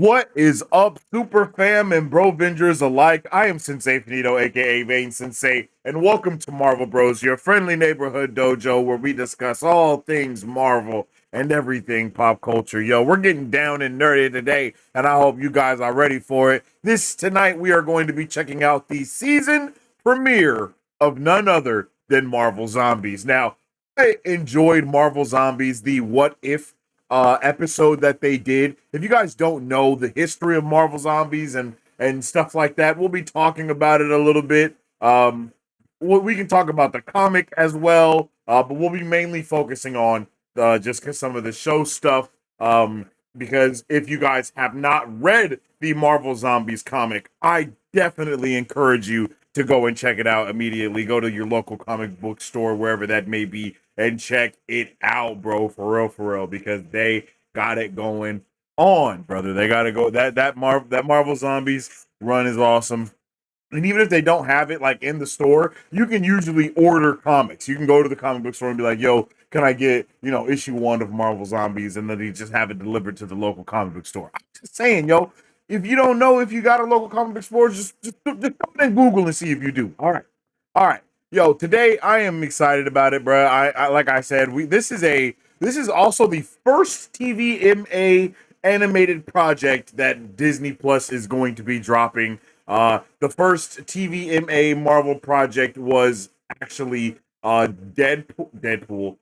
What is up, super fam and bro vengers alike? I am Sensei Finito, aka Vane Sensei, and welcome to Marvel Bros, your friendly neighborhood dojo where we discuss all things Marvel and everything pop culture. Yo, we're getting down and nerdy today, and I hope you guys are ready for it. Tonight we are going to be checking out the season premiere of none other than Marvel Zombies. Now, I enjoyed Marvel Zombies, the What If episode that they did. If you guys don't know the history of Marvel Zombies and stuff like that, we'll be talking about it a little bit. We can talk about the comic as well, but we'll be mainly focusing on just some of the show stuff. Because if you guys have not read the Marvel Zombies comic, I definitely encourage you to go and check it out immediately. Go to your local comic book store, wherever that may be, and check it out, bro. For real, because they got it going on, brother. They got to go. That Marvel Zombies run is awesome. And even if they don't have it like in the store, you can usually order comics. You can go to the comic book store and be like, "Yo, can I get issue 1 of Marvel Zombies?" And then they just have it delivered to the local comic book store. I'm just saying, yo, if you don't know if you got a local comic book store, just go in Google and see if you do. All right, yo. Today I am excited about it, bro. I like I said, this is also the first TVMA animated project that Disney Plus is going to be dropping. The first TVMA Marvel project was actually Deadpool.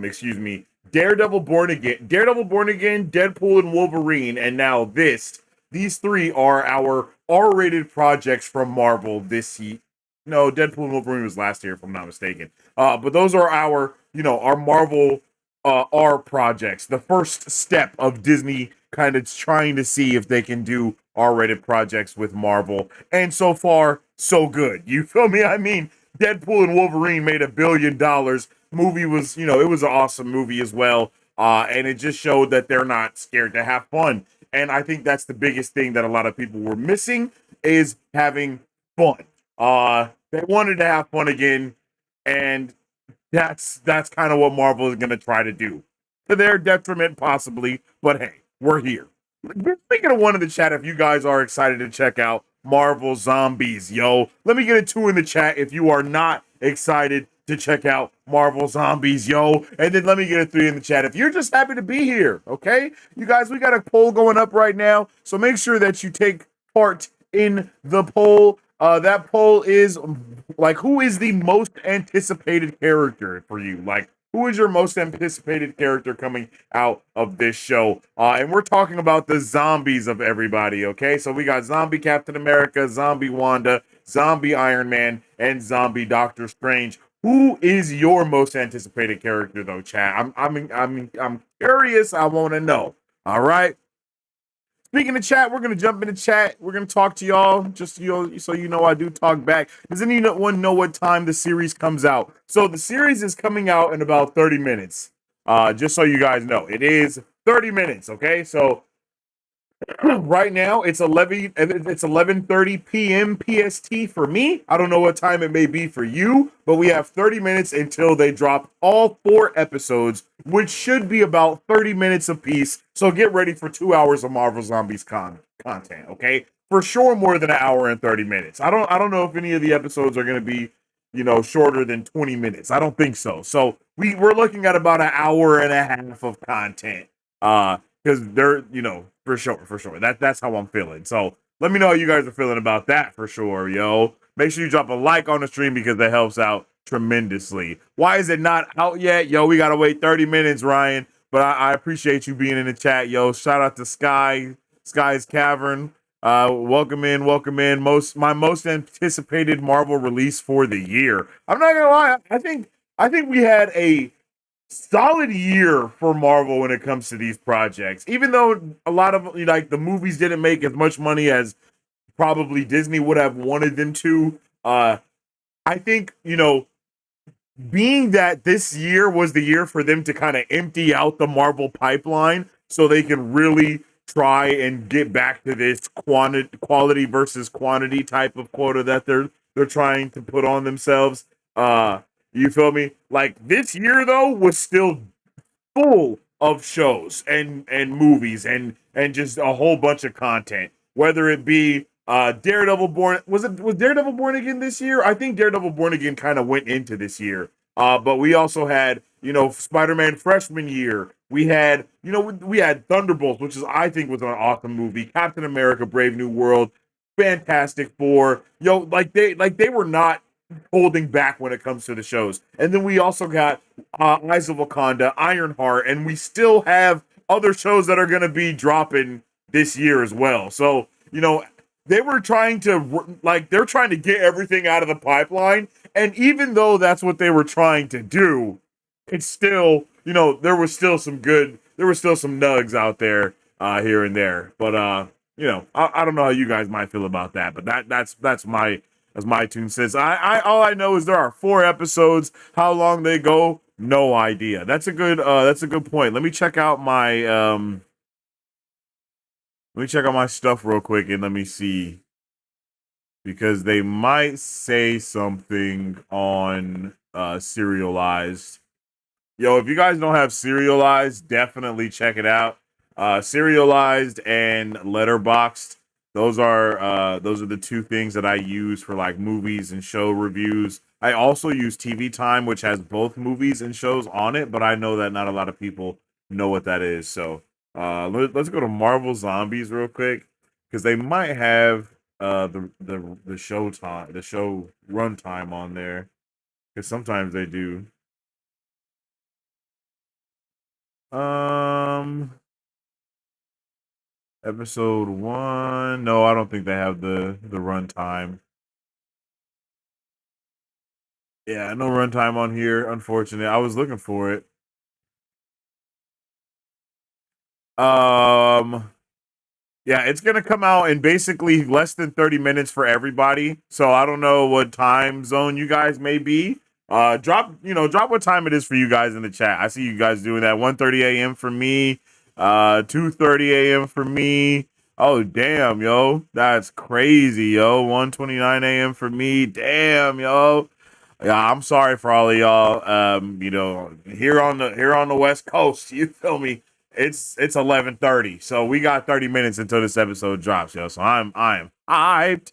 Excuse me, Daredevil Born Again, Deadpool and Wolverine, and now this. These three are our R-rated projects from Marvel this year. No, Deadpool and Wolverine was last year, if I'm not mistaken. But those are our Marvel R projects. The first step of Disney kind of trying to see if they can do R-rated projects with Marvel, and so far, so good. You feel me? I mean, Deadpool and Wolverine made $1 billion. Movie was, it was an awesome movie as well, and it just showed that they're not scared to have fun. And I think that's the biggest thing that a lot of people were missing is having fun. They wanted to have fun again, and that's kind of what Marvel is going to try to do, to their detriment possibly. But hey, we're here. Speaking of one in the chat, if you guys are excited to check out Marvel Zombies, yo, let me get a 2 in the chat if you are not excited to check out Marvel Zombies, yo. And then let me get a 3 in the chat if you're just happy to be here, okay? You guys, we got a poll going up right now, so make sure that you take part in the poll. That poll is, like, who is the most anticipated character for you? Like, who is your most anticipated character coming out of this show? And we're talking about the zombies of everybody, okay? So we got Zombie Captain America, Zombie Wanda, Zombie Iron Man, and Zombie Doctor Strange. Who is your most anticipated character, though, chat? I'm curious. I want to know. All right. Speaking of chat, we're gonna jump into chat. We're gonna talk to y'all, just so you know I do talk back. Does anyone know what time the series comes out? So the series is coming out in about 30 minutes. Just so you guys know, it is 30 minutes. Okay, so right now it's 11:30 p.m. PST for me. I don't know what time it may be for you, but we have 30 minutes until they drop all 4 episodes, which should be about 30 minutes apiece. So get ready for 2 hours of Marvel Zombies content, okay? For sure more than an hour and 30 minutes. I don't know if any of the episodes are going to be, shorter than 20 minutes. I don't think so. So we're looking at about an hour and a half of content. Because they're, for sure. That's how I'm feeling. So let me know how you guys are feeling about that for sure, yo. Make sure you drop a like on the stream because that helps out tremendously. Why is it not out yet? Yo, we gotta wait 30 minutes, Ryan. But I appreciate you being in the chat, yo. Shout out to Sky's Cavern. Welcome in. My most anticipated Marvel release for the year. I'm not gonna lie, I think we had a solid year for Marvel when it comes to these projects. Even though a lot of the movies didn't make as much money as probably Disney would have wanted them to. I think, being that this year was the year for them to kind of empty out the Marvel pipeline so they can really try and get back to this quality versus quantity type of quota that they're trying to put on themselves. You feel me? Like, this year, though, was still full of shows and movies and just a whole bunch of content. Whether it be Daredevil Born was Daredevil Born Again this year? I think Daredevil Born Again kind of went into this year. But we also had, Spider-Man freshman year. We had, we had Thunderbolts, which is I think was an awesome movie. Captain America: Brave New World, Fantastic Four. Like they were not holding back when it comes to the shows. And then we also got Eyes of Wakanda, Ironheart, and we still have other shows that are going to be dropping this year as well. So, they were trying to, they're trying to get everything out of the pipeline. And even though that's what they were trying to do, it's still, there were still some nugs out there here and there. But, I don't know how you guys might feel about that, but that's my as my tune says. I all I know is there are 4 episodes. How long they go, no idea. That's a good point. Let me check out my stuff real quick and let me see, because they might say something on serialized. Yo, if you guys don't have serialized, definitely check it out. Serialized and Letterboxd. Those are the 2 things that I use for like movies and show reviews. I also use TV Time, which has both movies and shows on it, but I know that not a lot of people know what that is. So let's go to Marvel Zombies real quick, because they might have the show time, the show runtime on there, because sometimes they do. Episode 1. No, I don't think they have the runtime. Yeah, no runtime on here, unfortunately. I was looking for it. Yeah, it's gonna come out in basically less than 30 minutes for everybody. So I don't know what time zone you guys may be. Drop what time it is for you guys in the chat. I see you guys doing that. 1:30 a.m. for me. 2:30 a.m. for me. Oh damn, yo, that's crazy, yo. 1:29 a.m. for me. Damn, yo. Yeah, I'm sorry for all of y'all. Here on the West Coast, you feel me? It's 11:30, so we got 30 minutes until this episode drops, yo. So I'm hyped.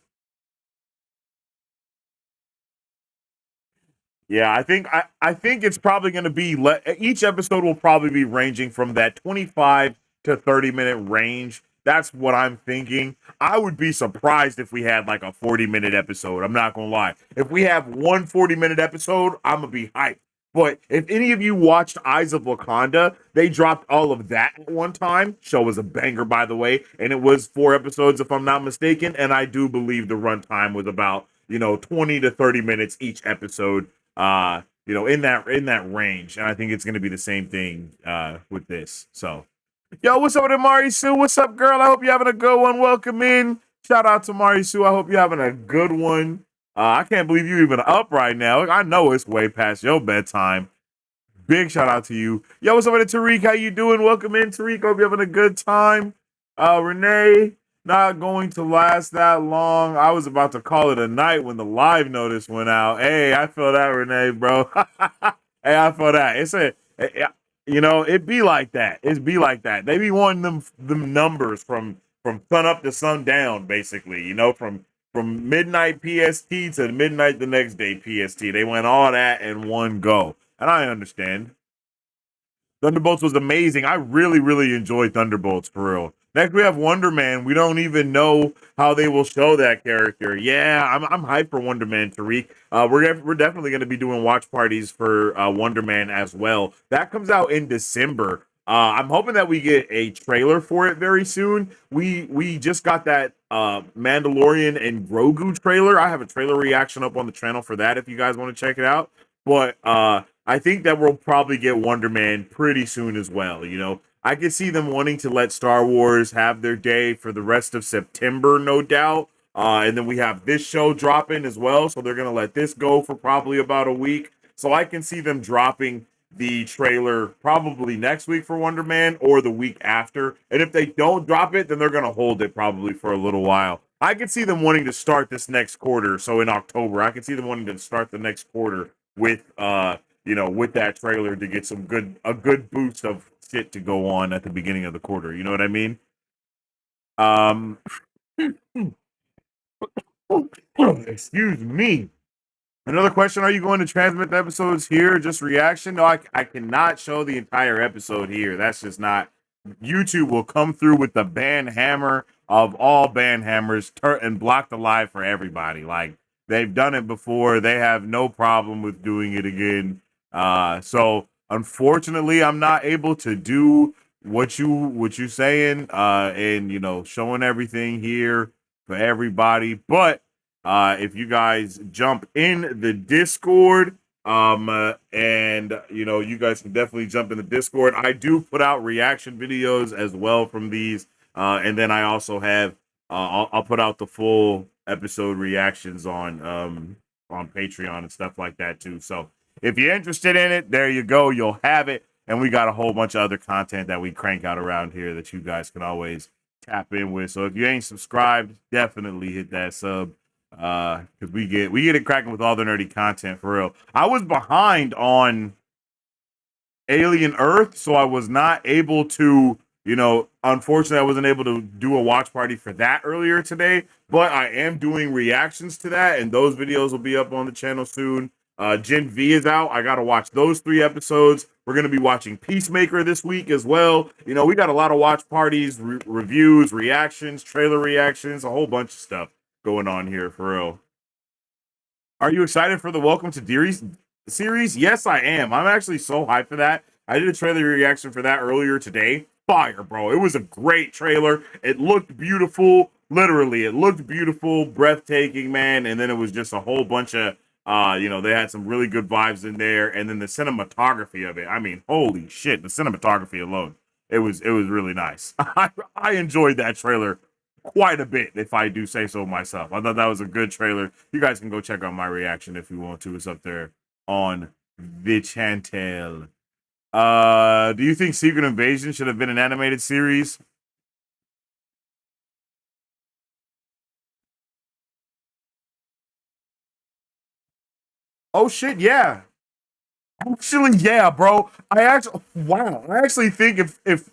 Yeah, I think it's probably going to be each episode will probably be ranging from that 25 to 30-minute range. That's what I'm thinking. I would be surprised if we had like a 40-minute episode. I'm not going to lie. If we have one 40-minute episode, I'm going to be hyped. But if any of you watched Eyes of Wakanda, they dropped all of that at one time. Show was a banger, by the way, and it was 4 episodes, if I'm not mistaken. And I do believe the runtime was about 20 to 30 minutes each episode. In that range, and I think it's going to be the same thing with this. So, yo, what's up with Mari Sue? What's up, girl? I hope you're having a good one. Welcome in. Shout out to Mari Sue. I hope you're having a good one. I can't believe you're even up right now. I know it's way past your bedtime. Big shout out to you. Yo, what's up with Tariq? How you doing? Welcome in, Tariq. Hope you're having a good time. Renee, not going to last that long. I was about to call it a night when the live notice went out. Hey, I feel that, Renee, bro. Hey, I feel that. It be like that. It be like that. They be wanting them numbers from sun up to sundown, basically. From midnight PST to midnight the next day PST. They went all that in one go, and I understand. Thunderbolts was amazing. I really, really enjoyed Thunderbolts for real. Next, we have Wonder Man. We don't even know how they will show that character. Yeah, I'm hyped for Wonder Man, Tariq. We're definitely going to be doing watch parties for Wonder Man as well. That comes out in December. I'm hoping that we get a trailer for it very soon. We just got that Mandalorian and Grogu trailer. I have a trailer reaction up on the channel for that if you guys want to check it out. But I think that we'll probably get Wonder Man pretty soon as well. I could see them wanting to let Star Wars have their day for the rest of September, no doubt. And then we have this show dropping as well. So they're going to let this go for probably about a week. So I can see them dropping the trailer probably next week for Wonder Man or the week after. And if they don't drop it, then they're going to hold it probably for a little while. I could see them wanting to start this next quarter. So in October, I could see them wanting to start the next quarter with with that trailer to get a good boost of shit to go on at the beginning of the quarter. You know what I mean? Um, excuse me. Another question: are you going to transmit the episodes here? Just reaction? No, I cannot show the entire episode here. That's just not. YouTube will come through with the ban hammer of all ban hammers and block the live for everybody. Like they've done it before. They have no problem with doing it again. So unfortunately, I'm not able to do what you saying and showing everything here for everybody. But if you guys jump in the Discord, and you guys can definitely jump in the Discord. I do put out reaction videos as well from these, and then I also have I'll put out the full episode reactions on Patreon and stuff like that too. So if you're interested in it, there you go, you'll have it. And we got a whole bunch of other content that we crank out around here that you guys can always tap in with. So if you ain't subscribed, definitely hit that sub. Because we get it cracking with all the nerdy content for real. I was behind on Alien Earth, so I was not able to, unfortunately, I wasn't able to do a watch party for that earlier today. But I am doing reactions to that, and those videos will be up on the channel soon. Gen V is out. I got to watch those 3 episodes. We're going to be watching Peacemaker this week as well. We got a lot of watch parties, reviews, reactions, trailer reactions, a whole bunch of stuff going on here for real. Are you excited for the Welcome to Derry series? Yes, I am. I'm actually so hyped for that. I did a trailer reaction for that earlier today. Fire, bro. It was a great trailer. It looked beautiful. Literally, it looked beautiful, breathtaking, man. And then it was just a whole bunch of they had some really good vibes in there. And then the cinematography of it. I mean, holy shit, the cinematography alone. It was really nice. I enjoyed that trailer quite a bit, if I do say so myself. I thought that was a good trailer. You guys can go check out my reaction if you want to. It's up there on the channel. Do you think Secret Invasion should have been an animated series? Oh shit, yeah. Actually, yeah, bro. I actually think if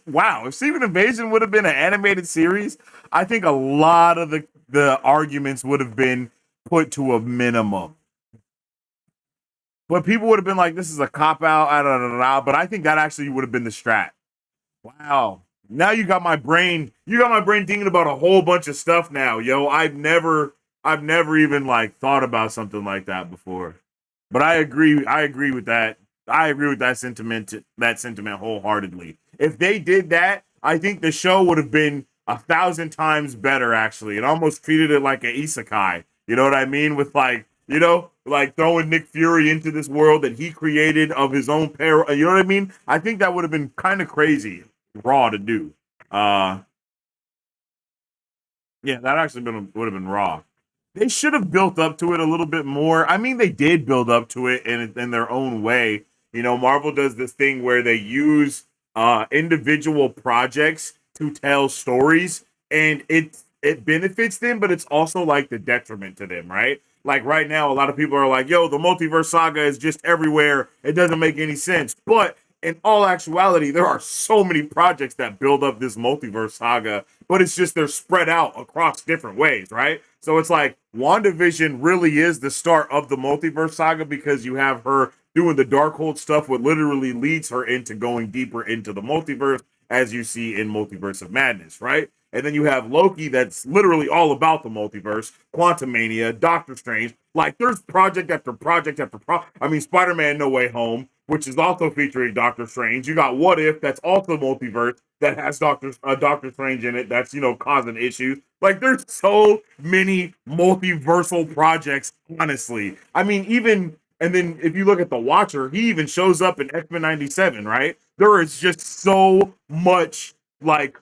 Secret Invasion would have been an animated series, I think a lot of the arguments would have been put to a minimum. But people would have been like, "This is a cop out," but I think that actually would have been the strat. Wow. Now you got my brain. You got my brain thinking about a whole bunch of stuff now, yo. I've never even like thought about something like that before. But I agree. I agree with that. I agree with that sentiment. That sentiment wholeheartedly. If they did that, I think the show would have been 1,000 times better. Actually, it almost treated it like an isekai. You know what I mean? With like throwing Nick Fury into this world that he created of his own pair. You know what I mean? I think that would have been kind of crazy, raw to do. Yeah, that actually would have been raw. They should have built up to it a little bit more. I mean, they did build up to it in their own way. Marvel does this thing where they use individual projects to tell stories, and it benefits them, but it's also like the detriment to them, right? Like right now, a lot of people are like, "Yo, the multiverse saga is just everywhere. It doesn't make any sense." But in all actuality, there are so many projects that build up this multiverse saga, but it's just they're spread out across different ways, right? So it's like WandaVision really is the start of the multiverse saga because you have her doing the Darkhold stuff, what literally leads her into going deeper into the multiverse, as you see in Multiverse of Madness, right? And then you have Loki that's literally all about the multiverse, Quantum Mania, Doctor Strange. Like there's project after project after I mean, Spider-Man No Way Home, which is also featuring Doctor Strange. You got What If, that's also multiverse, that has Doctor Strange in it, that's causing issues. Like there's so many multiversal projects, honestly. I mean, even and then if you look at the Watcher, he even shows up in X-Men 97, right? There is just so much like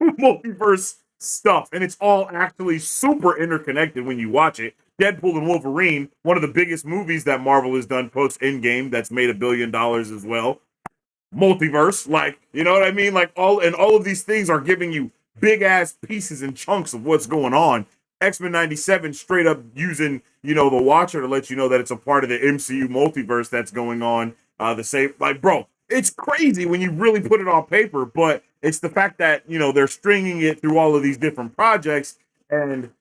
multiverse stuff, and it's all actually super interconnected when you watch it. Deadpool and Wolverine, one of the biggest movies that Marvel has done post Endgame, that's made $1 billion as well. Multiverse, like you know what I mean? Like all of these things are giving you big ass pieces and chunks of what's going on X-Men 97 straight up using, the Watcher to let you know that it's a part of the MCU multiverse that's going on. The same, like, bro, it's crazy when you really put it on paper, but it's the fact that, they're stringing it through all of these different projects. And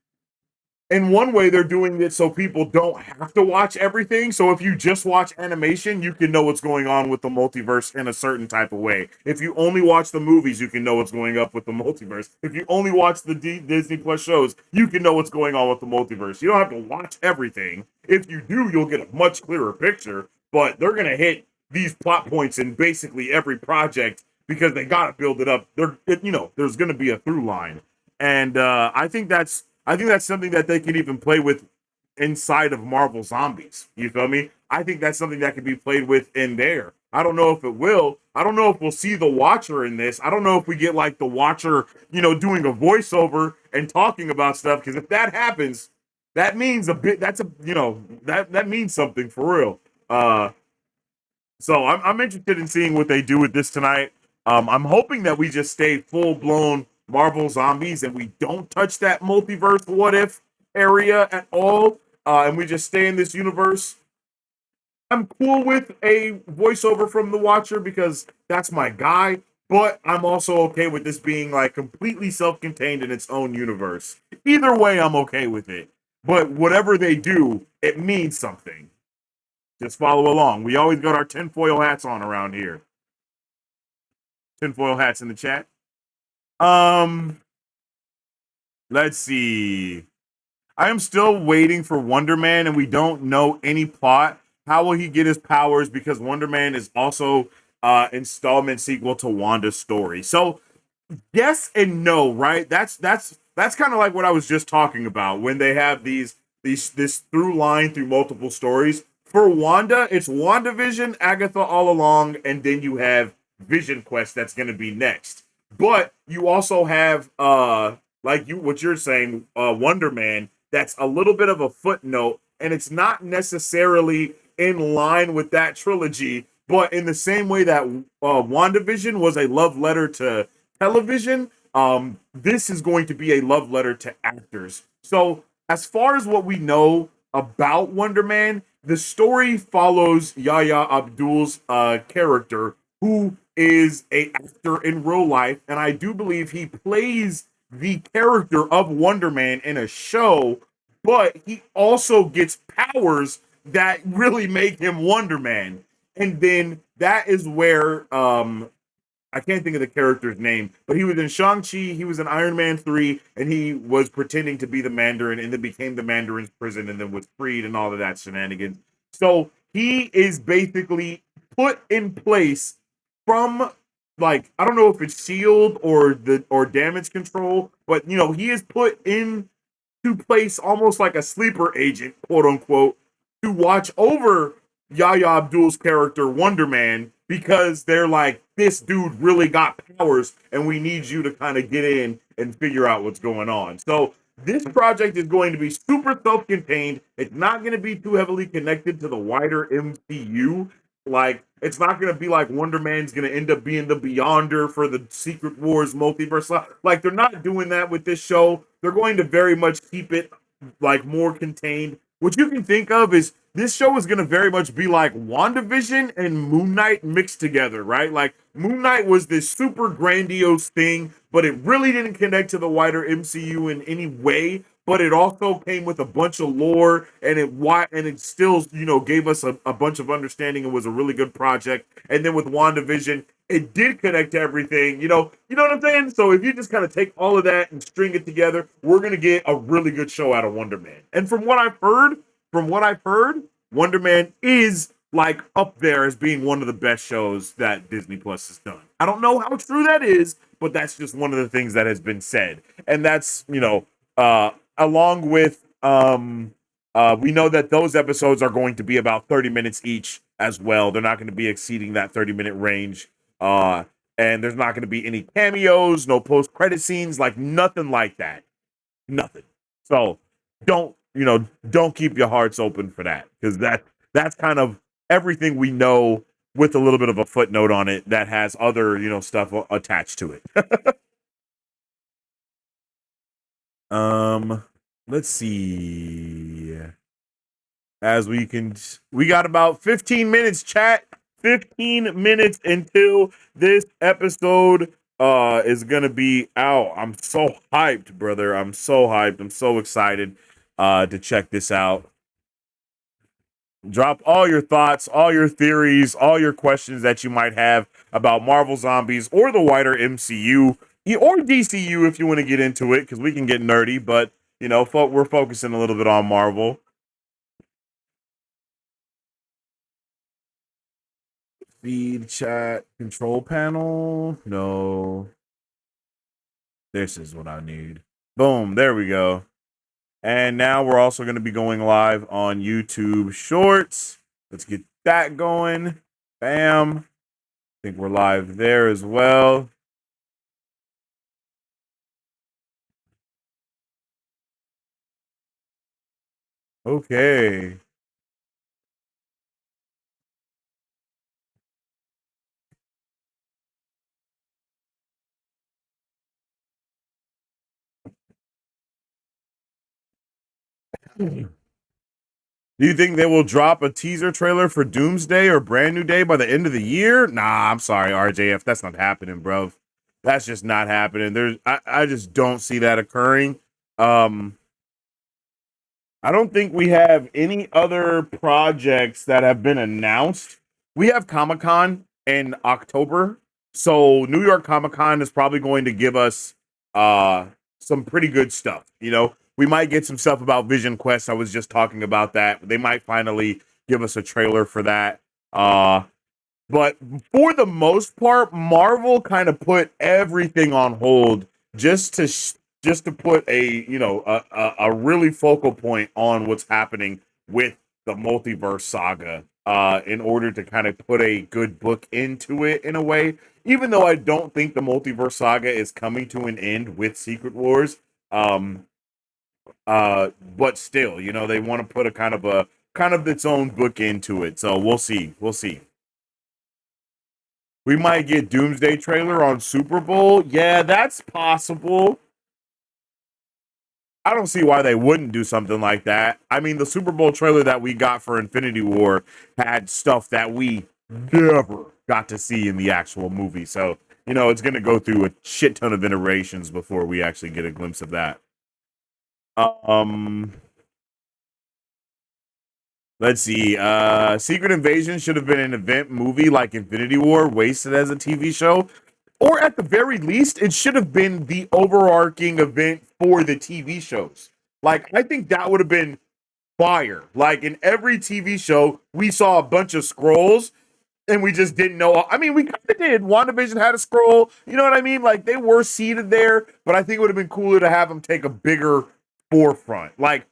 in one way, they're doing it so people don't have to watch everything. So if you just watch animation, you can know what's going on with the multiverse in a certain type of way. If you only watch the movies, you can know what's going up with the multiverse. If you only watch the Disney Plus shows, you can know what's going on with the multiverse. You don't have to watch everything. If you do, you'll get a much clearer picture. But they're gonna hit these plot points in basically every project because they gotta build it up. There's gonna be a through line, and I think that's something that they can even play with inside of Marvel Zombies. You feel me? I think that's something that can be played with in there. I don't know if it will. I don't know if we'll see the Watcher in this. I don't know if we get like the Watcher, doing a voiceover and talking about stuff. Because if that happens, that means a bit. That's a that means something for real. So I'm interested in seeing what they do with this tonight. I'm hoping that we just stay full blown Marvel Zombies and we don't touch that multiverse what if area at all, and we just stay in this universe. I'm cool with a voiceover from the Watcher because that's my guy, but I'm also okay with this being like completely self-contained in its own universe. Either way, I'm okay with it. But whatever they do, it means something. Just follow along. We always got our tinfoil hats on around here. Tinfoil hats in the chat. Let's see. I am still waiting for Wonder Man, and we don't know any plot. How will he get his powers? Because Wonder Man is also installment sequel to Wanda's story. So yes and no, right? That's kind of like what I was just talking about when they have this through line through multiple stories. For Wanda, it's WandaVision, Agatha all along, and then you have Vision Quest that's going to be next. But you also have like what you're saying, Wonder Man, that's a little bit of a footnote, and it's not necessarily in line with that trilogy, but in the same way that WandaVision was a love letter to television, this is going to be a love letter to actors. So, as far as what we know about Wonder Man, the story follows Yahya Abdul's character, who is a actor in real life, and I do believe he plays the character of Wonder Man in a show, but he also gets powers that really make him Wonder Man. And then that is where I can't think of the character's name, but he was in Shang-Chi, he was in Iron Man 3, and he was pretending to be the Mandarin and then became the Mandarin's prison and then was freed and all of that shenanigans. So he is basically put in place from, like, I don't know if it's shield or damage control, but he is put into place almost like a sleeper agent, quote unquote, to watch over Yahya Abdul's character Wonder Man, because they're like, this dude really got powers and we need you to kind of get in and figure out what's going on. So this project is going to be super self-contained. It's not going to be too heavily connected to the wider MCU. Like, it's not going to be like Wonder Man's going to end up being the Beyonder for the Secret Wars multiverse. Like, they're not doing that with this show. They're going to very much keep it like more contained. What you can think of is this show is going to very much be like WandaVision and Moon Knight mixed together, right? Like, Moon Knight was this super grandiose thing, but it really didn't connect to the wider MCU in any way. But it also came with a bunch of lore, and it still, gave us a bunch of understanding and was a really good project. And then with WandaVision, it did connect to everything, you know what I'm saying? So if you just kind of take all of that and string it together, we're gonna get a really good show out of Wonder Man. And from what I've heard, Wonder Man is like up there as being one of the best shows that Disney Plus has done. I don't know how true that is, but that's just one of the things that has been said. And that's, along with we know that those episodes are going to be about 30 minutes each as well. They're not going to be exceeding that 30-minute range. And there's not going to be any cameos, no post-credit scenes, like nothing like that. Nothing. So don't keep your hearts open for that, because that's kind of everything we know with a little bit of a footnote on it that has other, stuff attached to it. let's see. As we got about 15 minutes, chat. 15 minutes until this episode is gonna be out. I'm so hyped, brother. I'm so hyped. I'm so excited to check this out. Drop all your thoughts, all your theories, all your questions that you might have about Marvel Zombies or the wider MCU or DCU if you want to get into it, because we can get nerdy, but you know, we're focusing a little bit on Marvel. Feed chat control panel. No. This is what I need. Boom. There we go. And now we're also going to be going live on YouTube Shorts. Let's get that going. Bam. I think we're live there as well. Okay. Do you think they will drop a teaser trailer for Doomsday or Brand New Day by the end of the year? Nah, I'm sorry, RJF. That's not happening, bro. That's just not happening. I just don't see that occurring. I don't think we have any other projects that have been announced. We have Comic Con in October. So New York Comic Con is probably going to give us some pretty good stuff. You know, we might get some stuff about Vision Quest. I was just talking about that. They might finally give us a trailer for that. But for the most part, Marvel kind of put everything on hold just to just to put a really focal point on what's happening with the multiverse saga in order to kind of put a good book into it in a way. Even though I don't think the multiverse saga is coming to an end with Secret Wars, but still, you know, they want to put a kind of its own book into it. So we'll see. We'll see. We might get Doomsday trailer on Super Bowl. Yeah, that's possible. I don't see why they wouldn't do something like that. I mean, the Super Bowl trailer that we got for Infinity War had stuff that we never got to see in the actual movie. So, you know, it's going to go through a shit ton of iterations before we actually get a glimpse of that. Um, let's see. Secret Invasion should have been an event movie like Infinity War, wasted as a TV show. Or at the very least, it should have been the overarching event for the TV shows. Like, I think that would have been fire. Like, in every TV show, we saw a bunch of scrolls and we just didn't know. I mean, we kind of did. WandaVision had a scroll. You know what I mean? Like, they were seated there, but I think it would have been cooler to have them take a bigger forefront. Like,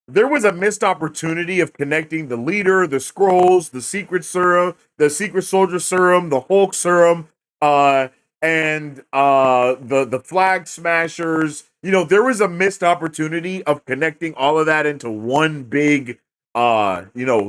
there was a missed opportunity of connecting the leader, the scrolls, the secret serum, the secret soldier serum, the Hulk serum, uh, and the flag smashers. You know, there was a missed opportunity of connecting all of that into one big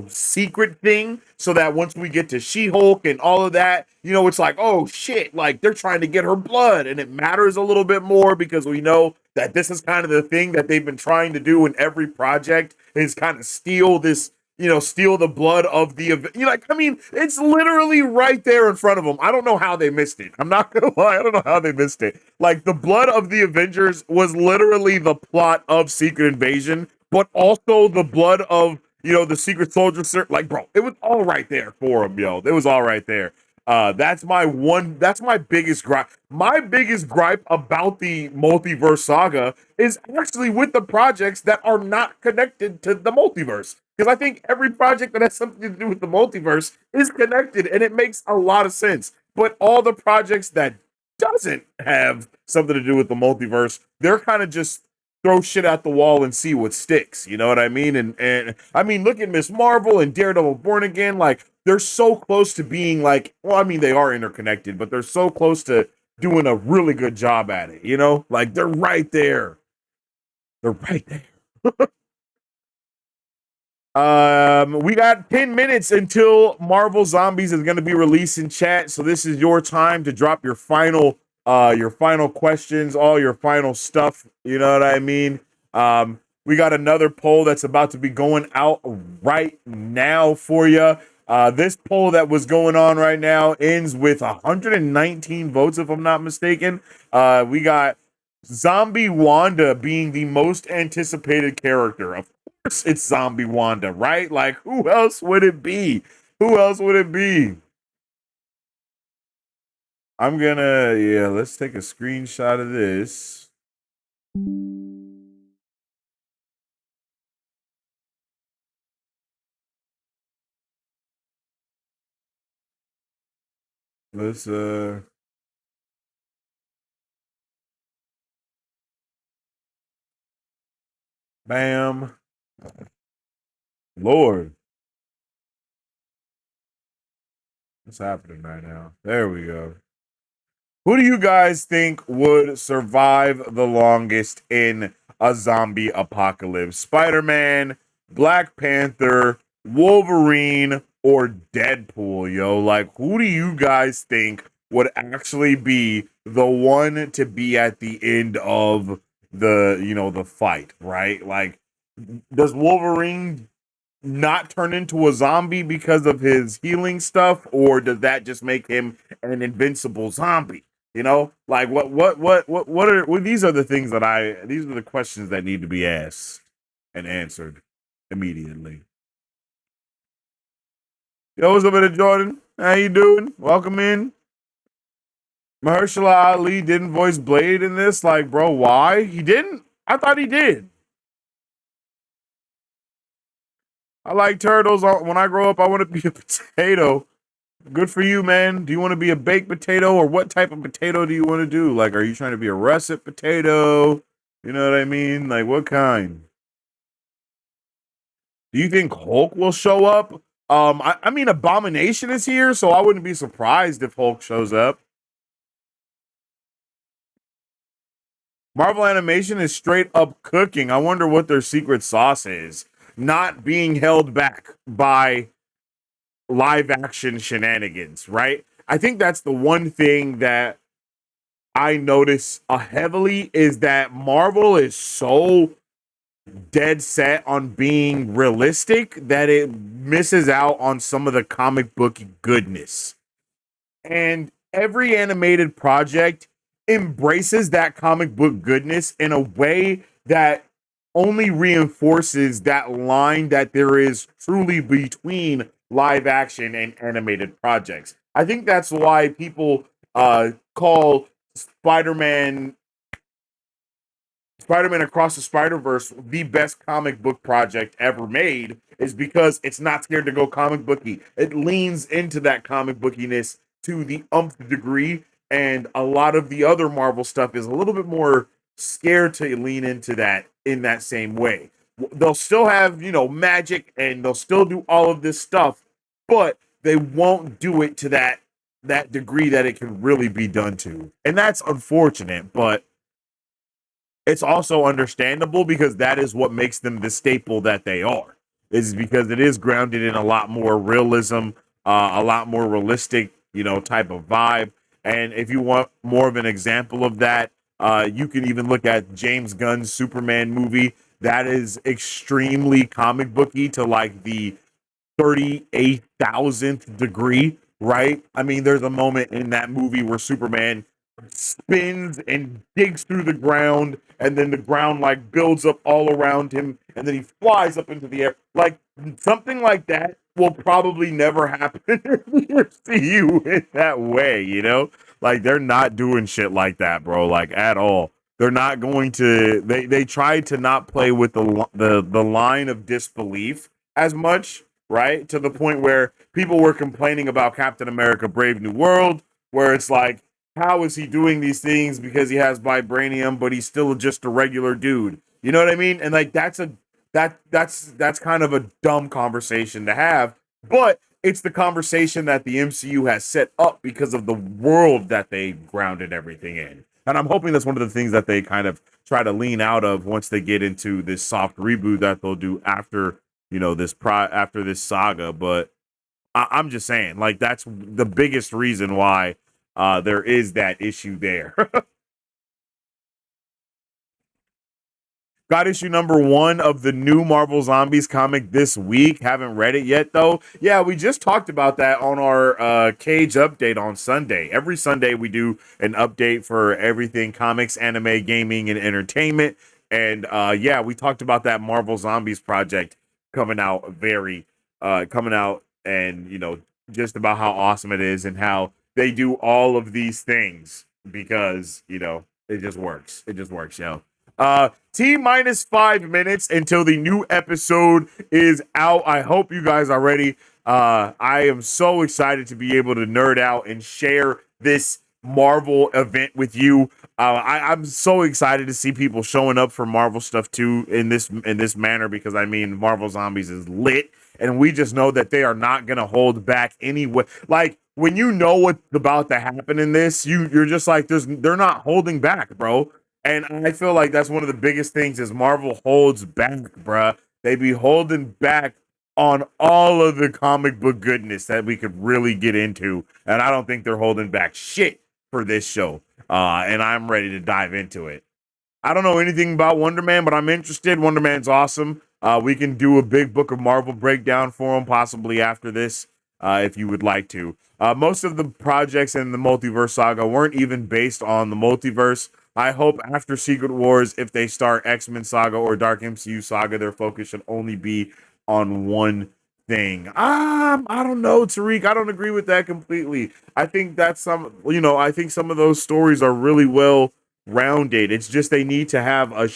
secret thing, so that once we get to She-Hulk and all of that, you know, it's like, oh shit, like they're trying to get her blood, and it matters a little bit more because we know that this is kind of the thing that they've been trying to do in every project, is kind of steal this, you know, steal the blood of the event. You know, like, I mean, it's literally right there in front of them. I don't know how they missed it. I'm not gonna lie, I don't know how they missed it. Like, the blood of the Avengers was literally the plot of Secret Invasion, but also the blood of, you know, the Secret Soldier. Like, bro, it was all right there for him, yo. It was all right there. That's my biggest gripe. My biggest gripe about the multiverse saga is actually with the projects that are not connected to the multiverse. Because I think every project that has something to do with the multiverse is connected, and it makes a lot of sense. But all the projects that doesn't have something to do with the multiverse, they're kind of just throw shit at the wall and see what sticks. You know what I mean? And I mean, look at Miss Marvel and Daredevil Born Again. Like, they're so close to being like, well, I mean, they are interconnected, but they're so close to doing a really good job at it. You know, like they're right there. They're right there. We got 10 minutes until Marvel Zombies is going to be released in chat. So this is your time to drop your final questions, all your final stuff. You know what I mean? We got another poll that's about to be going out right now for you. This poll that was going on right now ends with 119 votes, if I'm not mistaken. We got Zombie Wanda being the most anticipated character. Of course, it's Zombie Wanda, right? Like, who else would it be? Who else would it be? Yeah, let's take a screenshot of this. Let's, bam. Lord. What's happening right now? There we go. Who do you guys think would survive the longest in a zombie apocalypse? Spider-Man, Black Panther, Wolverine, or Deadpool, yo? Like, who do you guys think would actually be the one to be at the end of the fight, right? Like, does Wolverine not turn into a zombie because of his healing stuff, or does that just make him an invincible zombie? Like these are the things these are the questions that need to be asked and answered immediately. Yo, what's up, Jordan? How you doing? Welcome in. Mahershala Ali didn't voice Blade in this. Like, bro, why? He didn't? I thought he did. I like turtles. When I grow up, I want to be a potato. Good for you, man. Do you want to be a baked potato, or what type of potato do you want to do? Like, are you trying to be a russet potato? You know what I mean? Like, what kind? Do you think Hulk will show up? I mean, Abomination is here, so I wouldn't be surprised if Hulk shows up. Marvel Animation is straight up cooking. I wonder what their secret sauce is. Not being held back by live action shenanigans, right? I think that's the one thing that I notice heavily is that Marvel is so dead set on being realistic that it misses out on some of the comic book goodness. And every animated project embraces that comic book goodness in a way that only reinforces that line that there is truly between live action and animated projects. I think that's why people call Spider-Man Across the Spider-Verse the best comic book project ever made, is because it's not scared to go comic booky. It leans into that comic bookiness to the umpth degree, and a lot of the other Marvel stuff is a little bit more scared to lean into that in that same way. They'll still have, magic, and they'll still do all of this stuff, but they won't do it to that degree that it can really be done to. And that's unfortunate, but it's also understandable because that is what makes them the staple that they are. Is because it is grounded in a lot more realism, a lot more realistic, type of vibe. And if you want more of an example of that, you can even look at James Gunn's Superman movie. That is extremely comic booky to like the 38,000th degree, right? I mean, there's a moment in that movie where Superman spins and digs through the ground, and then the ground like builds up all around him, and then he flies up into the air. Like, something like that will probably never happen in the MCU in that way, Like, they're not doing shit like that, bro, like, at all. They're not going to. They try to not play with the line of disbelief as much, right? To the point where people were complaining about Captain America: Brave New World, where it's like, how is he doing these things because he has vibranium, but he's still just a regular dude? You know what I mean? And like, that's kind of a dumb conversation to have, but it's the conversation that the MCU has set up because of the world that they grounded everything in. And I'm hoping that's one of the things that they kind of try to lean out of once they get into this soft reboot that they'll do after, after this saga. But I'm just saying, like, that's the biggest reason why there is that issue there. Got issue number 1 of the new Marvel Zombies comic this week. Haven't read it yet, though. Yeah, we just talked about that on our Cage update on Sunday. Every Sunday, we do an update for everything comics, anime, gaming, and entertainment. And yeah, we talked about that Marvel Zombies project coming out coming out and, just about how awesome it is and how they do all of these things because, it just works. It just works, yo. T minus 5 minutes until the new episode is out. I hope you guys are ready. I am so excited to be able to nerd out and share this Marvel event with you. I'm so excited to see people showing up for Marvel stuff too in this manner because I mean Marvel Zombies is lit, and we just know that they are not gonna hold back anyway. Like when you know what's about to happen in this, you're just like they're not holding back, bro. And I feel like that's one of the biggest things is Marvel holds back, bruh. They be holding back on all of the comic book goodness that we could really get into. And I don't think they're holding back shit for this show. And I'm ready to dive into it. I don't know anything about Wonder Man, but I'm interested. Wonder Man's awesome. We can do a big Book of Marvel breakdown for him, possibly after this, if you would like to. Most of the projects in the multiverse saga weren't even based on the multiverse. I hope after Secret Wars, if they start X-Men Saga or Dark MCU Saga, their focus should only be on one thing. I don't know, Tariq. I don't agree with that completely. I think that's I think some of those stories are really well rounded. It's just they need to have a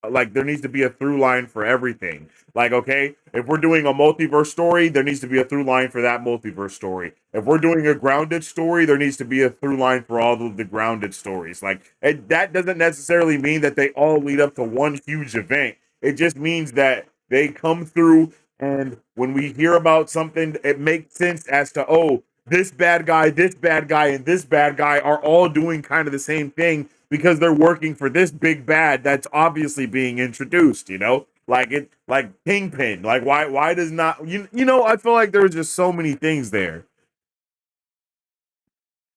like there needs to be a through line for everything. Like, okay, if we're doing a multiverse story, there needs to be a through line for that multiverse story. If we're doing a grounded story, there needs to be a through line for all of the grounded stories. Like, that doesn't necessarily mean that they all lead up to one huge event. It just means that they come through, and when we hear about something, it makes sense as to, oh, this bad guy, and this bad guy are all doing kind of the same thing because they're working for this big bad that's obviously being introduced, like Kingpin. Like why does not I feel like there was just so many things there.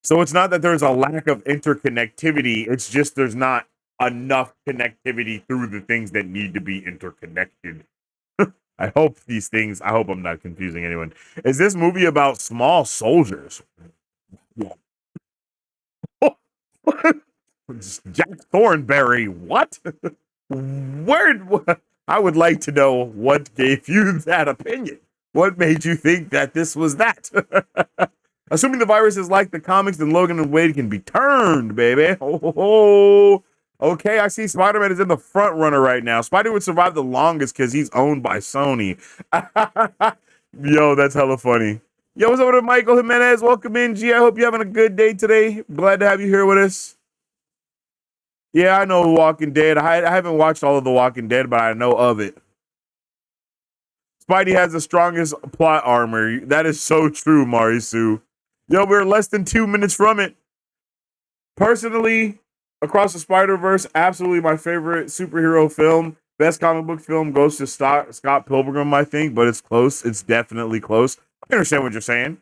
So it's not that there's a lack of interconnectivity, it's just there's not enough connectivity through the things that need to be interconnected. I hope I'm not confusing anyone. Is this movie about small soldiers? Jack Thornberry, what? Where? I would like to know what gave you that opinion. What made you think that this was that? Assuming the virus is like the comics, then Logan and Wade can be turned, baby. Oh. Okay, I see Spider-Man is in the front runner right now. Spider would survive the longest because he's owned by Sony. Yo, that's hella funny. Yo, what's up with Michael Jimenez? Welcome in, G. I hope you're having a good day today. Glad to have you here with us. Yeah, I know Walking Dead. I haven't watched all of The Walking Dead, but I know of it. Spidey has the strongest plot armor. That is so true, Marisu. Yo, we're less than 2 minutes from it. Personally, Across the Spider-Verse, absolutely my favorite superhero film. Best comic book film goes to Scott Pilgrim, I think, but it's close. It's definitely close. I understand what you're saying.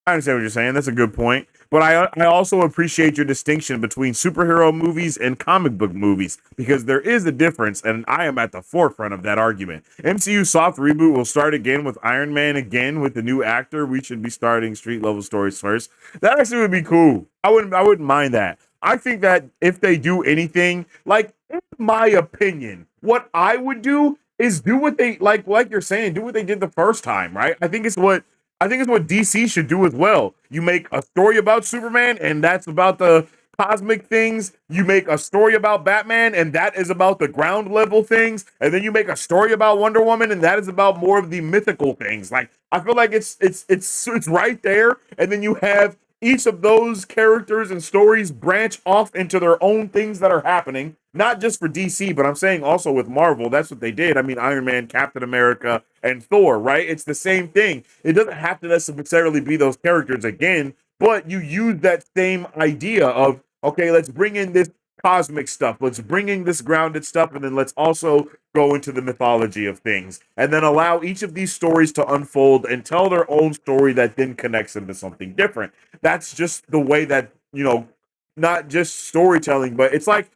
That's a good point. But I also appreciate your distinction between superhero movies and comic book movies because there is a difference, and I am at the forefront of that argument. MCU soft reboot will start again with Iron Man again with the new actor. We should be starting street level stories first. That actually would be cool. I wouldn't mind that. I think that if they do anything, like in my opinion, what I would do is do what they like you're saying, do what they did the first time, right? I think it's what DC should do as well. You make a story about Superman, and that's about the cosmic things. You make a story about Batman, and that is about the ground level things. And then you make a story about Wonder Woman, and that is about more of the mythical things. Like I feel like it's right there. And then you have each of those characters and stories branch off into their own things that are happening, not just for DC, but I'm saying also with Marvel. That's what they did. I mean, Iron Man, Captain America, and Thor, right? It's the same thing. It doesn't have to necessarily be those characters again, but you use that same idea of, okay, let's bring in this cosmic stuff, let's bring in this grounded stuff, and then let's also go into the mythology of things, and then allow each of these stories to unfold and tell their own story that then connects into something different. That's just the way that, not just storytelling, but it's like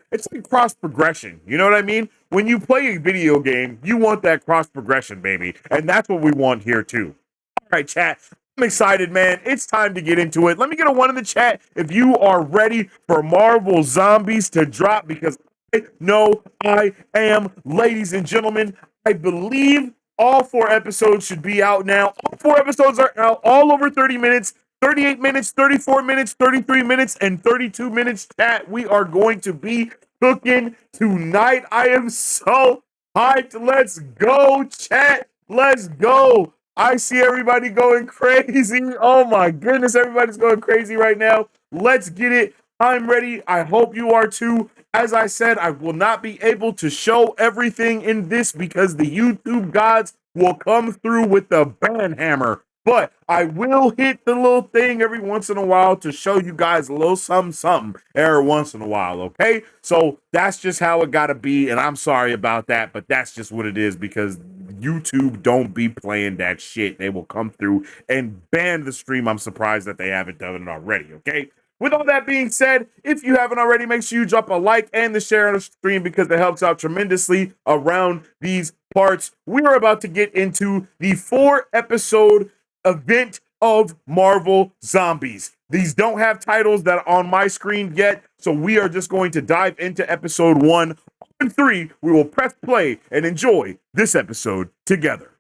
cross progression. You know what I mean? When you play a video game, you want that cross progression, baby, and that's what we want here too. All right, chat. I'm excited, man. It's time to get into it. Let me get a one in the chat if you are ready for Marvel Zombies to drop, because I know I am, ladies and gentlemen. I believe all 4 episodes should be out now. All 4 episodes are out, all over 30 minutes. 38 minutes, 34 minutes, 33 minutes, and 32 minutes, chat. We are going to be cooking tonight. I am so hyped. Let's go, chat. Let's go. I see everybody going crazy. Oh my goodness, everybody's going crazy right now. Let's get it. I'm ready. I hope you are too. As I said, I will not be able to show everything in this because the YouTube gods will come through with the ban hammer. But I will hit the little thing every once in a while to show you guys a little something every once in a while, okay? So that's just how it gotta be, and I'm sorry about that, but that's just what it is because YouTube don't be playing that shit. They will come through and ban the stream. I'm surprised that they haven't done it already, okay? With all that being said, if you haven't already, make sure you drop a like and the share on the stream because it helps out tremendously around these parts. We are about to get into the 4 episode event of Marvel Zombies. These don't have titles that are on my screen yet, so we are just going to dive into episode 1. On 3, we will press play and enjoy this episode together.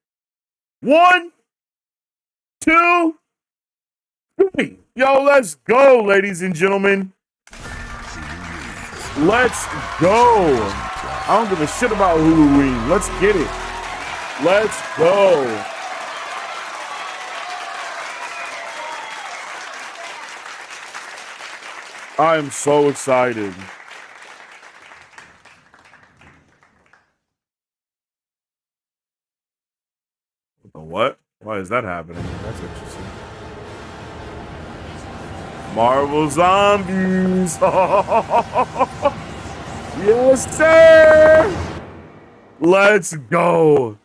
1, 2, 3. Yo, let's go, ladies and gentlemen. Let's go. I don't give a shit about Halloween. Let's get it. Let's go. I am so excited. What? Why is that happening? That's interesting. Marvel Zombies. Yes, sir. Let's go.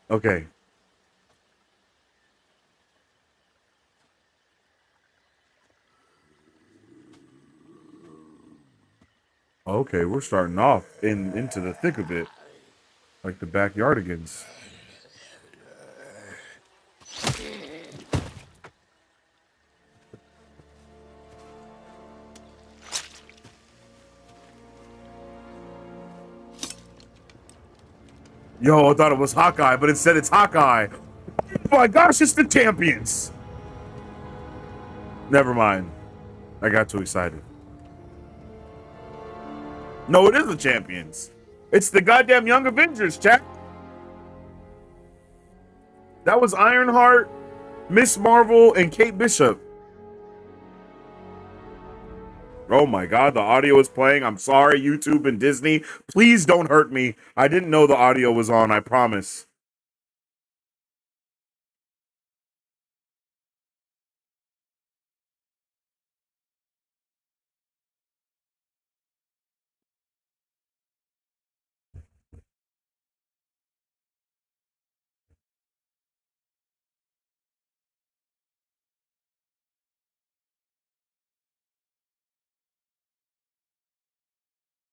Okay. Okay, we're starting off into the thick of it, like the backyardigans. Yo, I thought it was Hawkeye, but instead it's Hawkeye. Oh my gosh, it's the champions. Never mind. I got too excited. No, it is the champions. It's the goddamn Young Avengers, chat. That was Ironheart, Miss Marvel, and Kate Bishop. Oh my god, the audio is playing. I'm sorry, YouTube and Disney. Please don't hurt me. I didn't know the audio was on, I promise.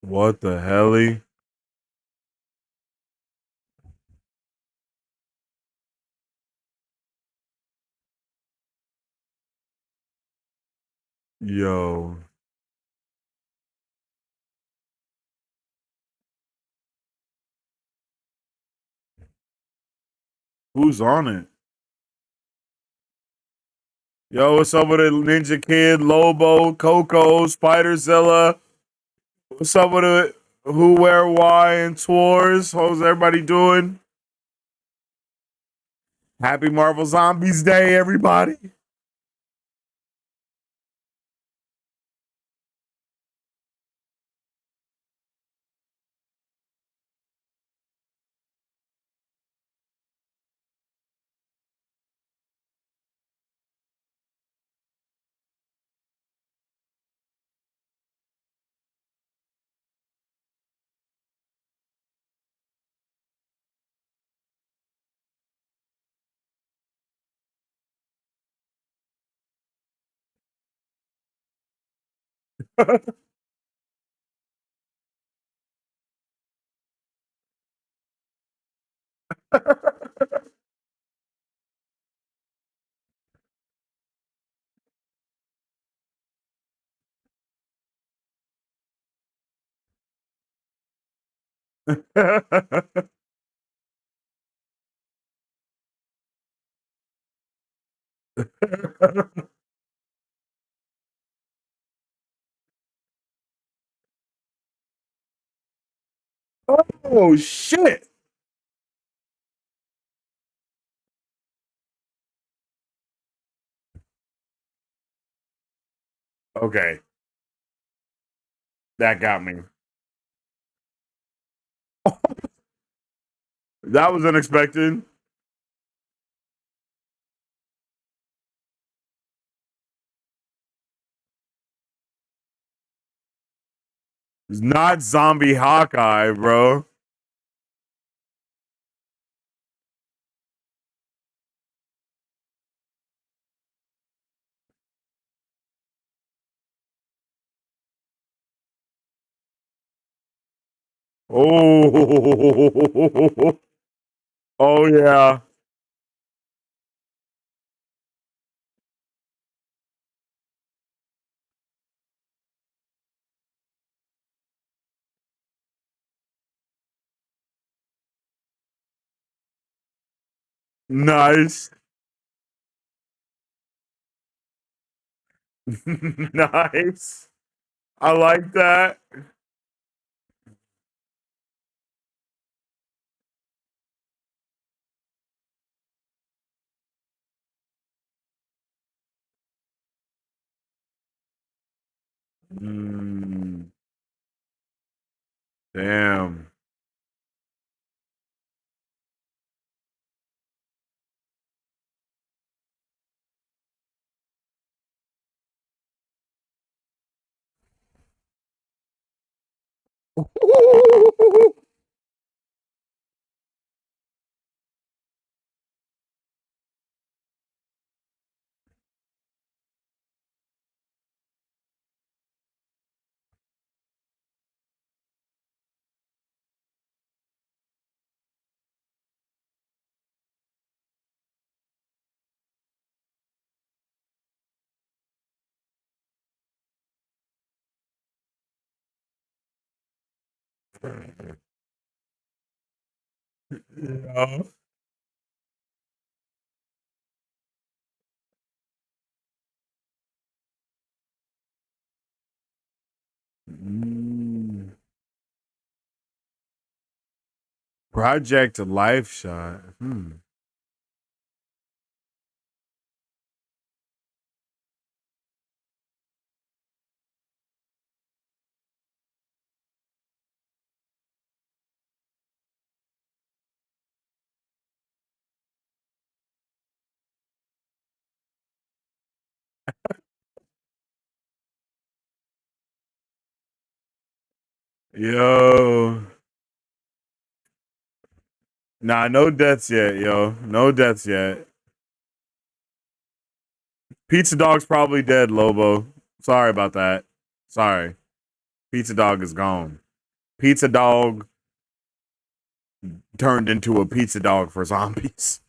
What the helly? Yo. Who's on it? Yo, what's up with it? Ninja Kid, Lobo, Coco, Spiderzilla? What's up with it? Who, where, why, and tours? How's everybody doing? Happy Marvel Zombies Day, everybody. Oh shit. Okay, that got me. That was unexpected. It's not zombie Hawkeye, bro. Oh, oh yeah. Nice. Nice. I like that. Mm, damn. Yeah. Mm. Project Life Shot. Hmm. Yo. Nah, no deaths yet, yo. No deaths yet. Pizza Dog's probably dead, Lobo. Sorry about that. Sorry. Pizza Dog is gone. Pizza Dog turned into a pizza dog for zombies.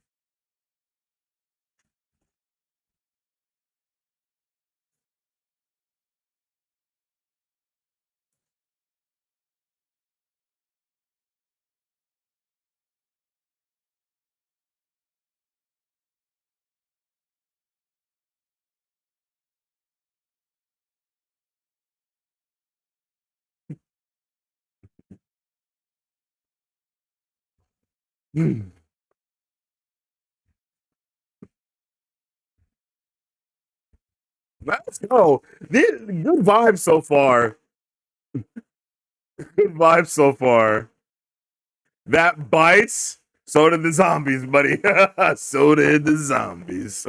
Let's go. Good vibes so far. Good vibes so far. That bites. So did the zombies, buddy. So did the zombies.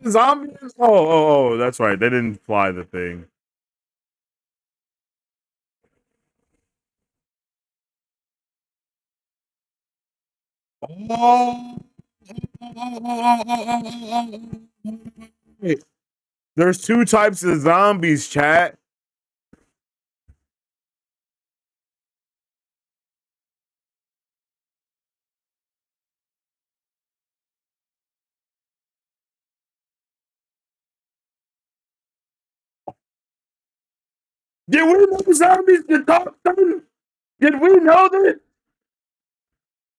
Zombies? Oh, that's right. They didn't fly the thing. Oh, there's two types of zombies, chat. Did we know zombies could talk? Did we know this?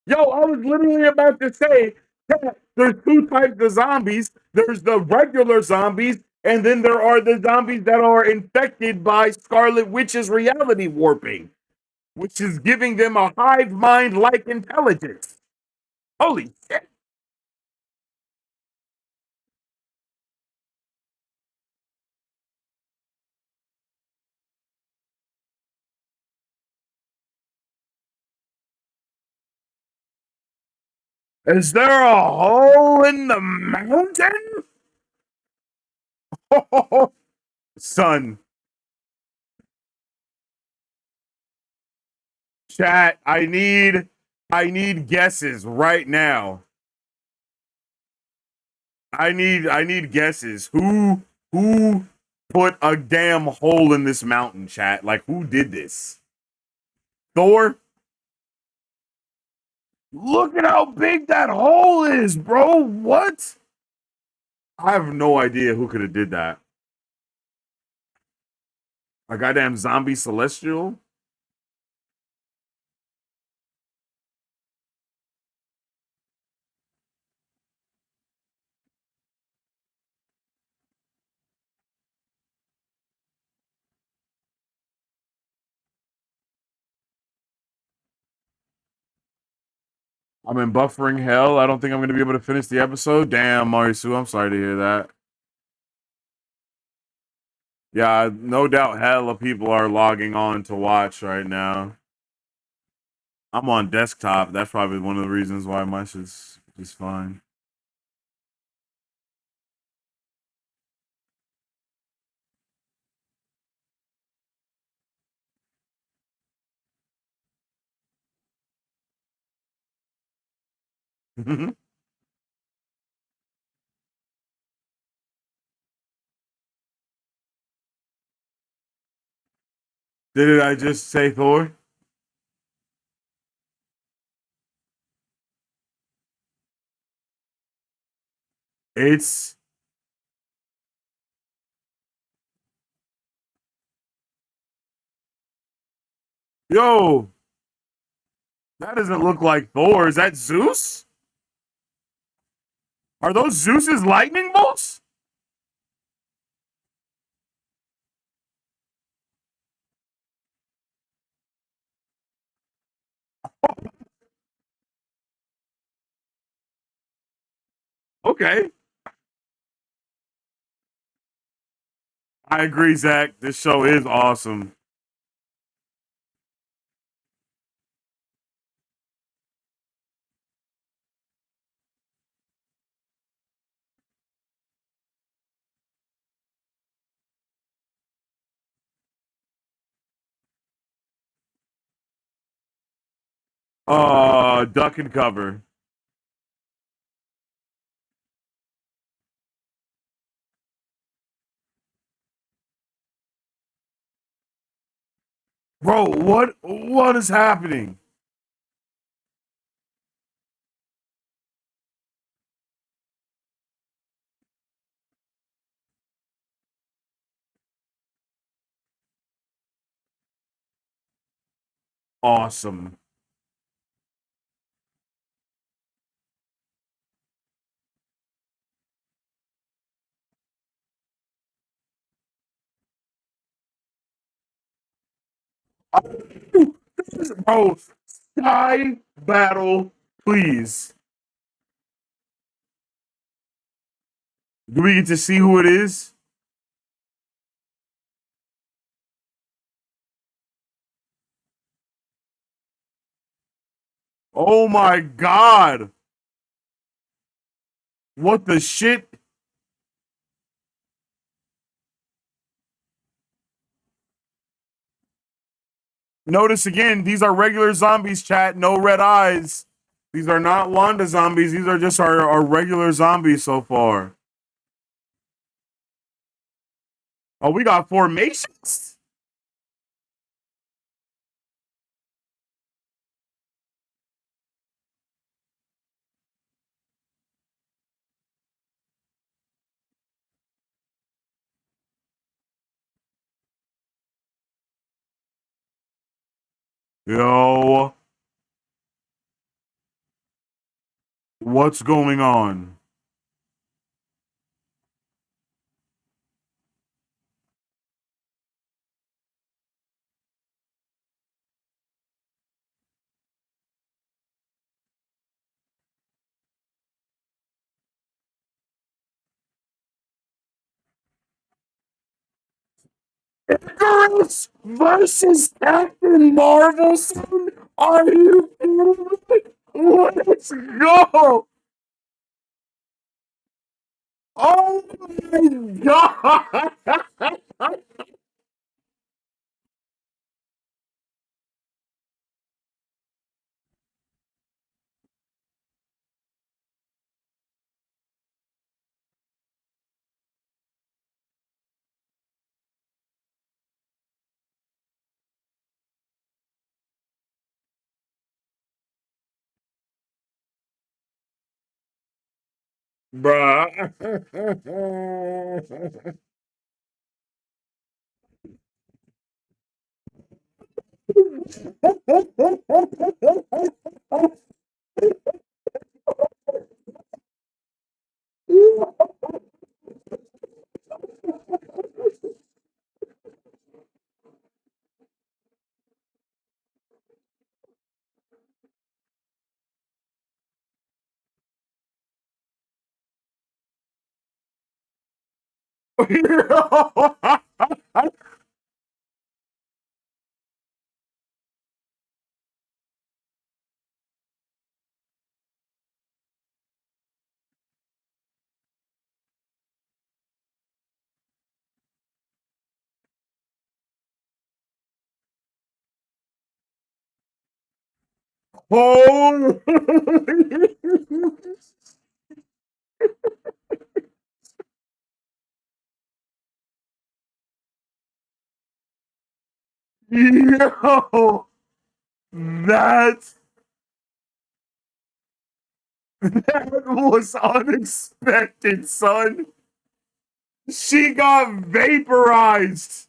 Yo, I was literally about to say that there's two types of zombies. There's the regular zombies, and then there are the zombies that are infected by Scarlet Witch's reality warping, which is giving them a hive mind like intelligence. Holy shit. Is there a hole in the mountain? Son, chat, I need guesses right now. I need guesses. Who put a damn hole in this mountain, chat? Like who did this? Thor? Look at how big that hole is, bro. What? I have no idea who could have did that. A goddamn zombie celestial? I'm in buffering hell. I don't think I'm going to be able to finish the episode. Damn, Marisu, I'm sorry to hear that. Yeah, no doubt hella people are logging on to watch right now. I'm on desktop. That's probably one of the reasons why my shit's just fine. Did it I just say Thor? It's yo, that doesn't look like Thor. Is that Zeus? Are those Zeus's lightning bolts? Okay. I agree, Zach. This show is awesome. Duck and cover. Bro, what is happening? Awesome. Bro, sky battle, please. Do we get to see who it is? Oh my god. What the shit? Notice again, these are regular zombies, chat. No red eyes. These are not Wanda zombies. These are just our regular zombies so far. Oh, we got formations? Yo, what's going on? Icarus versus Captain Marvel, son? Are you kidding me? Let's go! Oh my god! Bruh. Oh, yo, that that was unexpected, son. She got vaporized.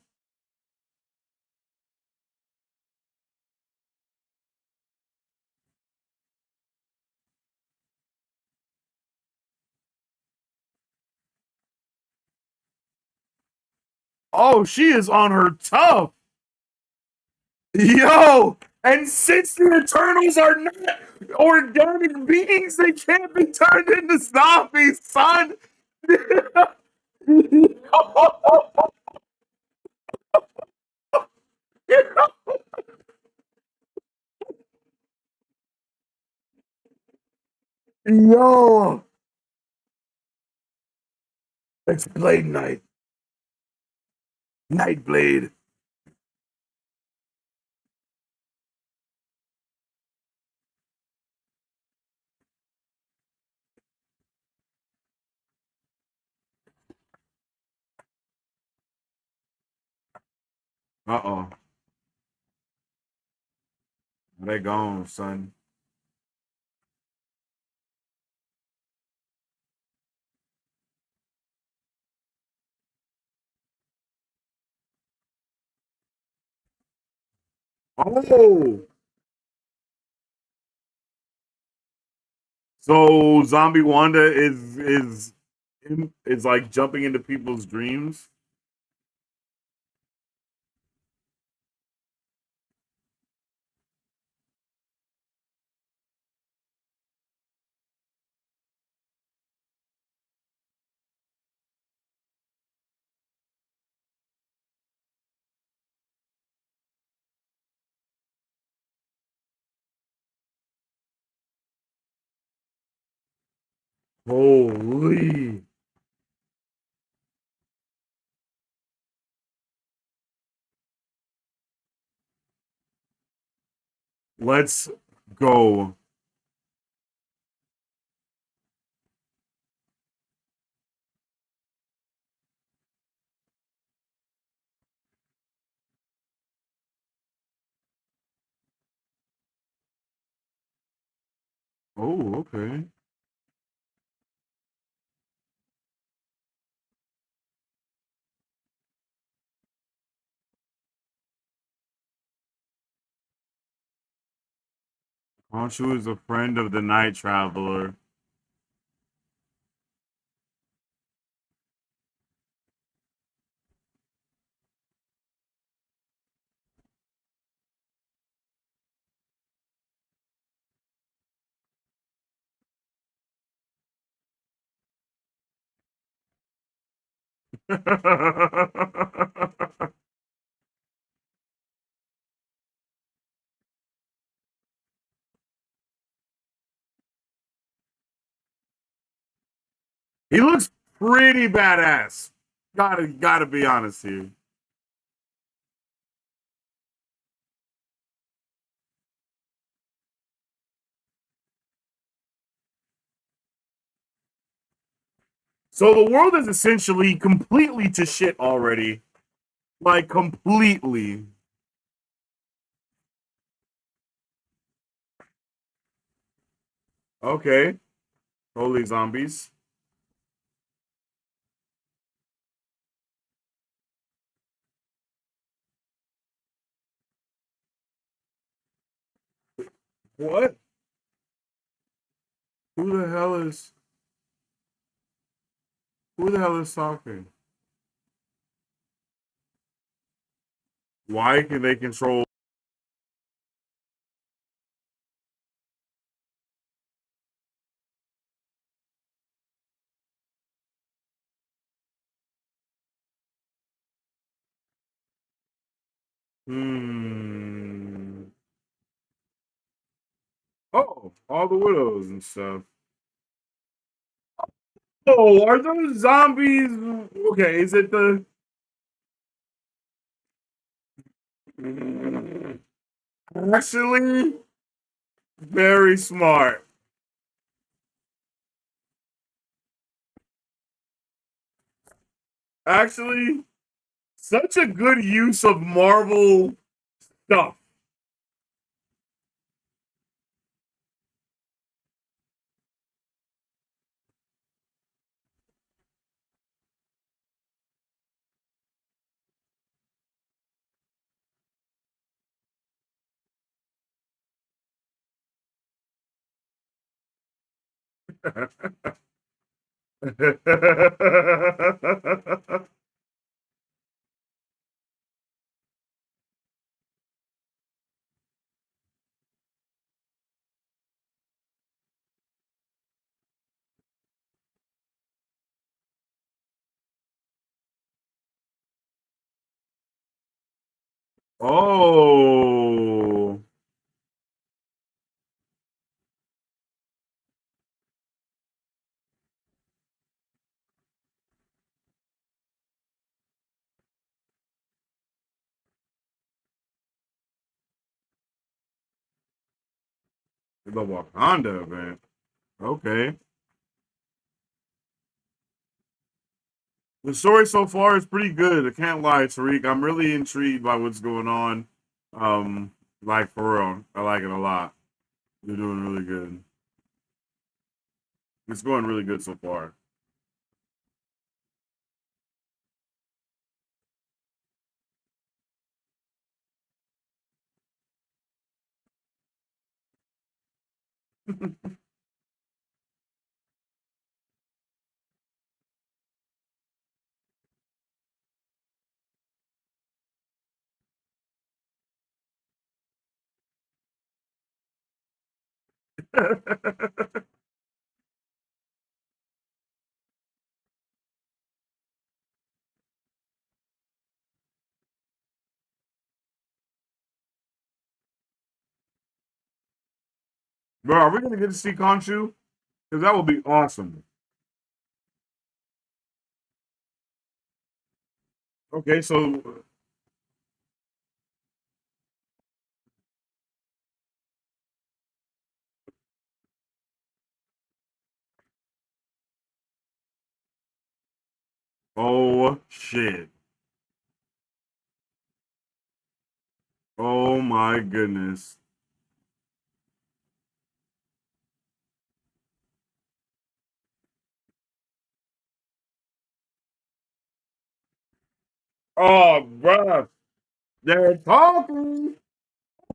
Oh, she is on her tough. Yo, and since the Eternals are not organic beings, they can't be turned into zombies, son. Yo, it's Blade Night. Nightblade. Uh-oh. They gone, son. Oh, so Zombie Wanda is like jumping into people's dreams. Holy. Let's go. Oh, okay. Khonshu is a friend of the night traveler. He looks pretty badass. Gotta be honest here. So the world is essentially completely to shit already. Like completely. Okay. Holy zombies. What? Who the hell is who the hell is talking? Why can they control? Hmm. Oh, all the widows and stuff. Oh, are those zombies? Okay, is it the? Actually, very smart. Actually, such a good use of Marvel stuff. Oh, the Wakanda event. Okay. The story so far is pretty good. I can't lie, Tariq. I'm really intrigued by what's going on. Um, like for real, I like it a lot. You're doing really good. It's going really good so far. Bro, are we gonna get to see Khonshu? Because that would be awesome. Okay, so shit. Oh my goodness. Oh, bruh. They're talking.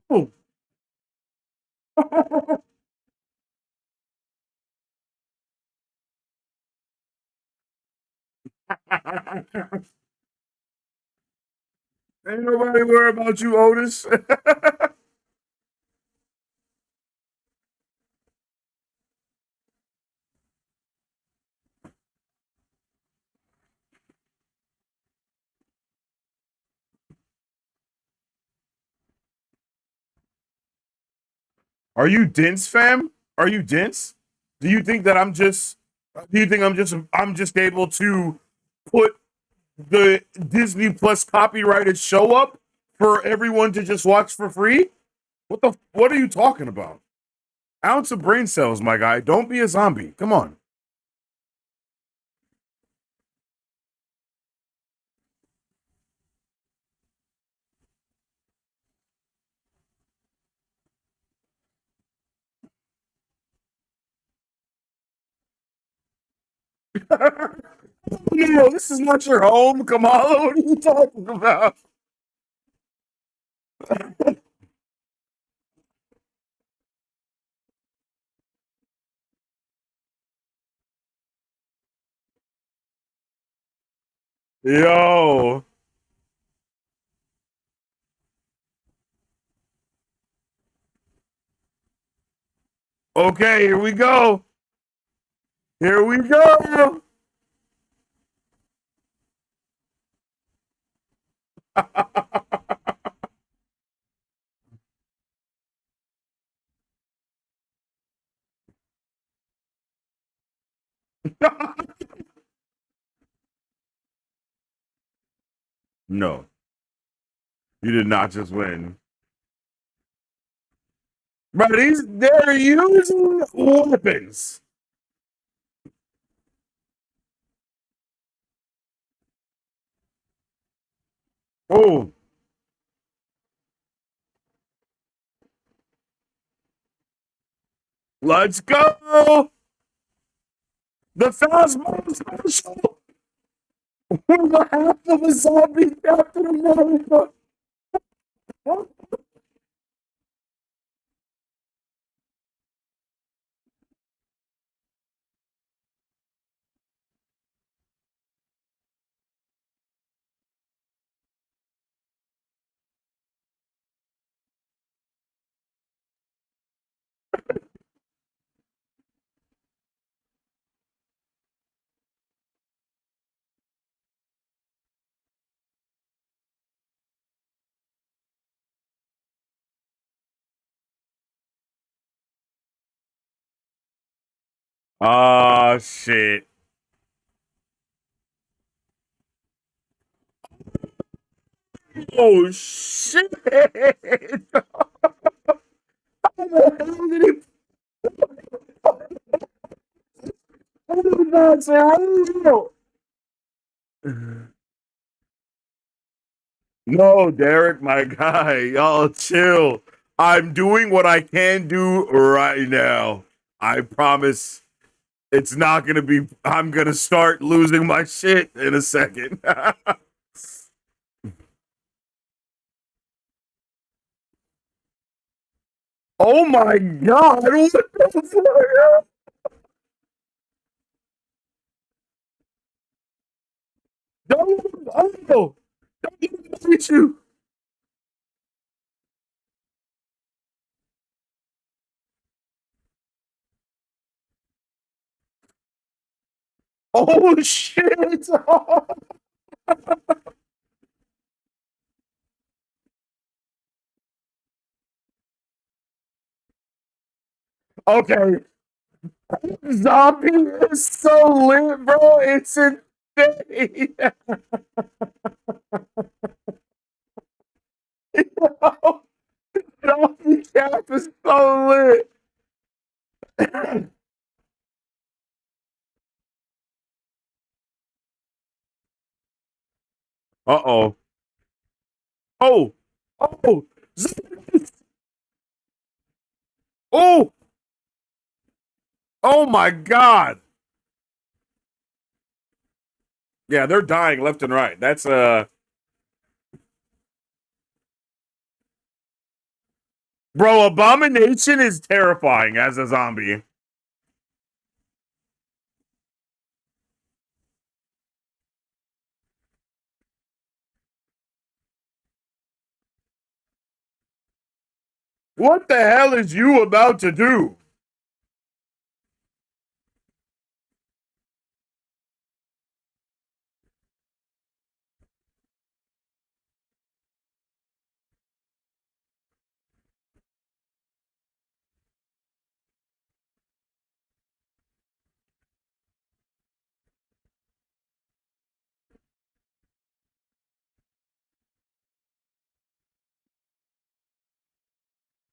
Oh. Ain't nobody worry about you, Otis. Are you dense, fam? Are you dense? Do you think that I'm just able to put the Disney Plus copyrighted show up for everyone to just watch for free? What are you talking about? Ounce of brain cells, my guy. Don't be a zombie. Come on. No, this is not your home, Kamala. What are you talking about? Yo. Okay, here we go. Here we go. No, you did not just win. But they're using weapons. Oh, let's go. The fastball special. We're the half of a zombie Captain America. Ah, shit. Oh, shit. How the hell did he put that around? No, Derek, my guy, y'all chill. I'm doing what I can do right now. I promise it's not gonna be. I'm gonna start losing my shit in a second. Oh my god! What the fuck? Don't oh, don't even hit you. Oh shit! Okay, zombie is so lit, bro. It's insane. Zombie cap is so lit. Uh-oh. Oh. Oh. Oh. Oh my God. Yeah, they're dying left and right. That's bro, Abomination is terrifying as a zombie. What the hell is you about to do?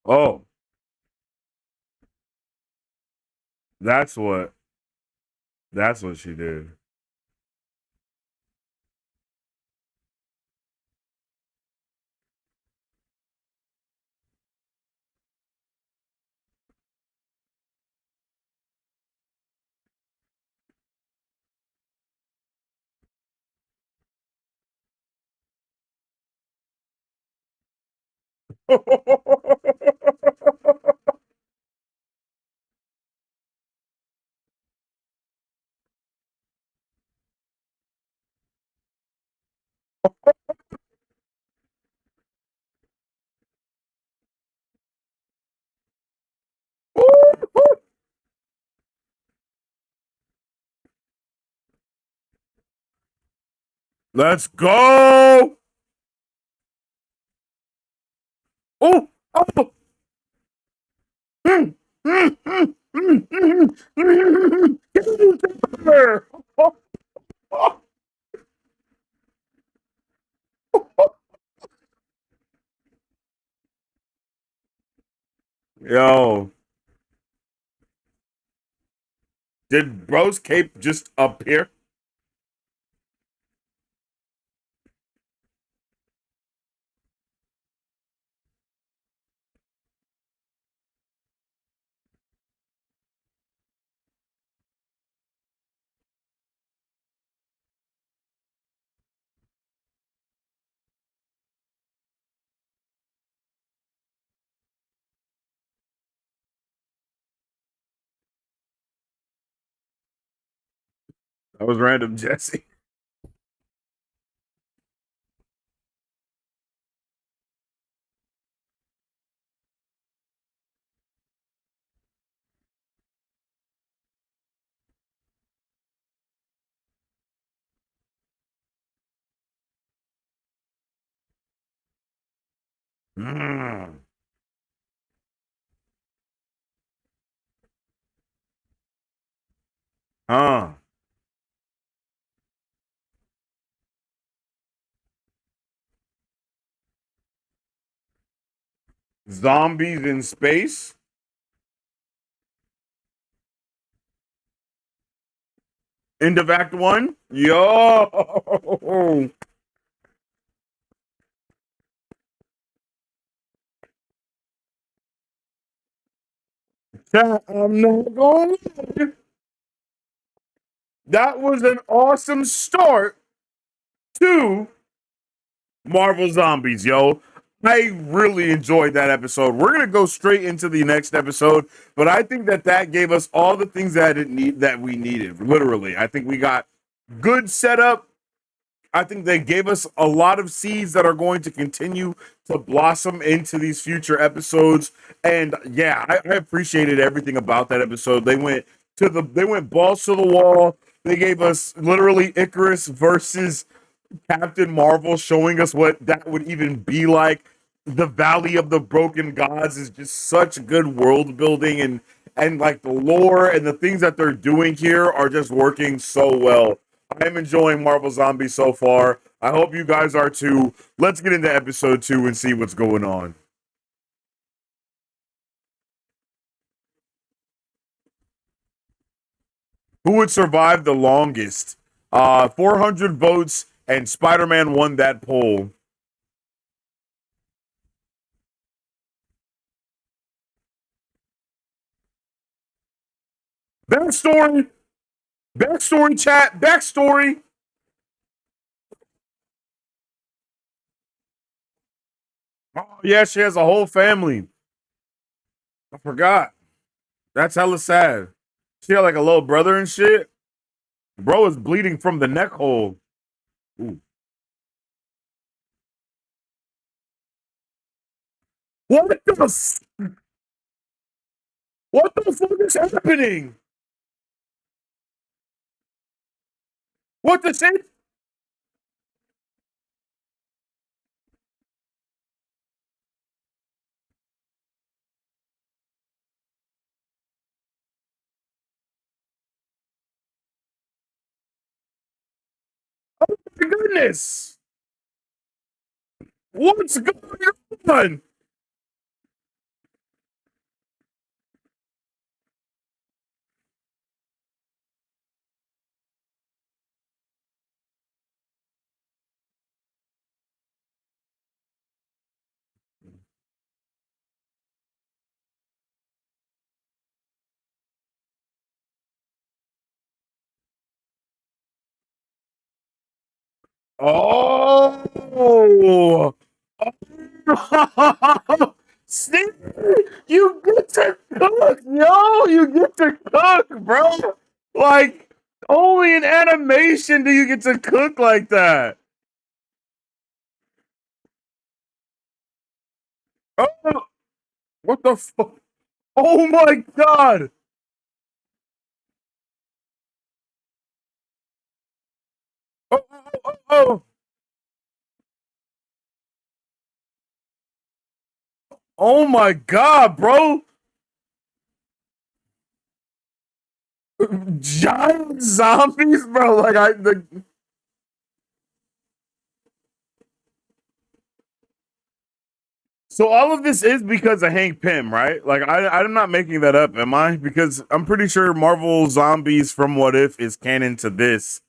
Oh, that's what that's what she did. Let's go. Oh, oh. Yo, did Bro's cape just appear? That was random, Jesse. Mm. Huh. Zombies in space? End of Act One? Yo! I'm not going to. That was an awesome start to Marvel Zombies, yo. I really enjoyed that episode. We're gonna go straight into the next episode, but I think that that gave us all the things that we needed. Literally, I think we got good setup. I think they gave us a lot of seeds that are going to continue to blossom into these future episodes. And yeah, I appreciated everything about that episode. They went balls to the wall. They gave us literally Icarus versus Captain Marvel, showing us what that would even be like. The Valley of the Broken Gods is just such good world building, and like the lore and the things that they're doing here are just working so well. I'm enjoying Marvel Zombies so far. I hope you guys are too. Let's get into episode 2 and see what's going on. Who would survive the longest? 400 votes and Spider-Man won that poll. Backstory, backstory, chat, backstory. Oh yeah, she has a whole family. I forgot. That's hella sad. She had like a little brother and shit. Bro is bleeding from the neck hole. Ooh. What the what the fuck is happening? What the shit? Oh my goodness! What's going on? Oh, Steve, you get to cook, yo. You get to cook, bro. Like, only in animation do you get to cook like that. Oh, what the fuck? Oh my god. Oh, oh, oh, oh. Oh my god, bro. Giant zombies, bro. Like so all of this is because of Hank Pym, right? Like I'm not making that up, am I? Because I'm pretty sure Marvel Zombies from What If is canon to this.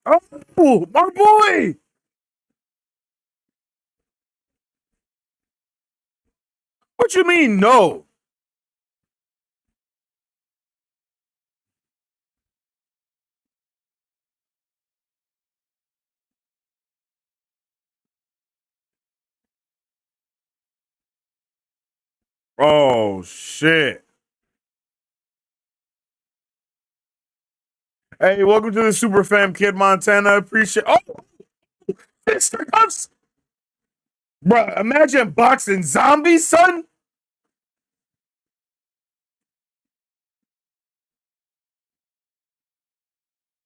Oh, my boy! What you mean no? Oh shit. Hey, welcome to the Super Fam Kid Montana. Appreciate Mr. Cuffs. Bro, imagine boxing zombies, son.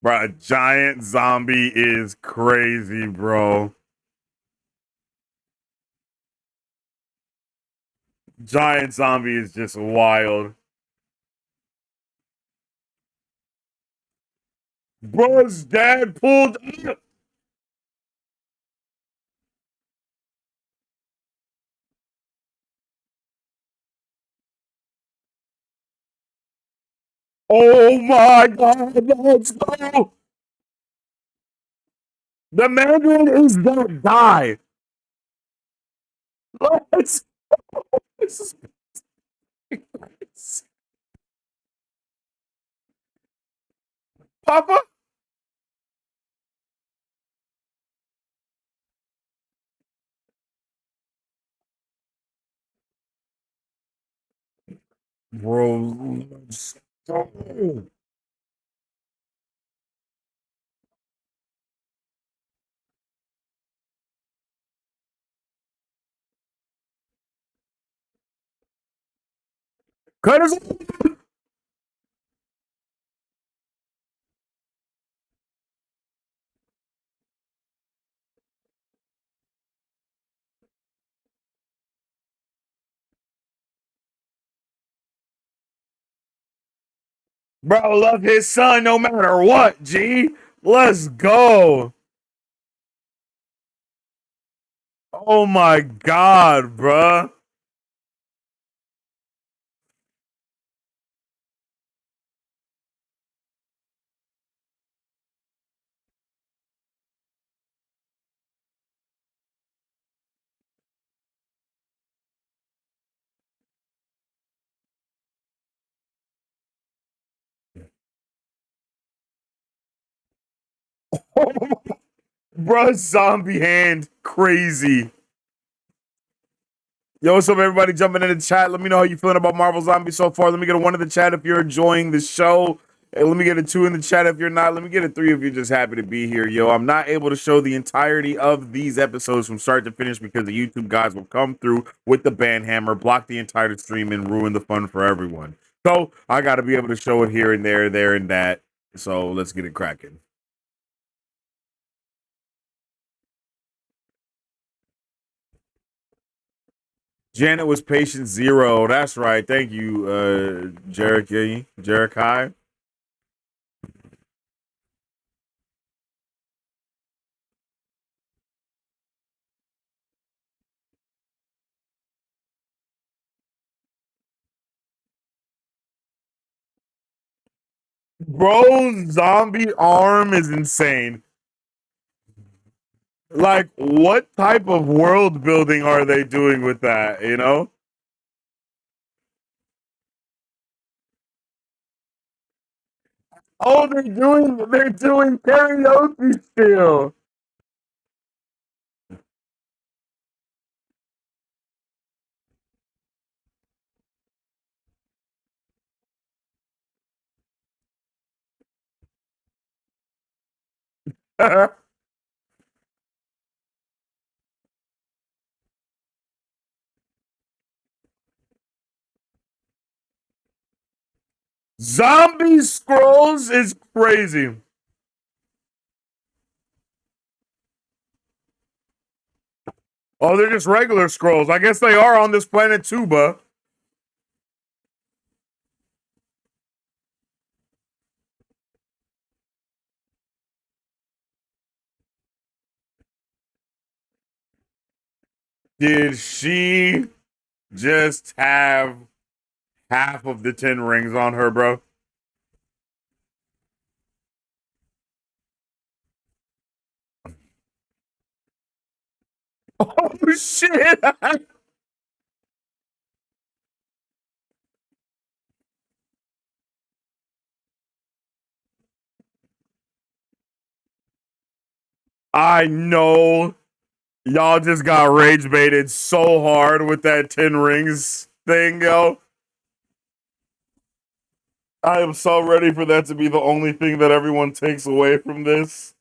Bro, a giant zombie is crazy, bro. Giant zombie is just wild. Bro's dad pulled up. Oh my god, let's go! The Mandarin is that guy. Let's this is Papa? Bro, let's go. Cut his bro, love his son no matter what, G. Let's go. Oh my god, bruh. Bruh, zombie hand, crazy. Yo, what's up, everybody? Jumping in the chat. Let me know how you feeling about Marvel Zombies so far. Let me get a 1 in the chat if you're enjoying the show. And let me get a 2 in the chat if you're not. Let me get a 3 if you're just happy to be here. Yo, I'm not able to show the entirety of these episodes from start to finish because the YouTube guys will come through with the ban hammer, block the entire stream, and ruin the fun for everyone. So I got to be able to show it here and there and that. So let's get it cracking. Janet was patient 0. That's right. Thank you, Jerikai. Bro, zombie arm is insane. Like, what type of world building are they doing with that, you know? Oh, they're doing karaoke still. Zombie scrolls is crazy. Oh, they're just regular scrolls. I guess they are on this planet too, but did she just have half of the 10 rings on her, bro? Oh, shit. I know y'all just got rage baited so hard with that 10 rings thing, yo. I am so ready for that to be the only thing that everyone takes away from this.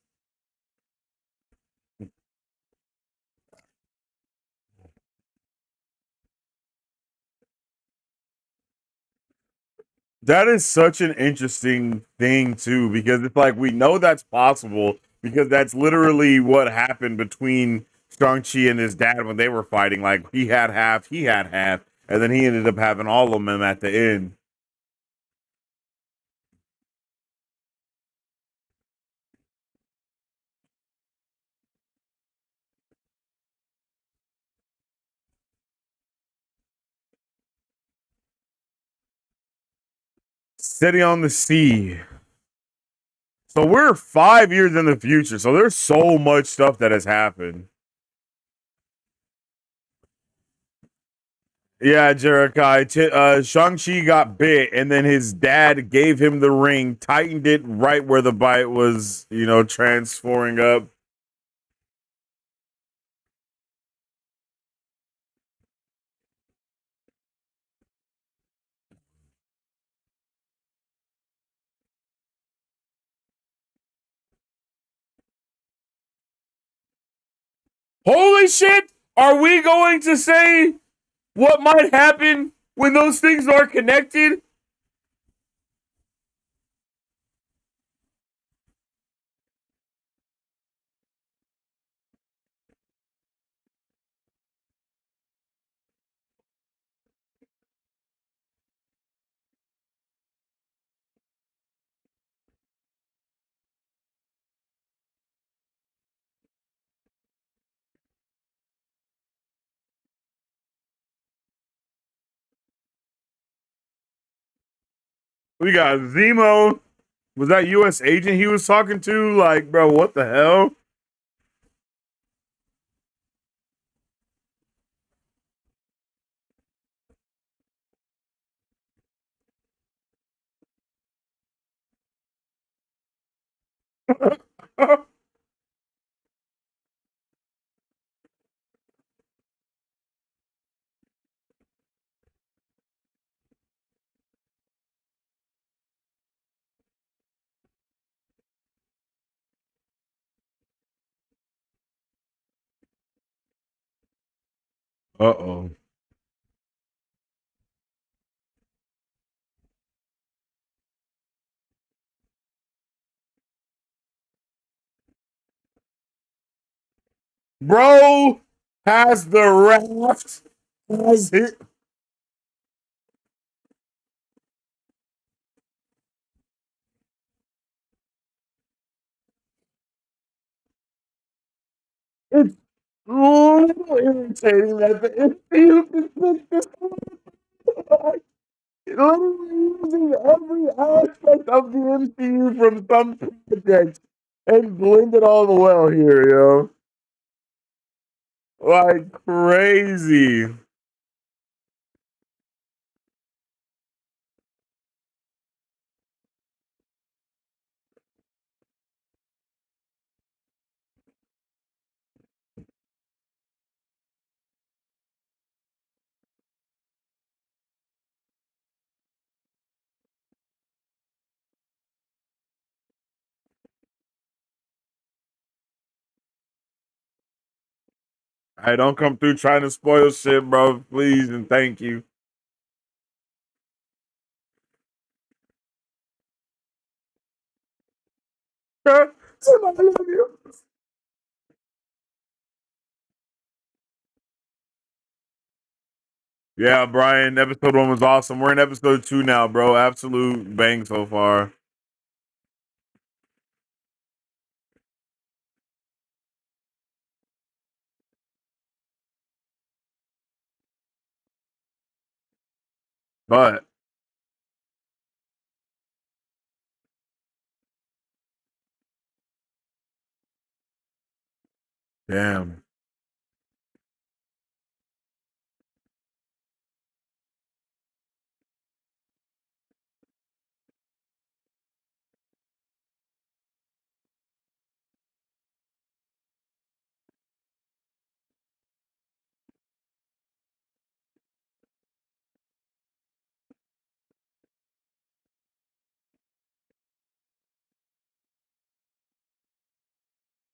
That is such an interesting thing, too, because it's like we know that's possible because that's literally what happened between Shang-Chi and his dad when they were fighting. Like, he had half, and then he ended up having all of them at the end. City on the Sea. So we're 5 years in the future. So there's so much stuff that has happened. Yeah, Jerikai. Shang-Chi got bit, and then his dad gave him the ring, tightened it right where the bite was, transferring up. Holy shit! Are we going to say what might happen when those things are connected? We got Zemo. Was that U.S. agent he was talking to? Like, bro, what the hell? Uh-oh. Bro has the raft. Has it. It's a little irritating that the MCU can fix this. Literally using every aspect of the MCU from some project and blend it all well here, yo. Like crazy. Hey, don't come through trying to spoil shit, bro. Please and thank you. Somebody love you. Yeah, Brian, episode 1 was awesome. We're in episode 2 now, bro. Absolute bang so far. But damn.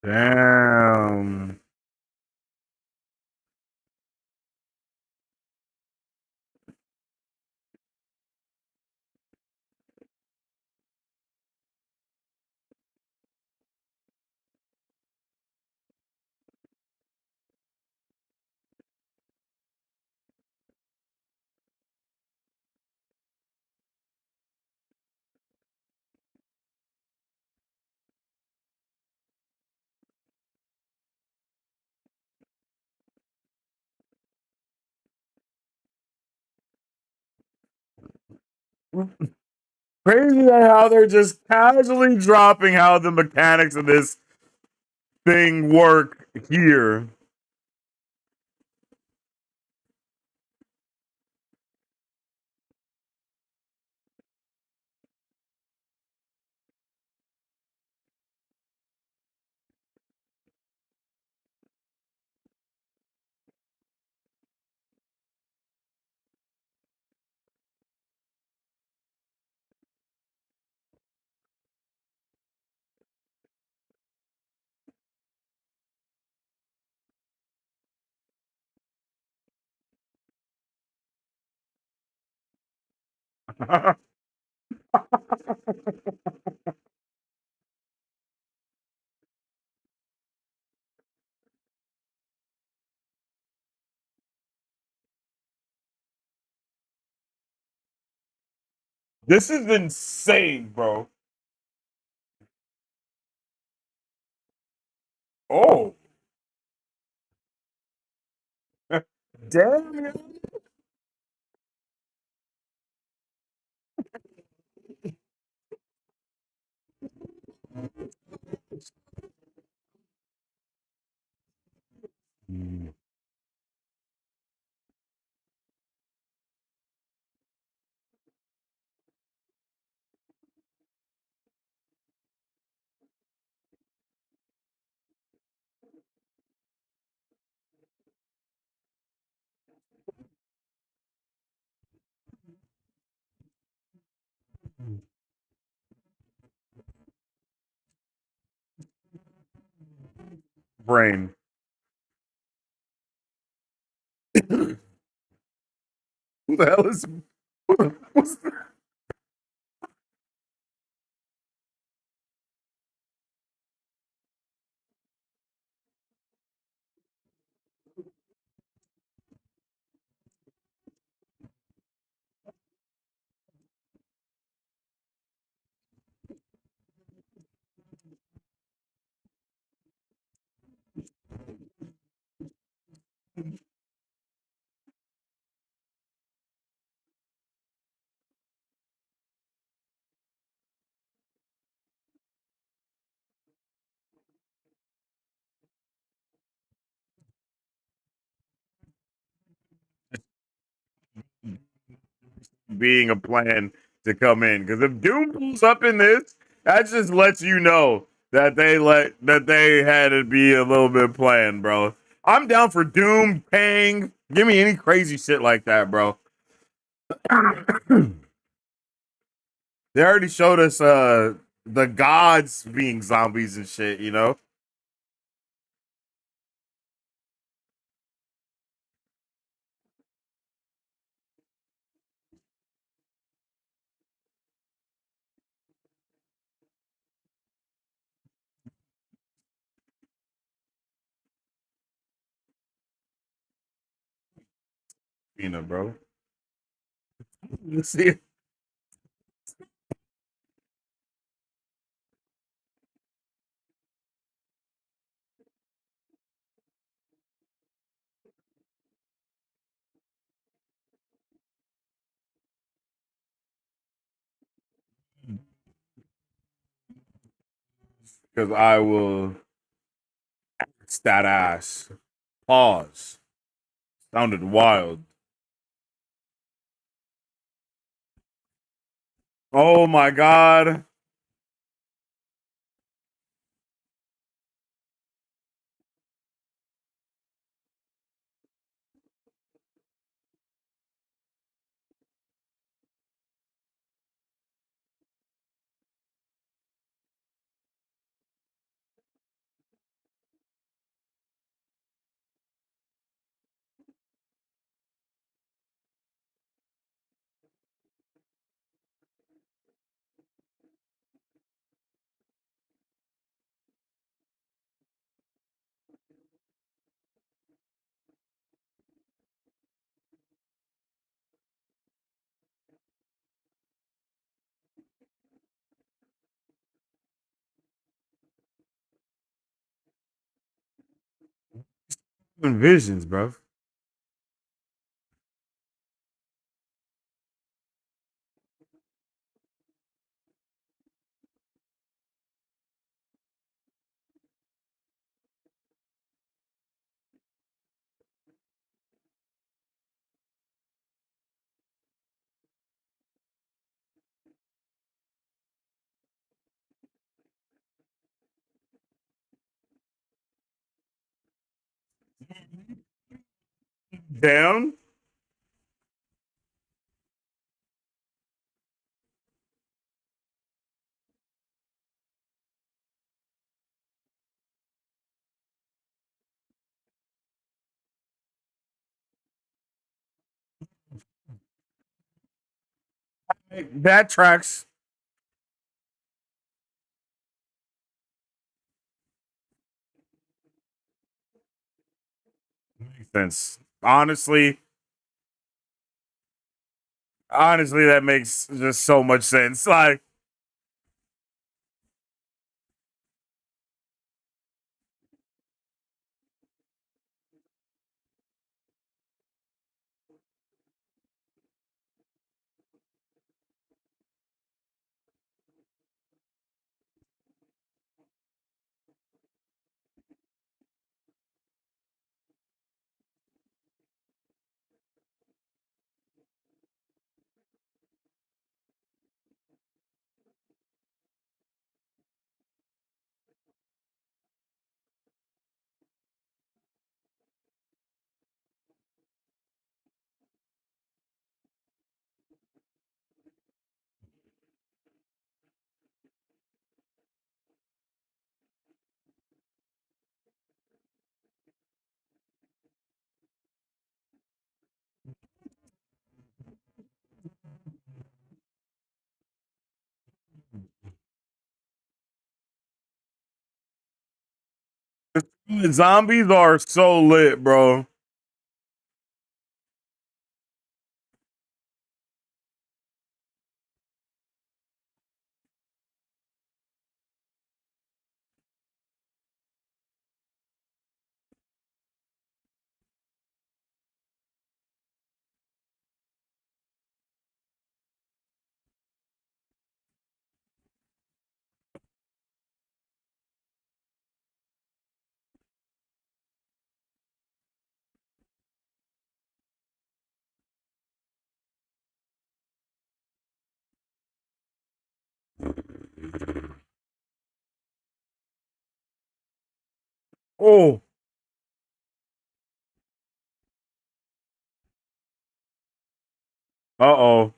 Damn. Crazy how they're just casually dropping how the mechanics of this thing work here. This is insane, bro. Oh, damn. Brain. Who the hell is what's being a plan to come in? Because if Doom pulls up in this, that just lets you know that they had to be a little bit planned, bro. I'm down for Doom, Pang. Give me any crazy shit like that, bro. They already showed us the gods being zombies and shit, you know? You know, bro. You see because I will stat ass. Pause. Sounded wild. Oh my god. Visions, bro. Down. That tracks. Makes sense. Honestly, that makes just so much sense. Like, Zombies are so lit, bro. Oh, uh-oh.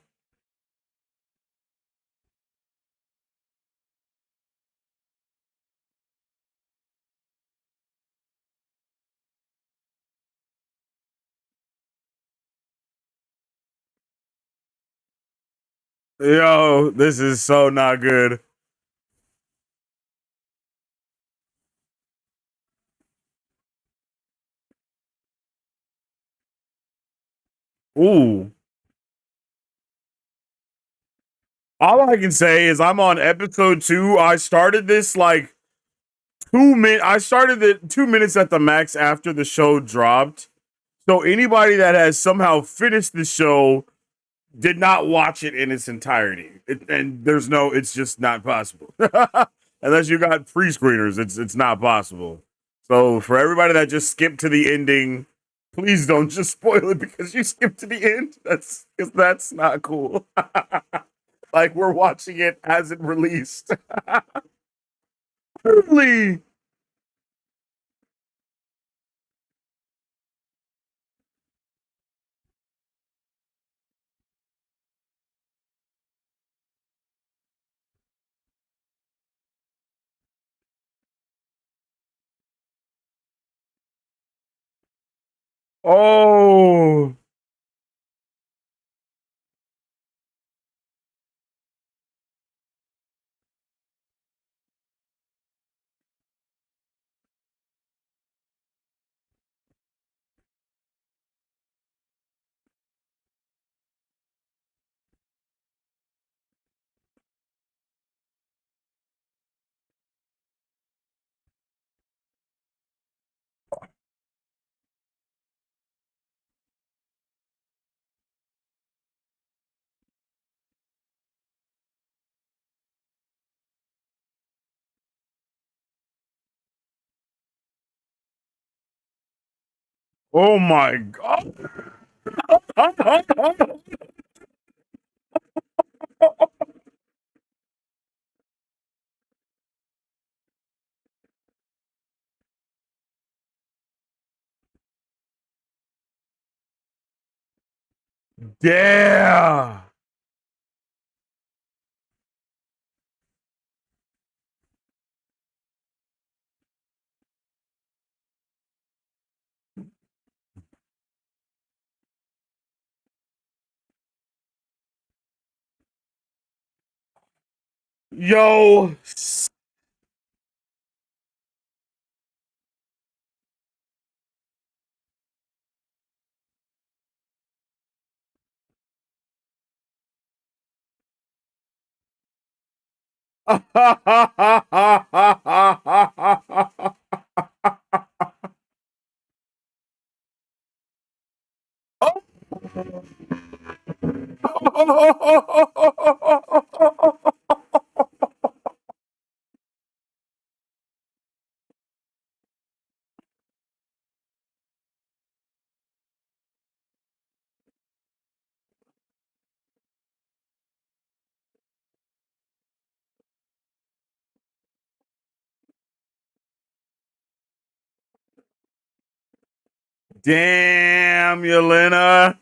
Yo, this is so not good. Ooh. All I can say is I'm on episode 2. I started this like 2 minutes. I started it 2 minutes at the max after the show dropped. So anybody that has somehow finished the show did not watch it in its entirety. And there's no, it's just not possible. Unless you got pre-screeners, it's not possible. So for everybody that just skipped to the ending, please don't just spoil it because you skipped to the end. That's not cool. Like we're watching it as it released. Really? Oh. Oh my god. Yeah. Yo. Damn, Yelena.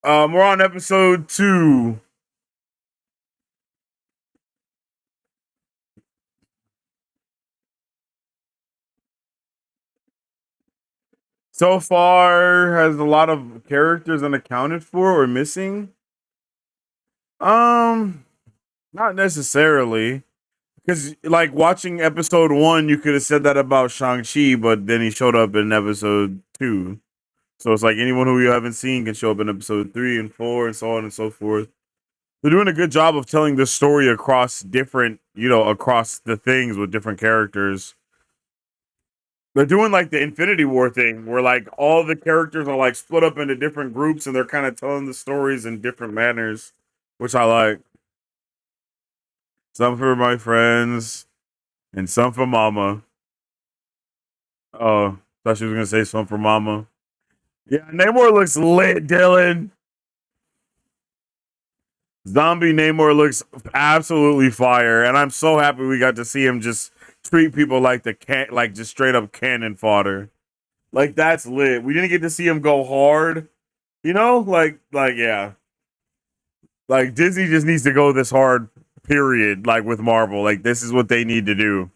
We're on episode 2. so far has a lot of characters unaccounted for or missing. Um, Not necessarily. Because, like, watching episode one, you could have said that about Shang-Chi, but then he showed up in episode two. So it's like anyone who you haven't seen can show up in episode three and four and so on and so forth. They're doing a good job of telling the story across different, across the things with different characters. They're doing like the Infinity War thing where like all the characters are like split up into different groups and they're kind of telling the stories in different manners, which I like. Some for my friends and some for mama. Oh, thought she was gonna say some for mama. Yeah, Namor looks lit, Dylan. Zombie Namor looks absolutely fire, and I'm so happy we got to see him just treat people like like just straight up cannon fodder. Like that's lit. We didn't get to see him go hard, yeah. Like Disney just needs to go this hard, period. Like with Marvel, like this is what they need to do.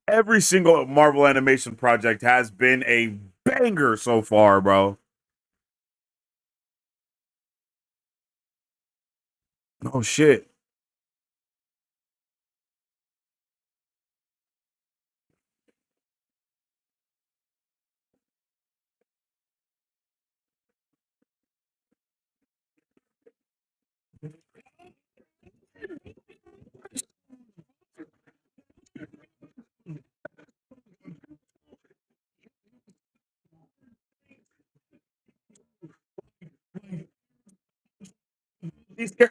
Every single Marvel animation project has been a banger so far, bro. Oh shit.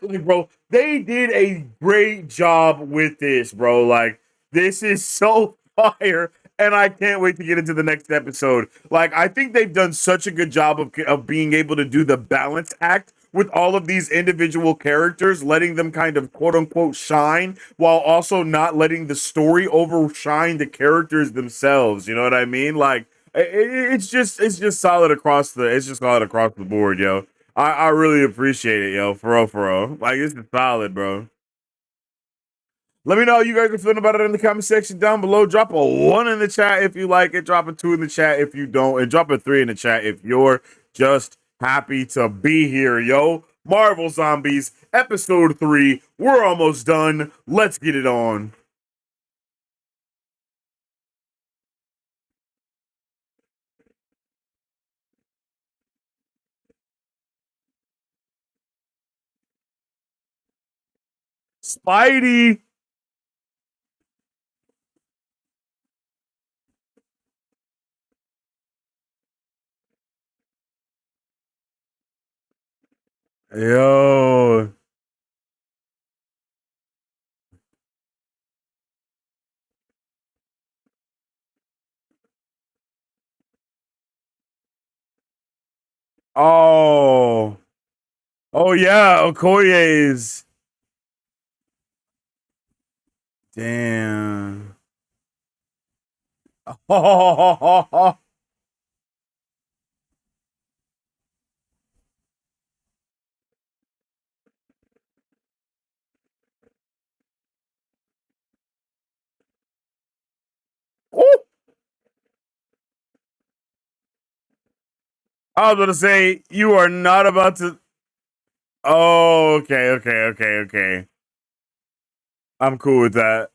Like, bro, they did a great job with this, bro. Like, this is so fire, and I can't wait to get into the next episode. Like, I think they've done such a good job of being able to do the balance act with all of these individual characters, letting them kind of quote unquote shine while also not letting the story overshine the characters themselves. You know what I mean? Like, it's just solid across the board, yo. I really appreciate it, yo. For real. Like, this is solid, bro. Let me know how you guys are feeling about it in the comment section down below. Drop a one in the chat if you like it. Drop a two in the chat if you don't. And drop a three in the chat if you're just happy to be here, yo. Marvel Zombies, episode 3. We're almost done. Let's get it on. Spidey. Yo. Oh. Oh, yeah. Okoye's. Damn. Oh, I was going to say, you are not about to. Oh, okay, okay, okay, okay. I'm cool with that.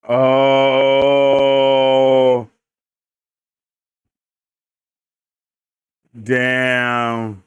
Oh, damn.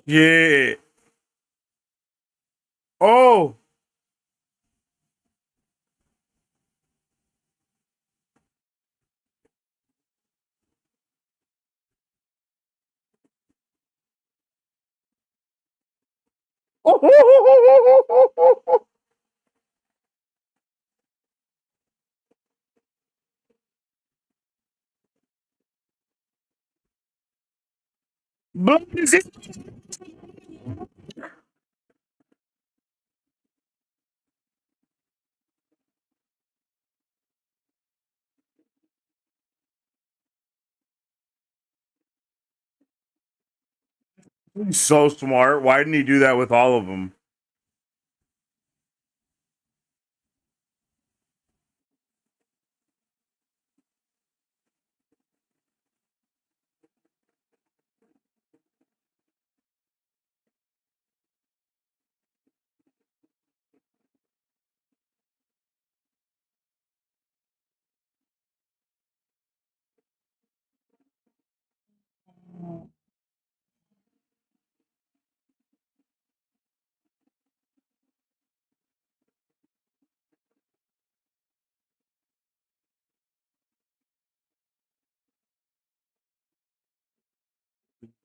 Yeah. Oh. Blood is it? He's so smart. Why didn't he do that with all of them?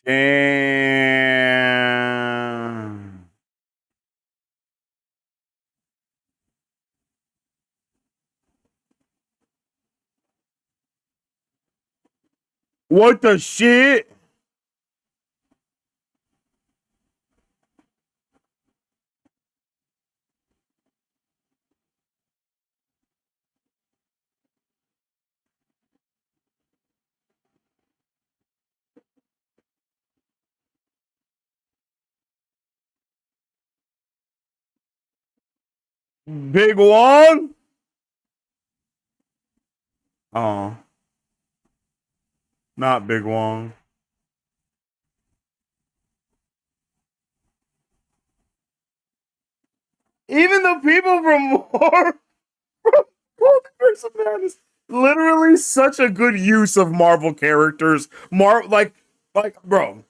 Damn. What the shit? Big Wong? Oh, not Big Wong. Even the people from Multiverse of Madness, literally such a good use of Marvel characters. Bro,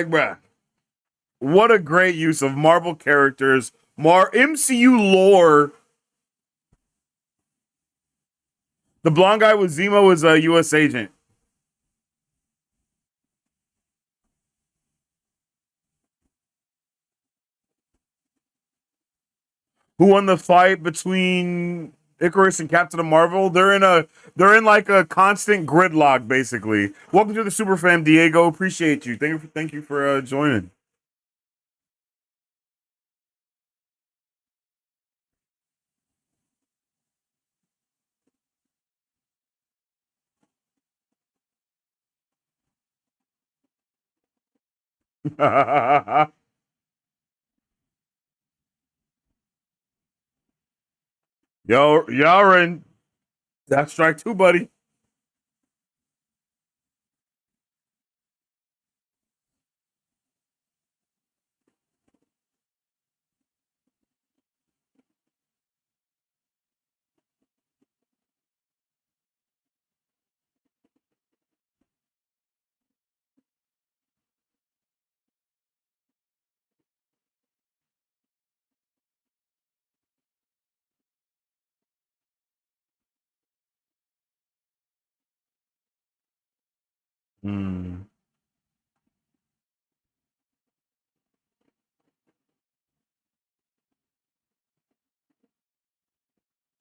bruh, what a great use of Marvel characters, MCU lore. The blonde guy with Zemo is a U.S. agent who won the fight between Icarus and Captain Marvel. They're in like a constant gridlock, basically. Welcome to the Super Fam, Diego. Appreciate you. Thank you for joining. Yo, Yaren, that's strike two, buddy. Hmm.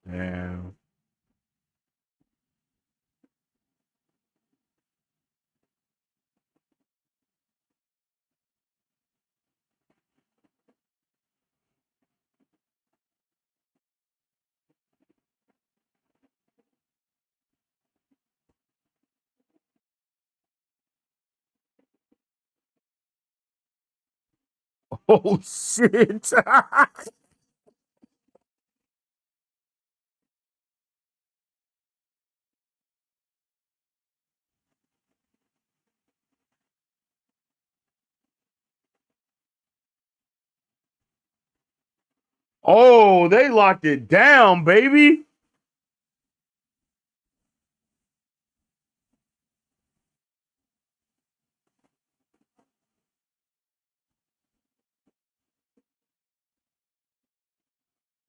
Damn. Oh shit. Oh, they locked it down, baby.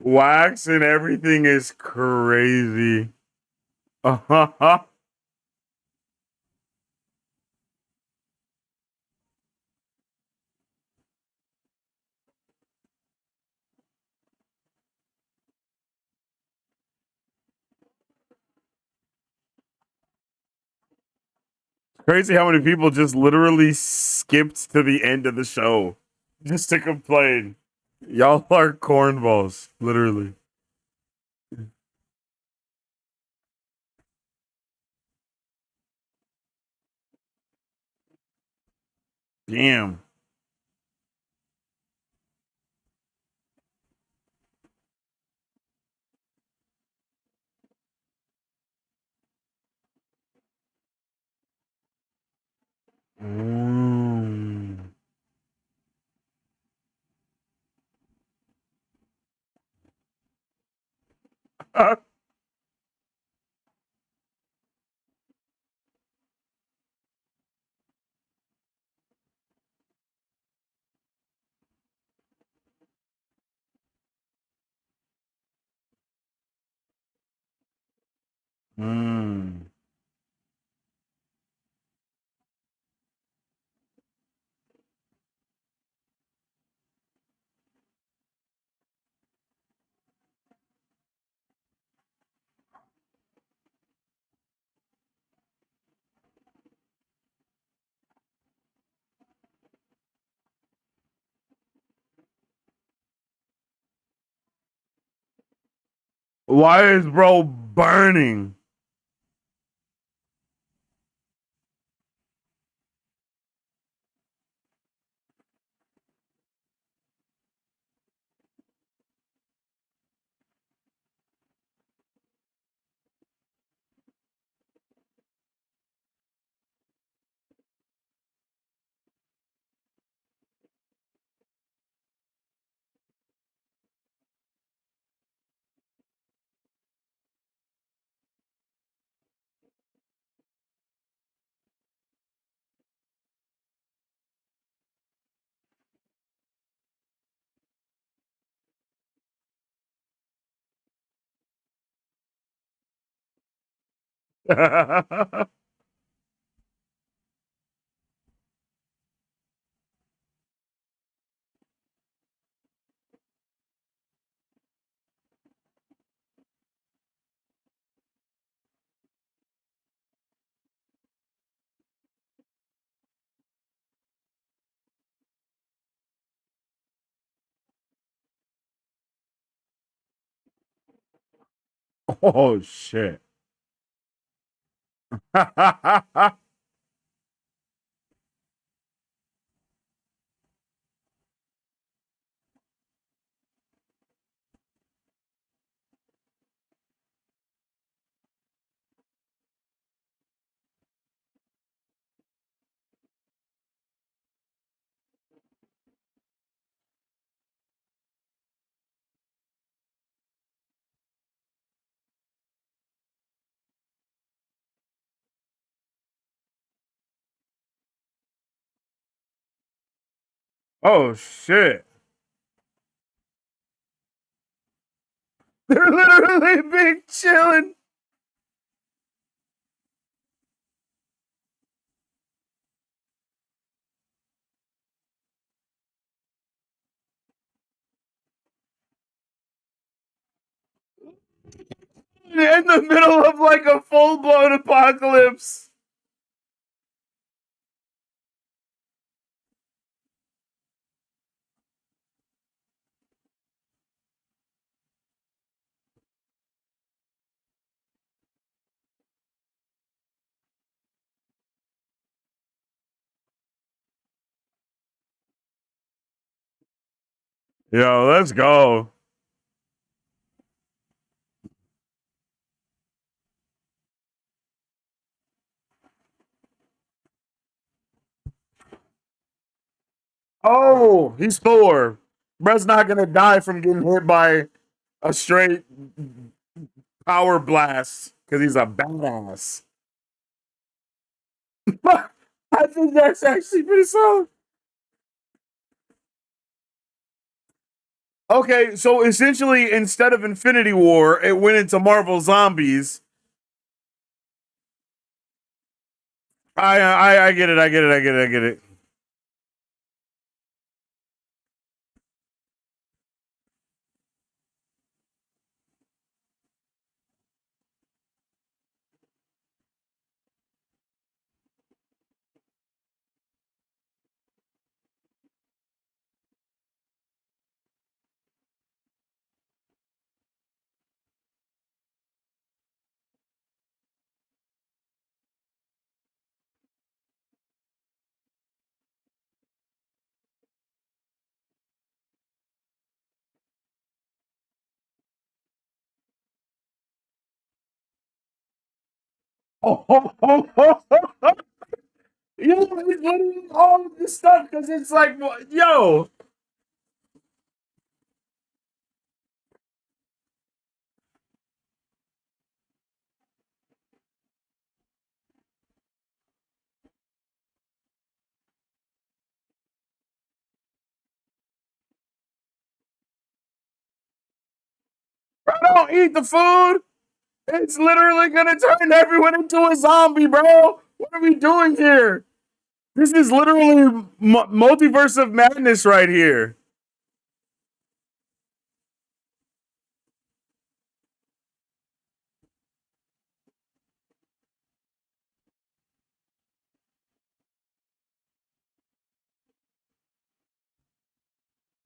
Wax and everything is crazy. Crazy how many people just literally skipped to the end of the show just to complain. Y'all are cornballs, literally. Damn. Mm. Mm. Why is bro burning? Oh shit. Oh shit. They're literally big chilling. In the middle of like a full blown apocalypse. Yo, let's go. Oh, he's Thor. Bro's not gonna die from getting hit by a straight power blast because he's a badass. I think that's actually pretty solid. Okay, so essentially, instead of Infinity War, it went into Marvel Zombies. I get it. I get it. I get it. I get it. Oh, oh, oh, oh, oh. Yo, it's literally all of this stuff because it's like, yo, bro, don't eat the food. It's literally gonna turn everyone into a zombie, bro. What are we doing here? This is literally multiverse of madness right here.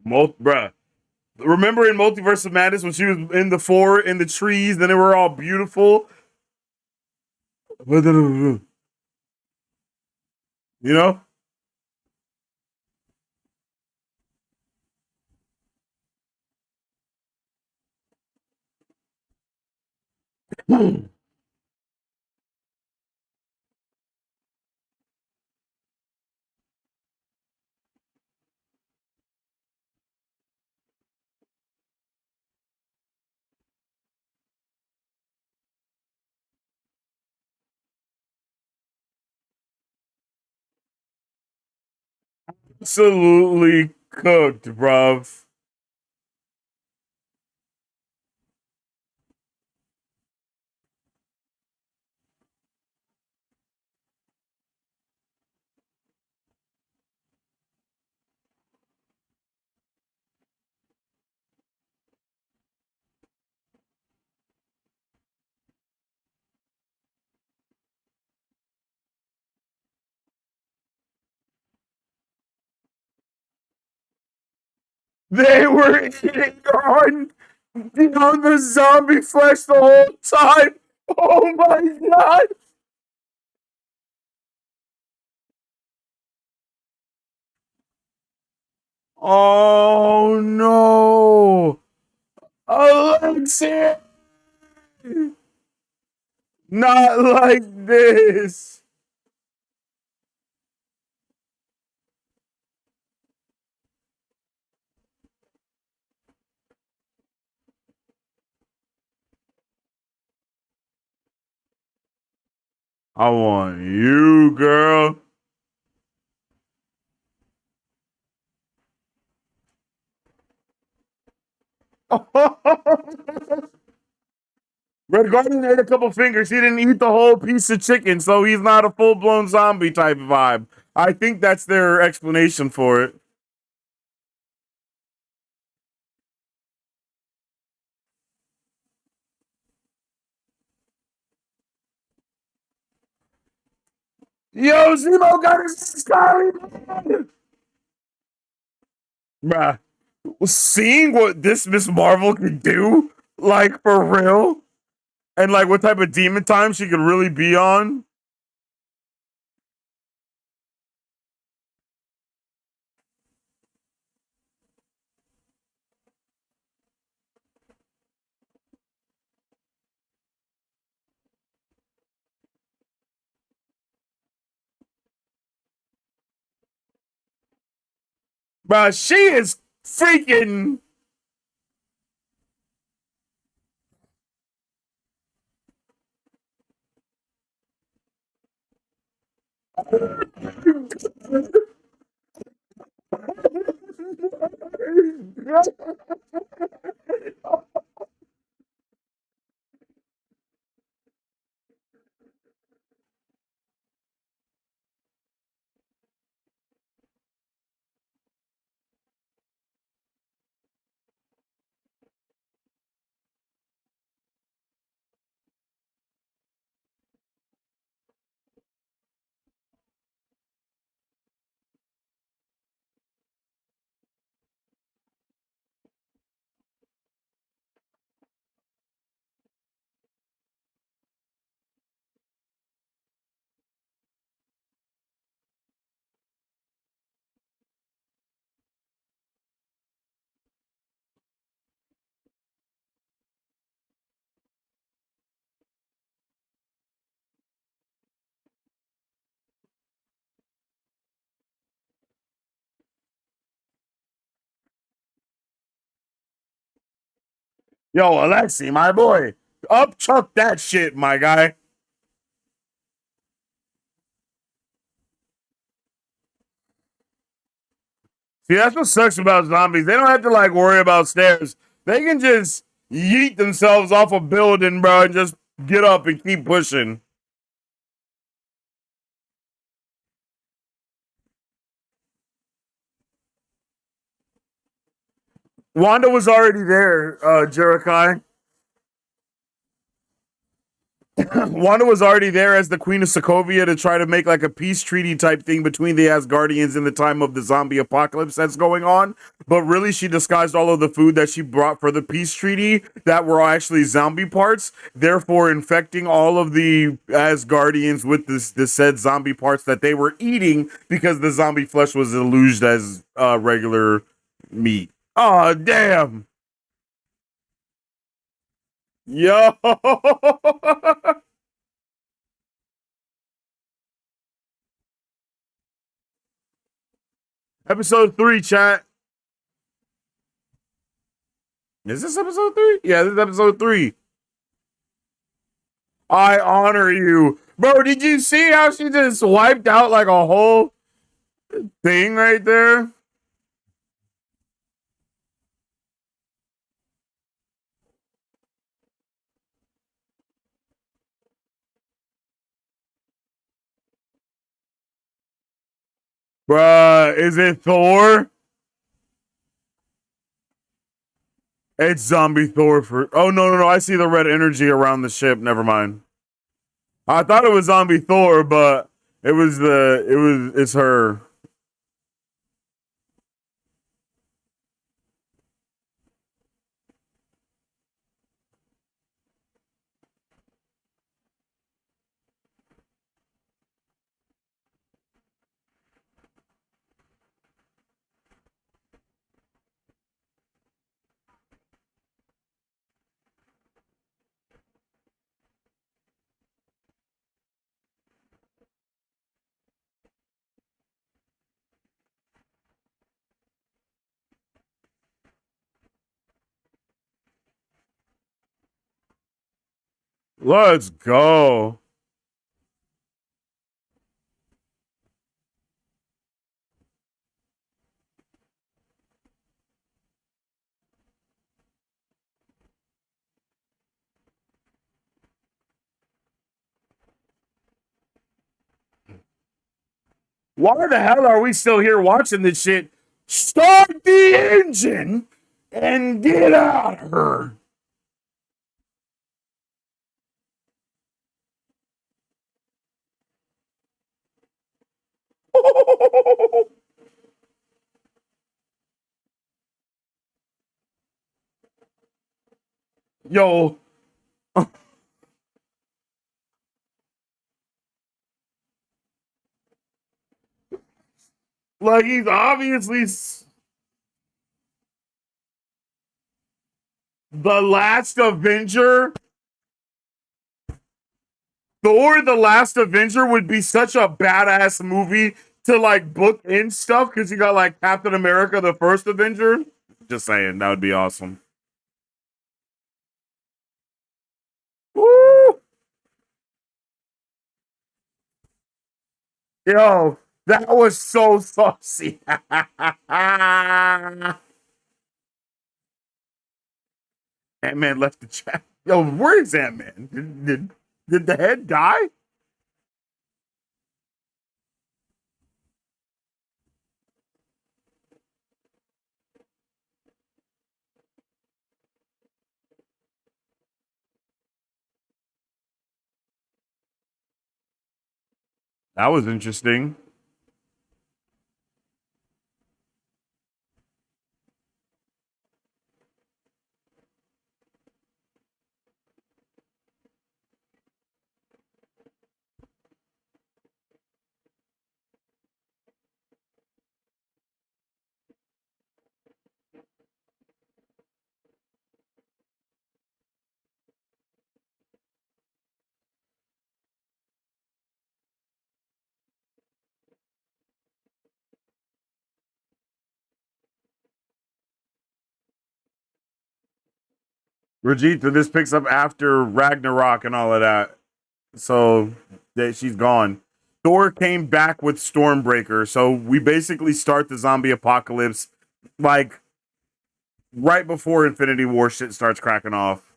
Bruh. Remember in Multiverse of Madness when she was in the forest, in the trees, then they were all beautiful? You know? Absolutely cooked, bruv. They were eating on the zombie flesh the whole time. Oh my god. Oh no. Alexia. Not like this. I want you, girl. Red Guardian ate a couple fingers. He didn't eat the whole piece of chicken, so he's not a full blown zombie type vibe. I think that's their explanation for it. Yo, Zemo got his Scully. Bruh, seeing what this Miss Marvel could do, like for real, and like what type of demon time she could really be on. Bro, she is freaking. Yo, Alexi, my boy, up chuck that shit, my guy. See, that's what sucks about zombies. They don't have to like worry about stairs. They can just yeet themselves off a building, bro, and just get up and keep pushing. Wanda was already there, Jerikai. Wanda was already there as the Queen of Sokovia to try to make like a peace treaty type thing between the Asgardians in the time of the zombie apocalypse that's going on. But really, she disguised all of the food that she brought for the peace treaty that were actually zombie parts, therefore infecting all of the Asgardians with the said zombie parts that they were eating because the zombie flesh was illusioned as regular meat. Oh, damn. Yo. Episode 3, chat. Is this episode 3? Yeah, this is episode 3. I honor you. Bro, did you see how she just wiped out like a whole thing right there? Bruh, is it Thor? It's zombie Thor for. Oh, no. I see the red energy around the ship. Never mind. I thought it was zombie Thor, but it's her. Let's go. Why the hell are we still here watching this shit? Start the engine and get out of her. Yo. Like he's obviously the last Avenger. Thor: The Last Avenger would be such a badass movie to like book in stuff because you got like Captain America, the first Avenger. Just saying, that would be awesome. Woo! Yo, that was so saucy. Ant-Man left the chat. Yo, where is Ant-Man? Did the head die? That was interesting. Rajita, this picks up after Ragnarok and all of that. So that she's gone. Thor came back with Stormbreaker. So we basically start the zombie apocalypse like right before Infinity War shit starts cracking off.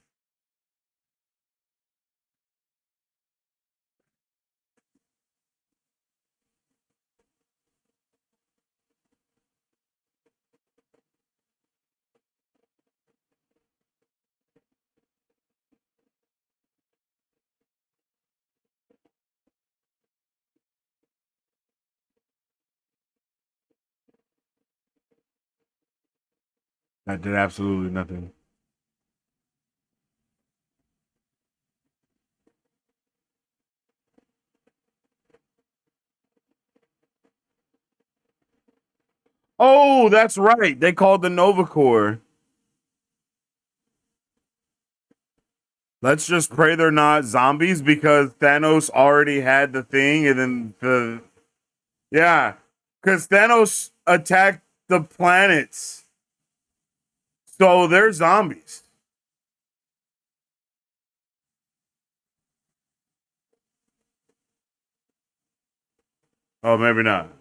That did absolutely nothing. Oh, that's right. They called the Nova Corps. Let's just pray they're not zombies because Thanos already had the thing, and then because Thanos attacked the planets, so they're zombies. Oh, maybe not.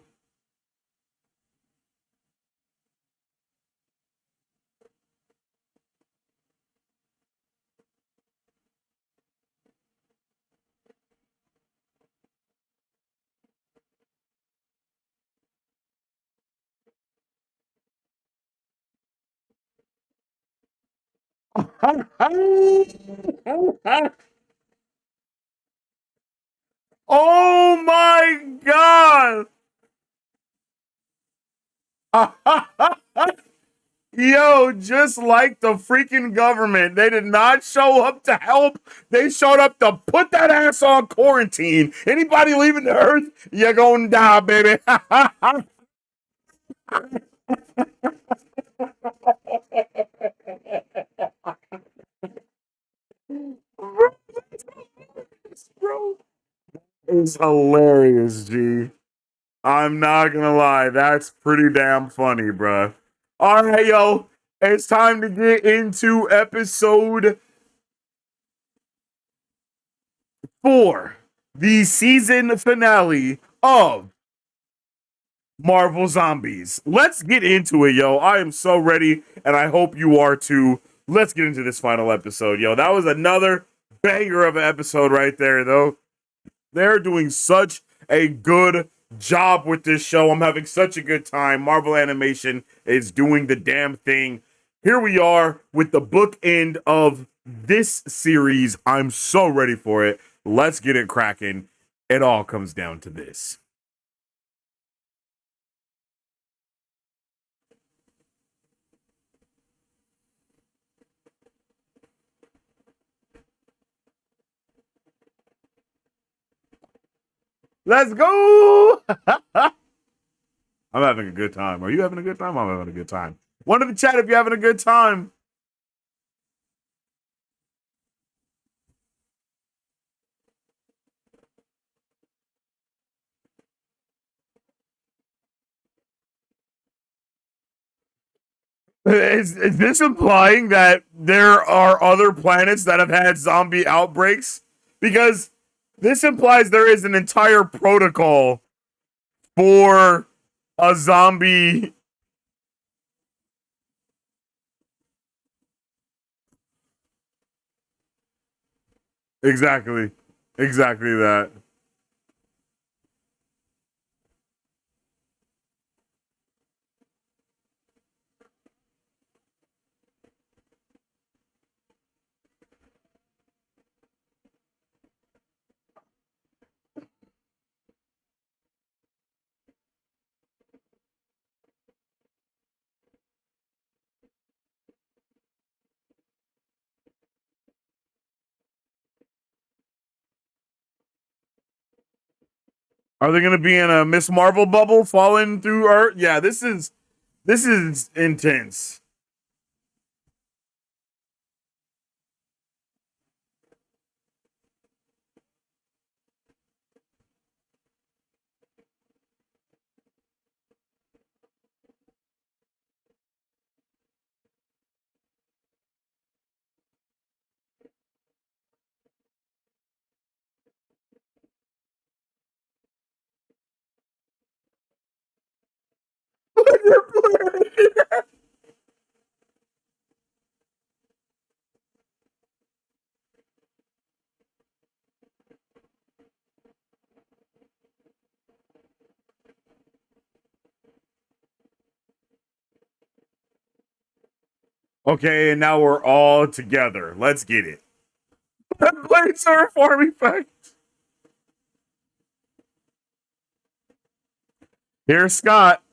Oh my god! Yo, just like the freaking government, they did not show up to help. They showed up to put that ass on quarantine. Anybody leaving the earth, you're gonna die, baby. Bro, it's hilarious, G. I'm not gonna lie, that's pretty damn funny, bruh. All right, yo, it's time to get into episode 4, the season finale of Marvel Zombies. Let's get into it, yo. I am so ready, and I hope you are too. Let's get into this final episode, yo. That was another banger of an episode right there, though. They're doing such a good job with this show. I'm having such a good time. Marvel Animation is doing the damn thing. Here we are with the bookend of this series. I'm so ready for it. Let's get it cracking. It all comes down to this. Let's go. I'm having a good time. Are you having a good time? I'm having a good time. One in the chat if you're having a good time. Is this implying that there are other planets that have had zombie outbreaks? Because this implies there is an entire protocol for a zombie. Exactly. Exactly that. Are they going to be in a Miss Marvel bubble falling through Earth? Yeah, this is intense. Okay, and now we're all together. Let's get it. Blades are farm effect. Here's Scott.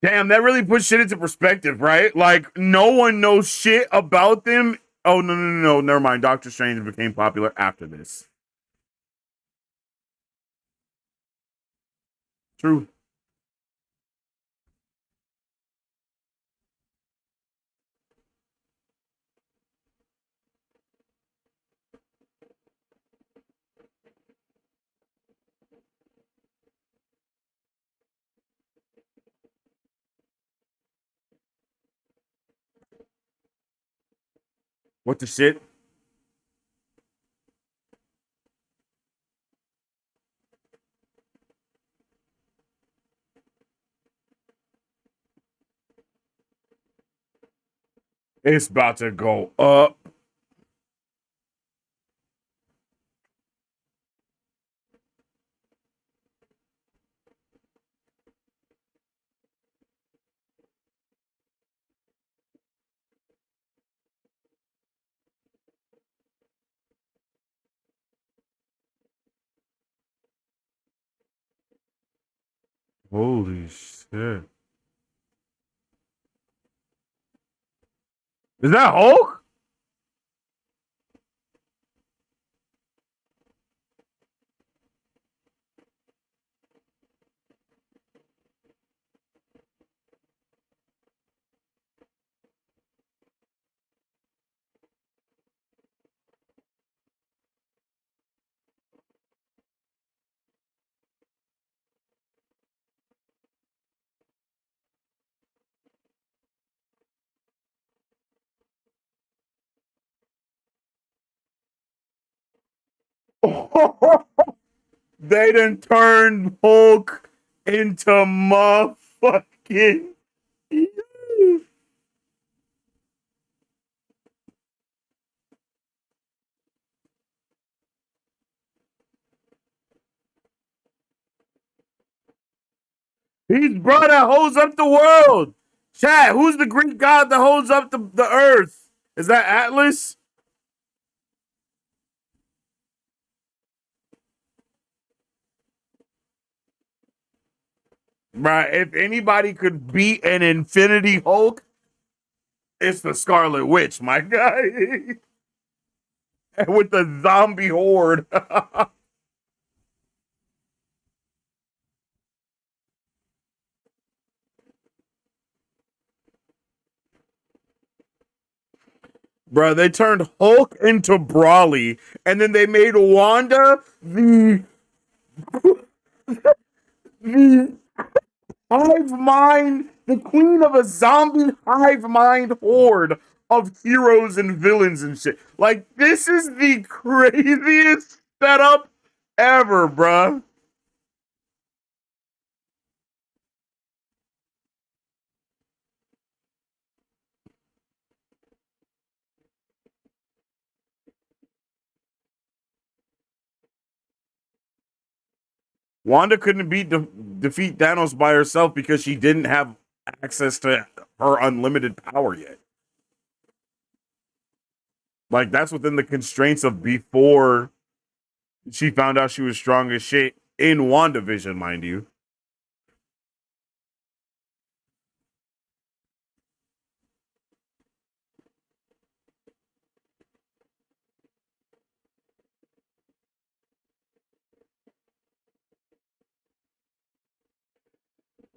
Damn, that really puts shit into perspective, right? Like, no one knows shit about them. Oh, no, no, no, no. Never mind. Doctor Strange became popular after this. True. What the shit? It's about to go up. Holy shit. Is that Hulk? They done turned Hulk into motherfucking. He's bro that holds up the world. Chat, who's the Greek god that holds up the earth? Is that Atlas? Right. If anybody could beat an Infinity Hulk, it's the Scarlet Witch, my guy. And with the zombie horde. Bro, they turned Hulk into Brawly, and then they made Wanda the hive mind, the queen of a zombie hive mind horde of heroes and villains and shit. Like, this is the craziest setup ever, bruh. Wanda couldn't defeat Thanos by herself because she didn't have access to her unlimited power yet. Like, that's within the constraints of before she found out she was strong as shit in WandaVision, mind you.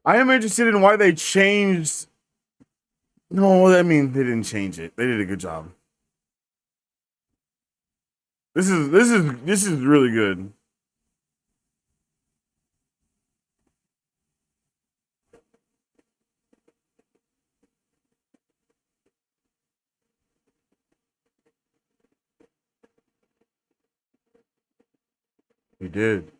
I am interested in why they changed. No, I mean they didn't change it. They did a good job. This is really good. He did.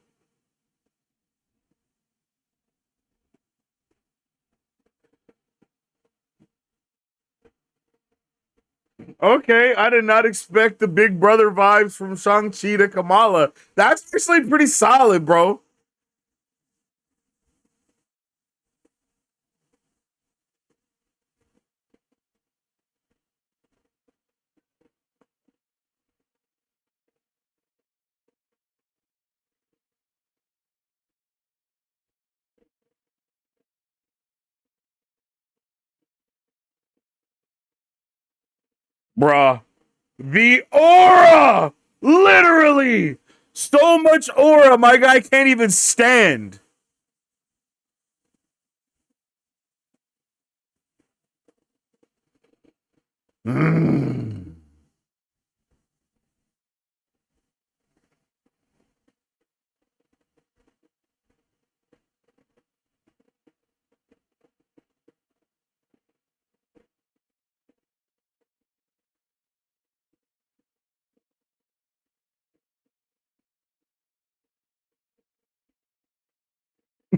Okay, I did not expect the Big Brother vibes from Shang-Chi to Kamala. That's actually pretty solid, bro. Bruh. The aura! Literally! So much aura, my guy can't even stand. Mm.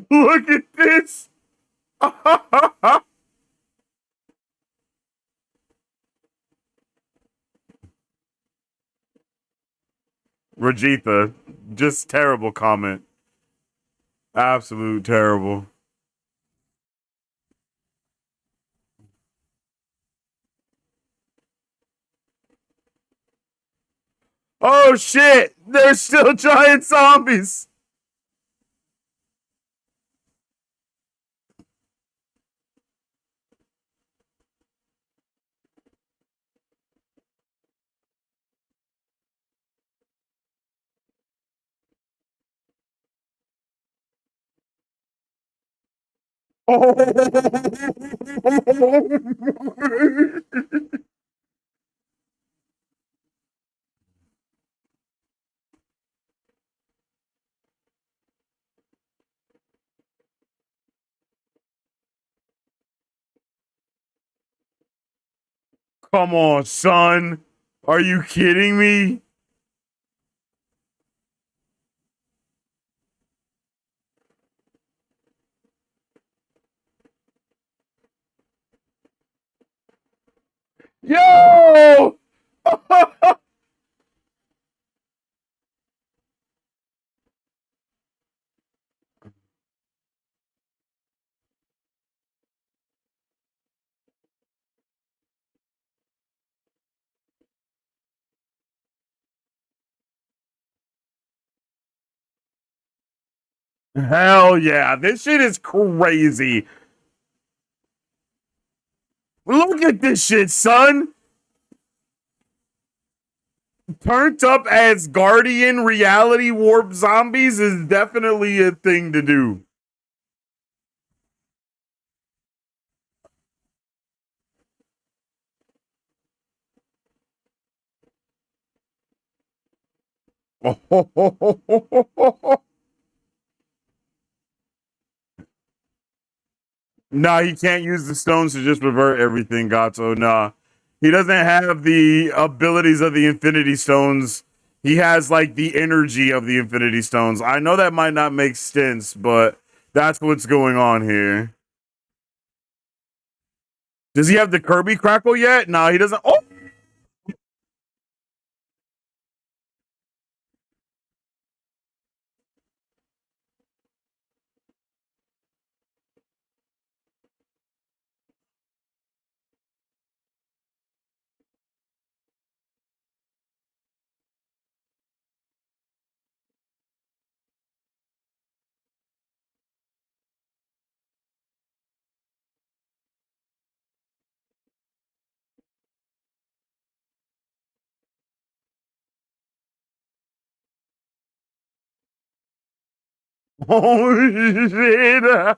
Look at this. Rajitha, just terrible comment. Absolute terrible. Oh shit! There's still giant zombies. Oh. Come on, son. Are you kidding me? Yo! Hell yeah, this shit is crazy. Look at this shit, son. Turned up as Guardian reality warp zombies is definitely a thing to do. Nah, he can't use the stones to just revert everything, Gato. Nah. He doesn't have the abilities of the Infinity Stones. He has like the energy of the Infinity Stones. I know that might not make sense, but that's what's going on here. Does he have the Kirby crackle yet? No, he doesn't. Oh, oh shit.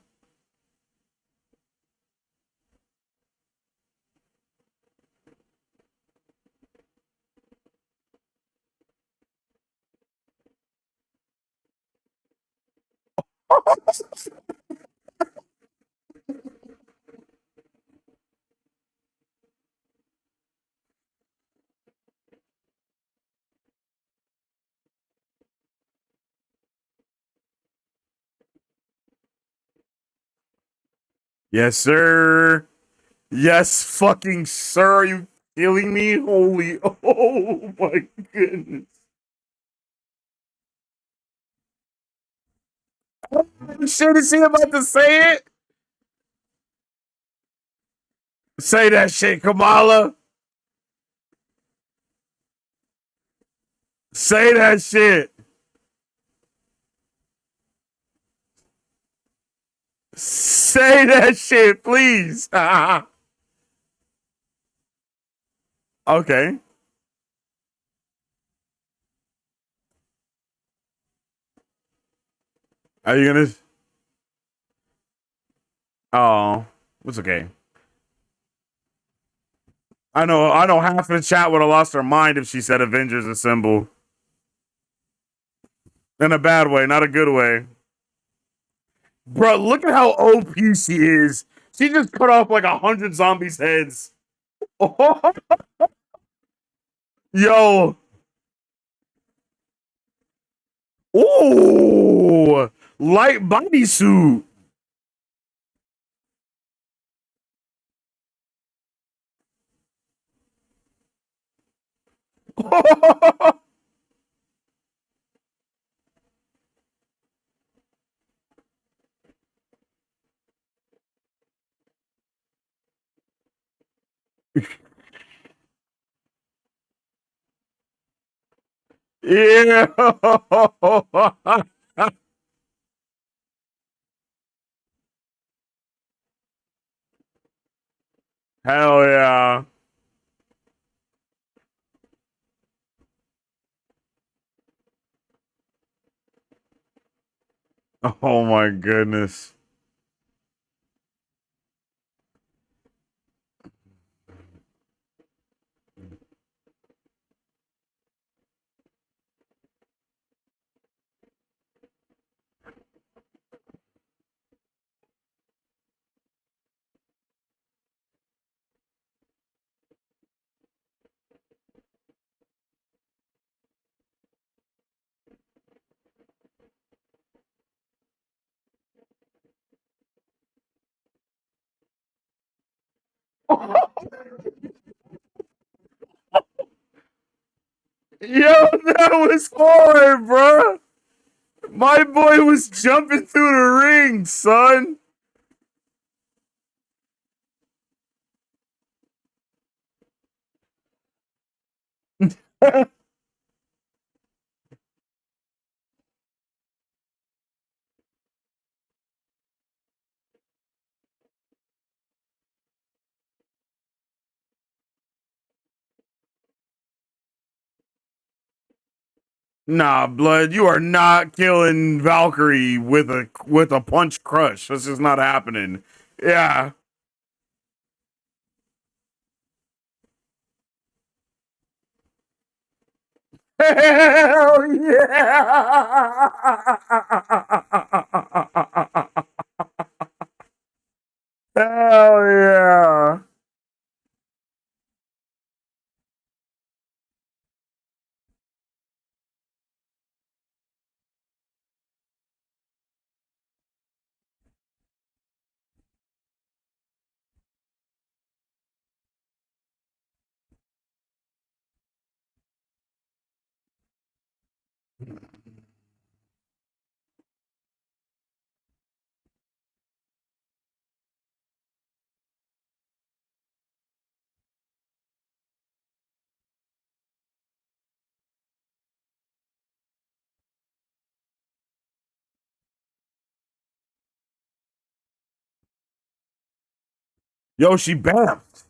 Yes, sir. Yes, fucking sir. Are you killing me? Holy. Oh my goodness. Oh, shit, is he about to say it? Say that shit, Kamala. Say that shit. Say that shit, please. Okay. Are you gonna? Oh, it's okay. I know. I know. Half of the chat would have lost their mind if she said "Avengers Assemble" in a bad way, not a good way. Bro, look at how OP she is. She just cut off like 100 zombies' heads. Yo. Ooh. Light bodysuit. Yeah. Hell yeah. Oh my goodness. Yo, that was hard, bro. My boy was jumping through the ring, son. Nah, blood, you are not killing Valkyrie with a punch crush. That's just not happening. Yeah. Hell yeah! Hell yeah! Yo, she bamfed.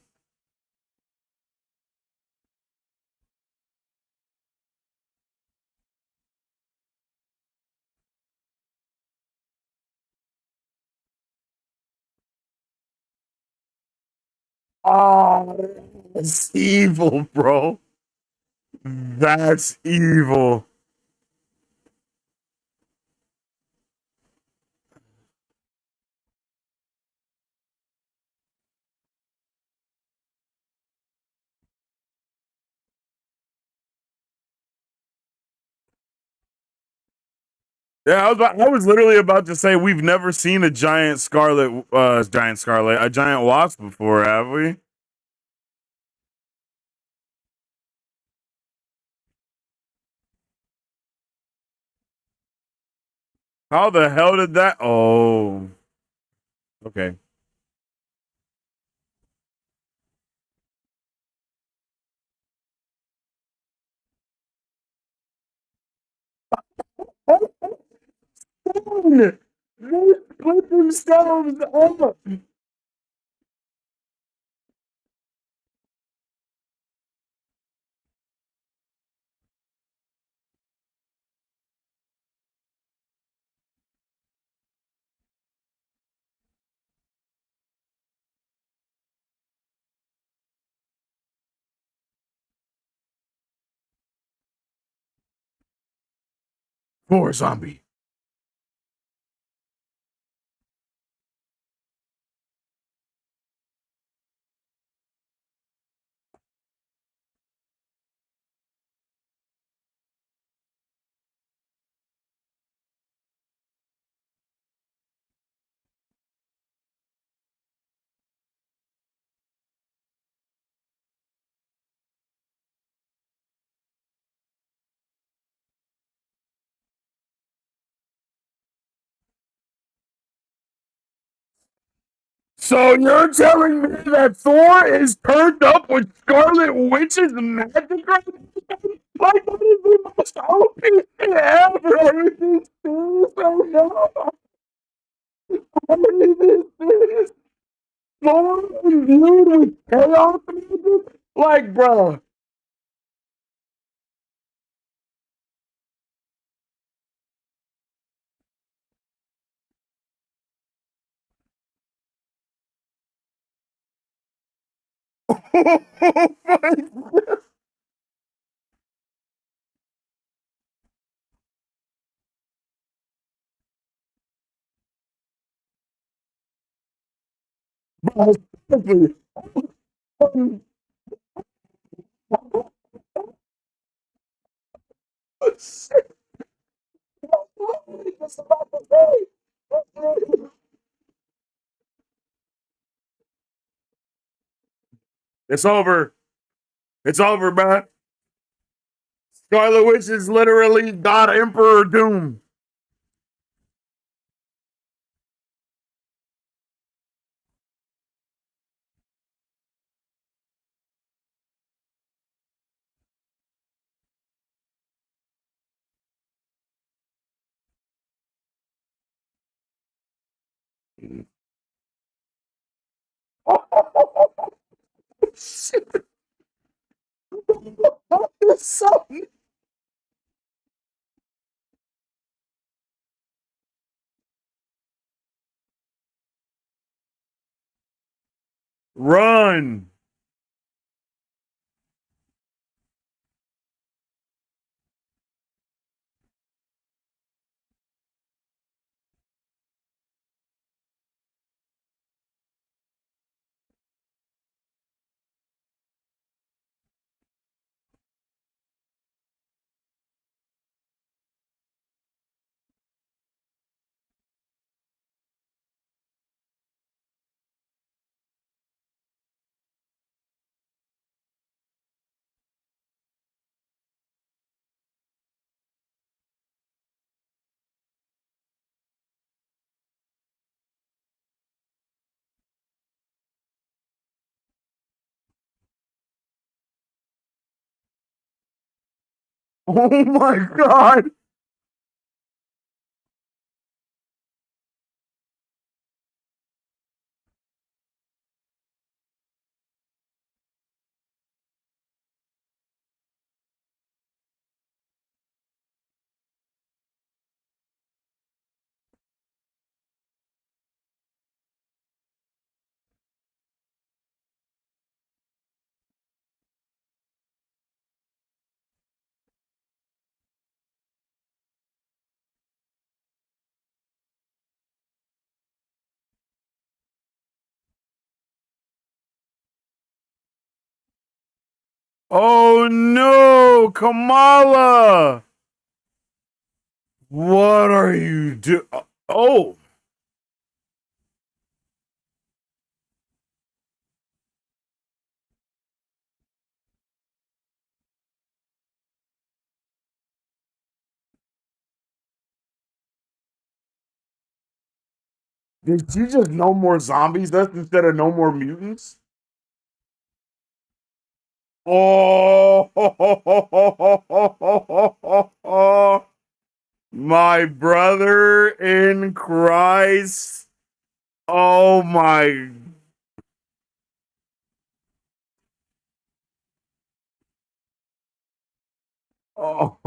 Oh, that's evil, bro. That's evil. Yeah, I was literally about to say we've never seen a a giant wasp before, have we? How the hell did that? Oh, okay. They split themselves up. Poor zombie. So you're telling me that Thor is turned up with Scarlet Witch's magic right now? Like that is the most OP thing ever. This is so no. This is Thor imbued with chaos magic. Like, bro. Bro, seriously. It's over. It's over, man. Scarlet Witch is literally God Emperor Doom. Shit. Run. Oh my god. Oh no, Kamala. What are you do? Oh, did you just no more zombies? That's instead of no more mutants? Oh, my brother in Christ. Oh my. Oh.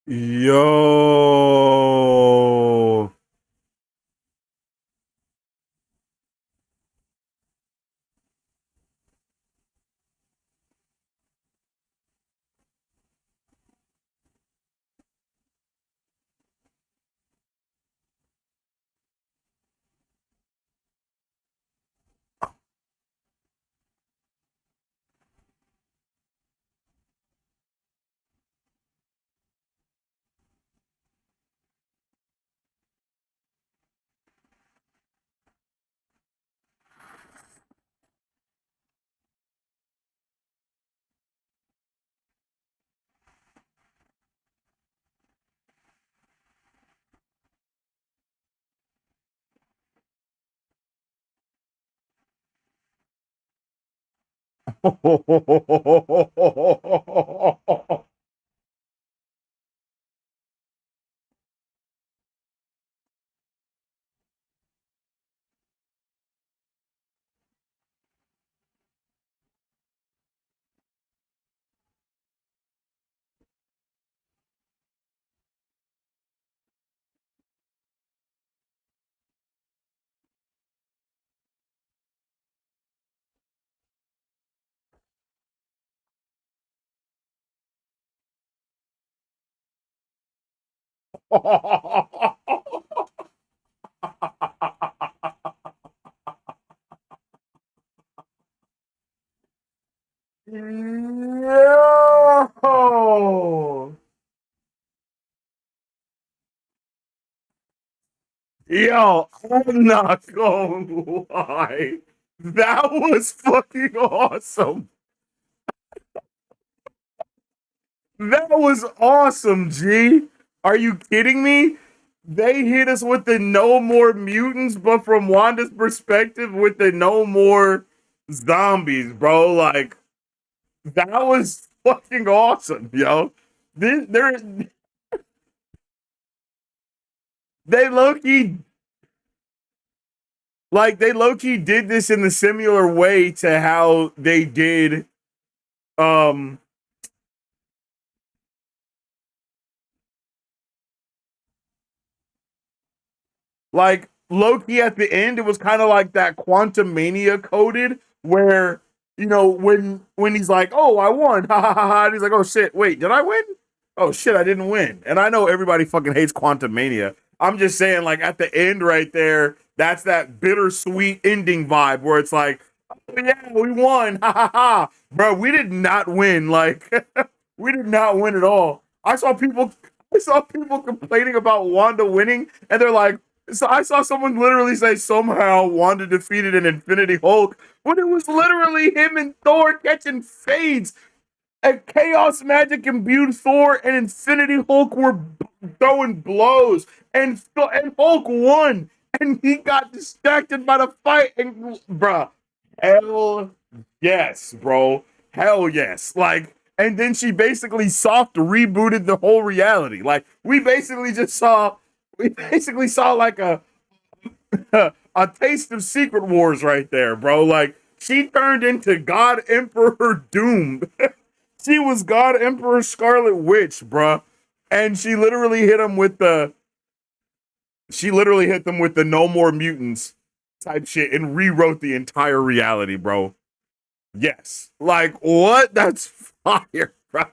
Yo. Yo! Yo, I'm not gonna lie. That was fucking awesome. That was awesome, G. Are you kidding me? They hit us with the no more mutants, but from Wanda's perspective, with the no more zombies, bro. Like that was fucking awesome, yo. They're they low key they low key did this in the similar way to how they did um like Loki at the end, it was kind of like that Quantum Mania coded where when he's like, "Oh, I won," ha ha ha ha, and he's like, "Oh shit, wait, did I win? Oh shit, I didn't win." And I know everybody fucking hates Quantum Mania. I'm just saying, like at the end right there, that's that bittersweet ending vibe where it's like, "Oh yeah, we won, ha ha ha," bro. We did not win. Like we did not win at all. I saw people complaining about Wanda winning, and they're like, so I saw someone literally say somehow Wanda defeated an Infinity Hulk when it was literally him and Thor catching fades. And Chaos Magic imbued Thor and Infinity Hulk were throwing blows, and Hulk won, and he got distracted by the fight. And bruh, hell yes, bro, hell yes. Like, and then she basically soft rebooted the whole reality. Like, we basically saw like a taste of Secret Wars right there, bro. Like, she turned into God Emperor Doom. She was God Emperor Scarlet Witch, bruh. And she literally hit them with the no more mutants type shit and rewrote the entire reality, bro. Yes. Like, what? That's fire, bro.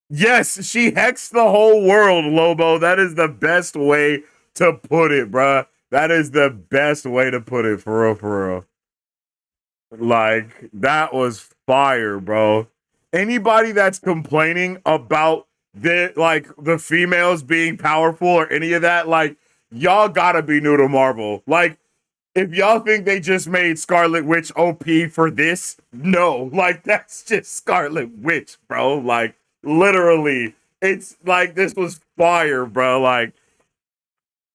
Yes, she hexed the whole world, Lobo. That is the best way to put it, bruh. That is the best way to put it, for real, for real. Like, that was fire, bro. Anybody that's complaining about the females being powerful or any of that, like, y'all gotta be new to Marvel. Like, if y'all think they just made Scarlet Witch OP for this, no, like that's just Scarlet Witch, bro. Like literally, it's like this was fire, bro. Like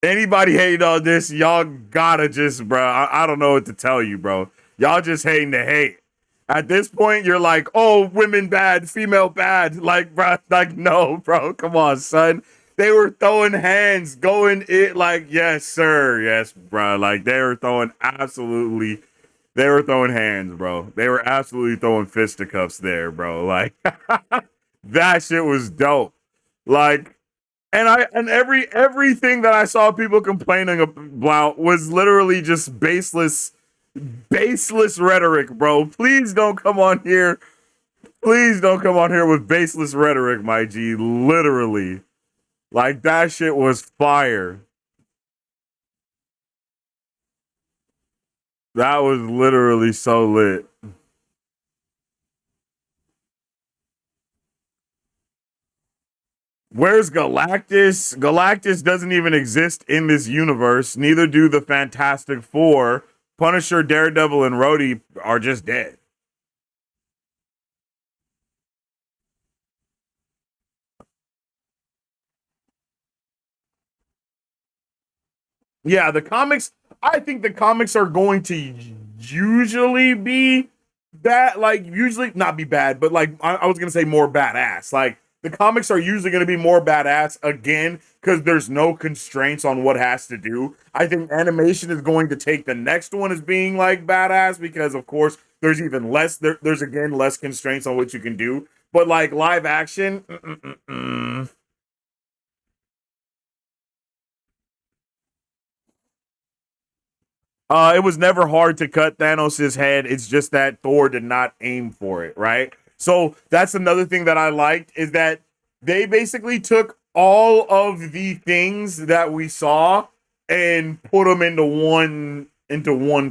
anybody hating on this, y'all gotta just, bro. I don't know what to tell you, bro. Y'all just hating to hate. At this point, you're like, oh, women bad, female bad. Like, bro, like, no, bro. Come on, son. They were throwing hands, going it like, yes, sir. Yes, bro. Like, they were throwing hands, bro. They were absolutely throwing fisticuffs there, bro. Like, that shit was dope. Like, everything that I saw people complaining about was literally just baseless rhetoric, bro. Please don't come on here. Please don't come on here with baseless rhetoric, my G. Literally. Like that shit was fire. That was literally so lit. Where's Galactus? Galactus doesn't even exist in this universe. Neither do the Fantastic Four. Punisher, Daredevil, and Rhodey are just dead. Yeah, the comics. I think the comics are going to usually be bad. Like usually not be bad, but like I was gonna say more badass. Like the comics are usually going to be more badass again because there's no constraints on what has to do. I think animation is going to take the next one as being like badass because of course there's even less. There's again less constraints on what you can do. But like live action, it was never hard to cut Thanos' head. It's just that Thor did not aim for it, right? So that's another thing that I liked is that they basically took all of the things that we saw and put them into one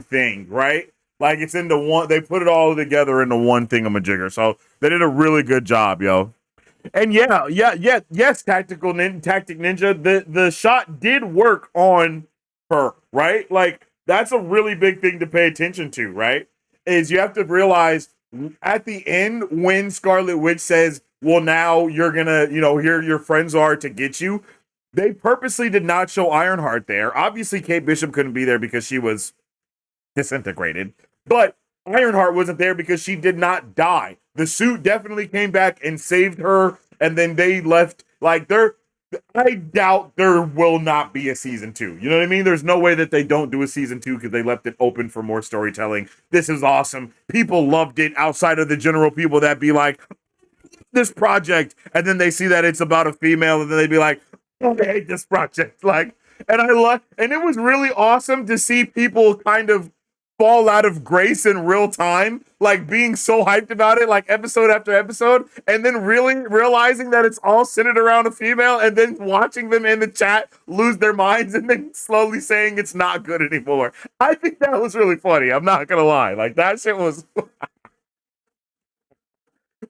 thing, right? Like it's into one. They put it all together into one thingamajigger. So they did a really good job, yo. And yes, tactic ninja. The shot did work on her, right? Like that's a really big thing to pay attention to, right? Is you have to realize at the end when Scarlet Witch says, "Well, now you're gonna, here your friends are to get you." They purposely did not show Ironheart there. Obviously, Kate Bishop couldn't be there because she was disintegrated. But Ironheart wasn't there because she did not die. The suit definitely came back and saved her, and then they left. Like they're, I doubt there will not be a season two. You know what I mean? There's no way that they don't do a season two because they left it open for more storytelling. This is awesome. People loved it outside of the general people that be like, this project, and then they see that it's about a female, and then they'd be like, oh, I hate this project. Like, and I love, and it was really awesome to see people kind of fall out of grace in real time, like being so hyped about it, like episode after episode, and then really realizing that it's all centered around a female, and then watching them in the chat lose their minds, and then slowly saying it's not good anymore. I think that was really funny. I'm not gonna lie, like that shit was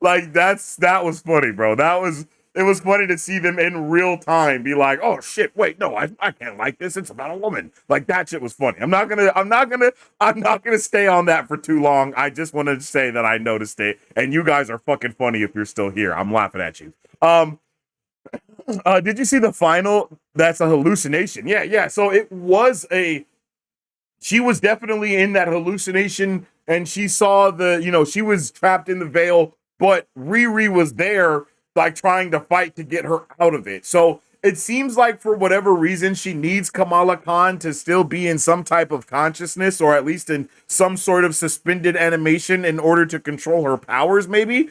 like that was funny, bro. That was it was funny to see them in real time be like, oh shit, wait, no, I can't like this. It's about a woman. Like that shit was funny. I'm not gonna stay on that for too long. I just wanted to say that I noticed it, and you guys are fucking funny if you're still here. I'm laughing at you. Did you see the final? That's a hallucination. Yeah, yeah. So it was a she was definitely in that hallucination and she saw she was trapped in the veil, but Riri was there, like trying to fight to get her out of it. So it seems like for whatever reason, she needs Kamala Khan to still be in some type of consciousness or at least in some sort of suspended animation in order to control her powers, maybe.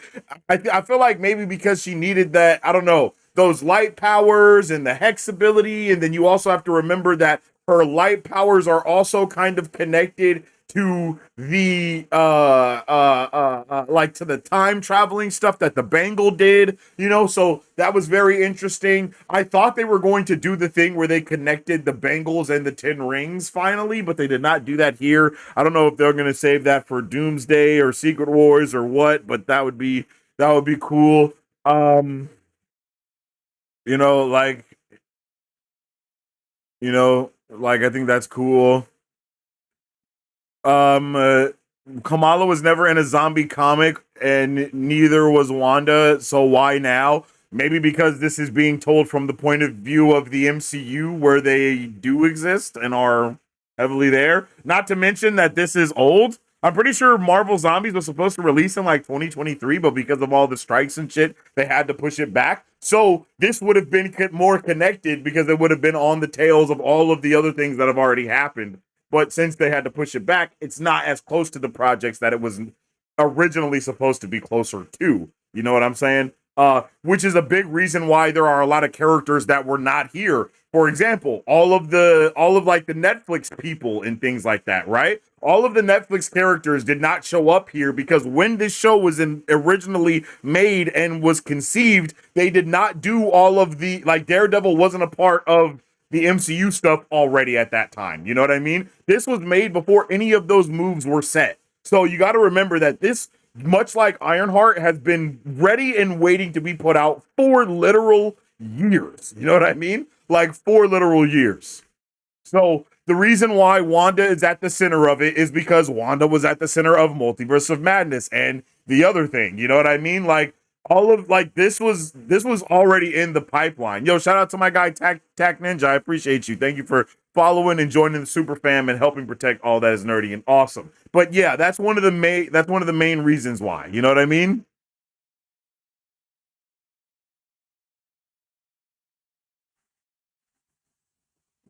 I feel like maybe because she needed that, I don't know, those light powers and the hex ability. And then you also have to remember that her light powers are also kind of connected to the like to the time traveling stuff that the Bangle did, so that was very interesting. I thought they were going to do the thing where they connected the Bangles and the 10 rings finally, but they did not do that here. I don't know if they're going to save that for Doomsday or Secret Wars or what, but that would be cool. um like like I think that's cool. Um, uh, Kamala was never in a zombie comic, and neither was Wanda. So why now? Maybe because this is being told from the point of view of the MCU, where they do exist and are heavily there. Not to mention that this is old. I'm pretty sure Marvel Zombies was supposed to release in like 2023, but because of all the strikes and shit, they had to push it back. So this would have been more connected because it would have been on the tails of all of the other things that have already happened. But since they had to push it back, it's not as close to the projects that it was originally supposed to be closer to. You know what I'm saying? Which is a big reason why there are a lot of characters that were not here. For example, all of like the Netflix people and things like that, right? All of the Netflix characters did not show up here because when this show was originally made and was conceived, they did not do all of the like Daredevil wasn't a part of the MCU stuff already at that time. You know what I mean? This was made before any of those moves were set. So you got to remember that this, much like Ironheart, has been ready and waiting to be put out for literal years. You know what I mean? Like 4 literal years. So the reason why Wanda is at the center of it is because Wanda was at the center of Multiverse of Madness and the other thing. You know what I mean? Like all of like this was already in the pipeline. Yo, shout out to my guy Tac Ninja. I appreciate you. Thank you for following and joining the super fam and helping protect all that is nerdy and awesome. But yeah, that's one of the main reasons why. You know what I mean?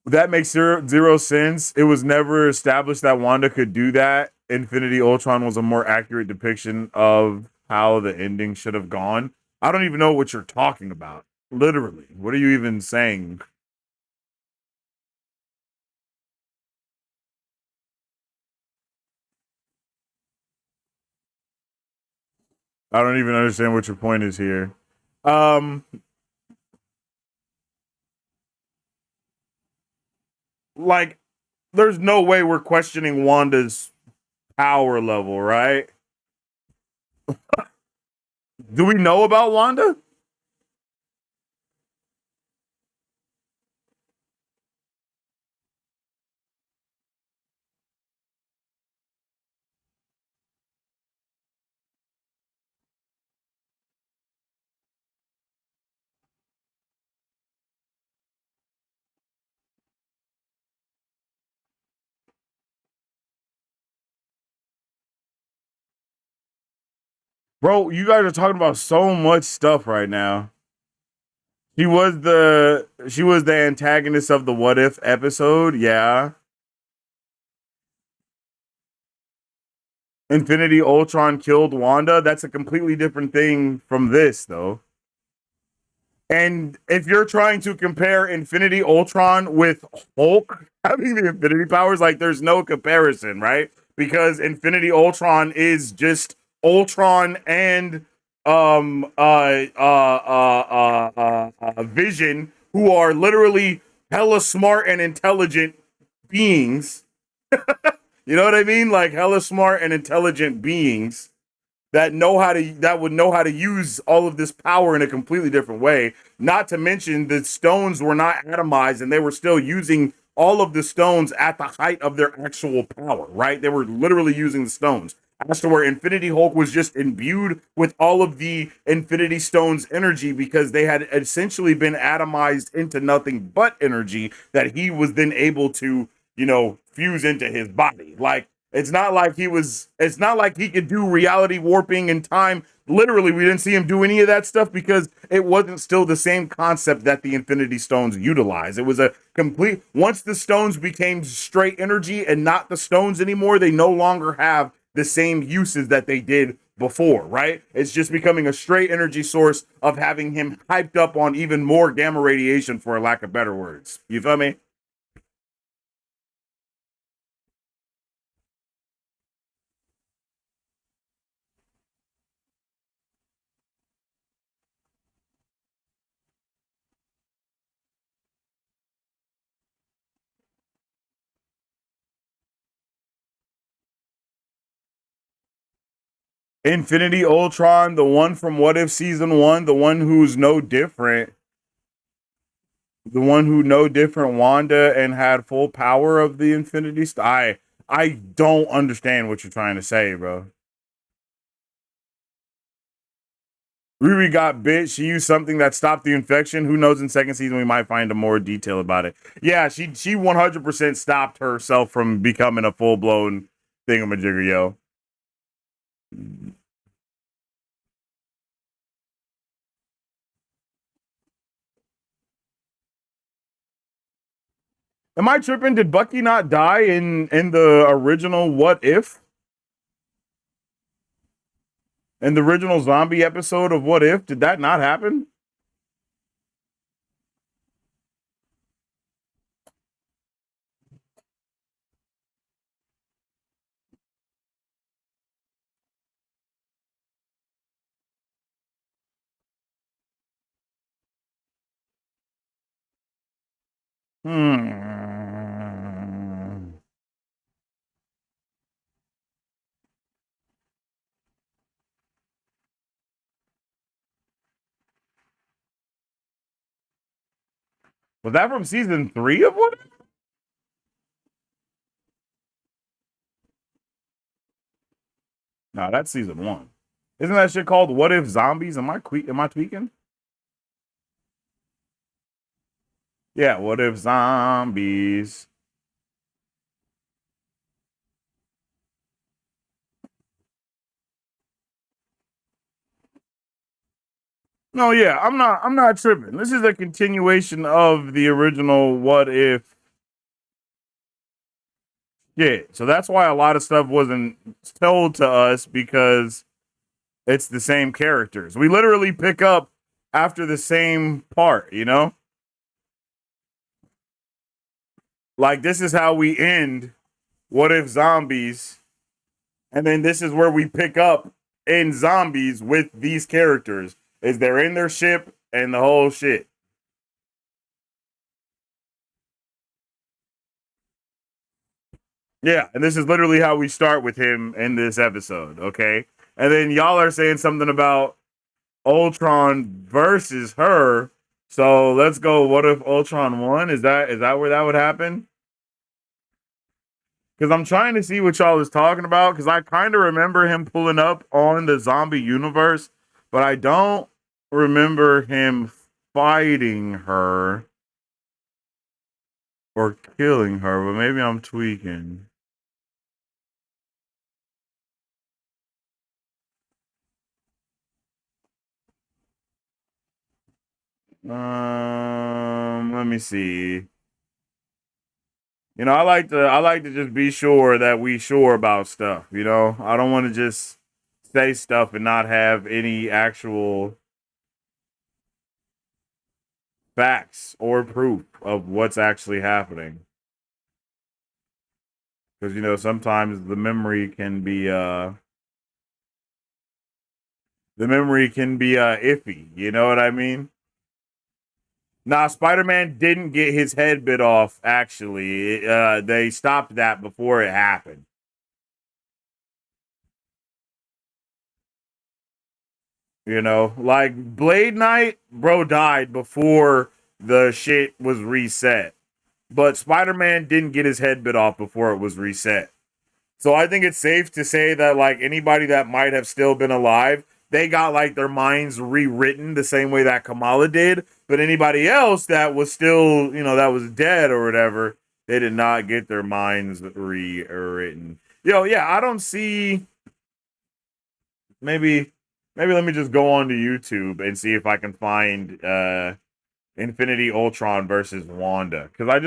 That makes zero sense. It was never established that Wanda could do that. Infinity Ultron was a more accurate depiction of how the ending should have gone. I don't even know what you're talking about. Literally, what are you even saying? I don't even understand what your point is here. Um, like, there's no way we're questioning Wanda's power level, right? Do we know about Wanda? Bro, you guys are talking about so much stuff right now. She was the antagonist of the What If episode, yeah. Infinity Ultron killed Wanda. That's a completely different thing from this, though. And if you're trying to compare Infinity Ultron with Hulk having the Infinity powers, like there's no comparison, right? Because Infinity Ultron is just Ultron and Vision, who are literally hella smart and intelligent beings. You know what I mean? Like hella smart and intelligent beings that would know how to use all of this power in a completely different way. Not to mention the stones were not atomized and they were still using all of the stones at the height of their actual power, right? They were literally using the stones. As to where Infinity Hulk was just imbued with all of the Infinity Stones energy because they had essentially been atomized into nothing but energy that he was then able to, fuse into his body. Like it's not like he could do reality warping in time. Literally, we didn't see him do any of that stuff because it wasn't still the same concept that the Infinity Stones utilized. It was a complete, once the stones became straight energy and not the stones anymore, they no longer have the same uses that they did before, right? It's just becoming a straight energy source of having him hyped up on even more gamma radiation, for a lack of better words. You feel me? Infinity Ultron, the one from What If season one, the one who's no different, the one who no different Wanda and had full power of the Infinity I don't understand what you're trying to say, bro. Riri got bit. She used something that stopped the infection. Who knows? In second season, we might find a more detail about it. Yeah, she 100% stopped herself from becoming a full blown thingamajigger, yo. Am I tripping? Did Bucky not die in the original What If? In the original zombie episode of What If? Did that not happen? Hmm. Was that from season 3 of What If? No, that's season 1. Isn't that shit called What If Zombies? Am I tweaking? Yeah, What If Zombies? No, yeah, I'm not tripping. This is a continuation of the original What If shit. So that's why a lot of stuff wasn't told to us because it's the same characters. We literally pick up after the same part, you know? Like this is how we end What If Zombies, and then this is where we pick up in Zombies with these characters. Is they're in their ship and the whole shit. Yeah, and this is literally how we start with him in this episode, okay? And then y'all are saying something about Ultron versus her. So let's go. What if Ultron won? Is that where that would happen? Because I'm trying to see what y'all is talking about. Because I kind of remember him pulling up on the zombie universe, but I don't remember him fighting her or killing her. But maybe I'm tweaking. Let me see. You know, I like to just be sure that we sure about stuff. You know, I don't want to just say stuff and not have any actual facts or proof of what's actually happening. Because you know, sometimes the memory can be iffy. You know what I mean? Nah, Spider-Man didn't get his head bit off. Actually, they stopped that before it happened. You know, like Blade Knight, bro died before the shit was reset. But Spider-Man didn't get his head bit off before it was reset. So I think it's safe to say that like anybody that might have still been alive, they got like their minds rewritten the same way that Kamala did. But anybody else that was still, that was dead or whatever, they did not get their minds rewritten. Yeah, I don't see. Maybe let me just go on to YouTube and see if I can find Infinity Ultron versus Wanda, because I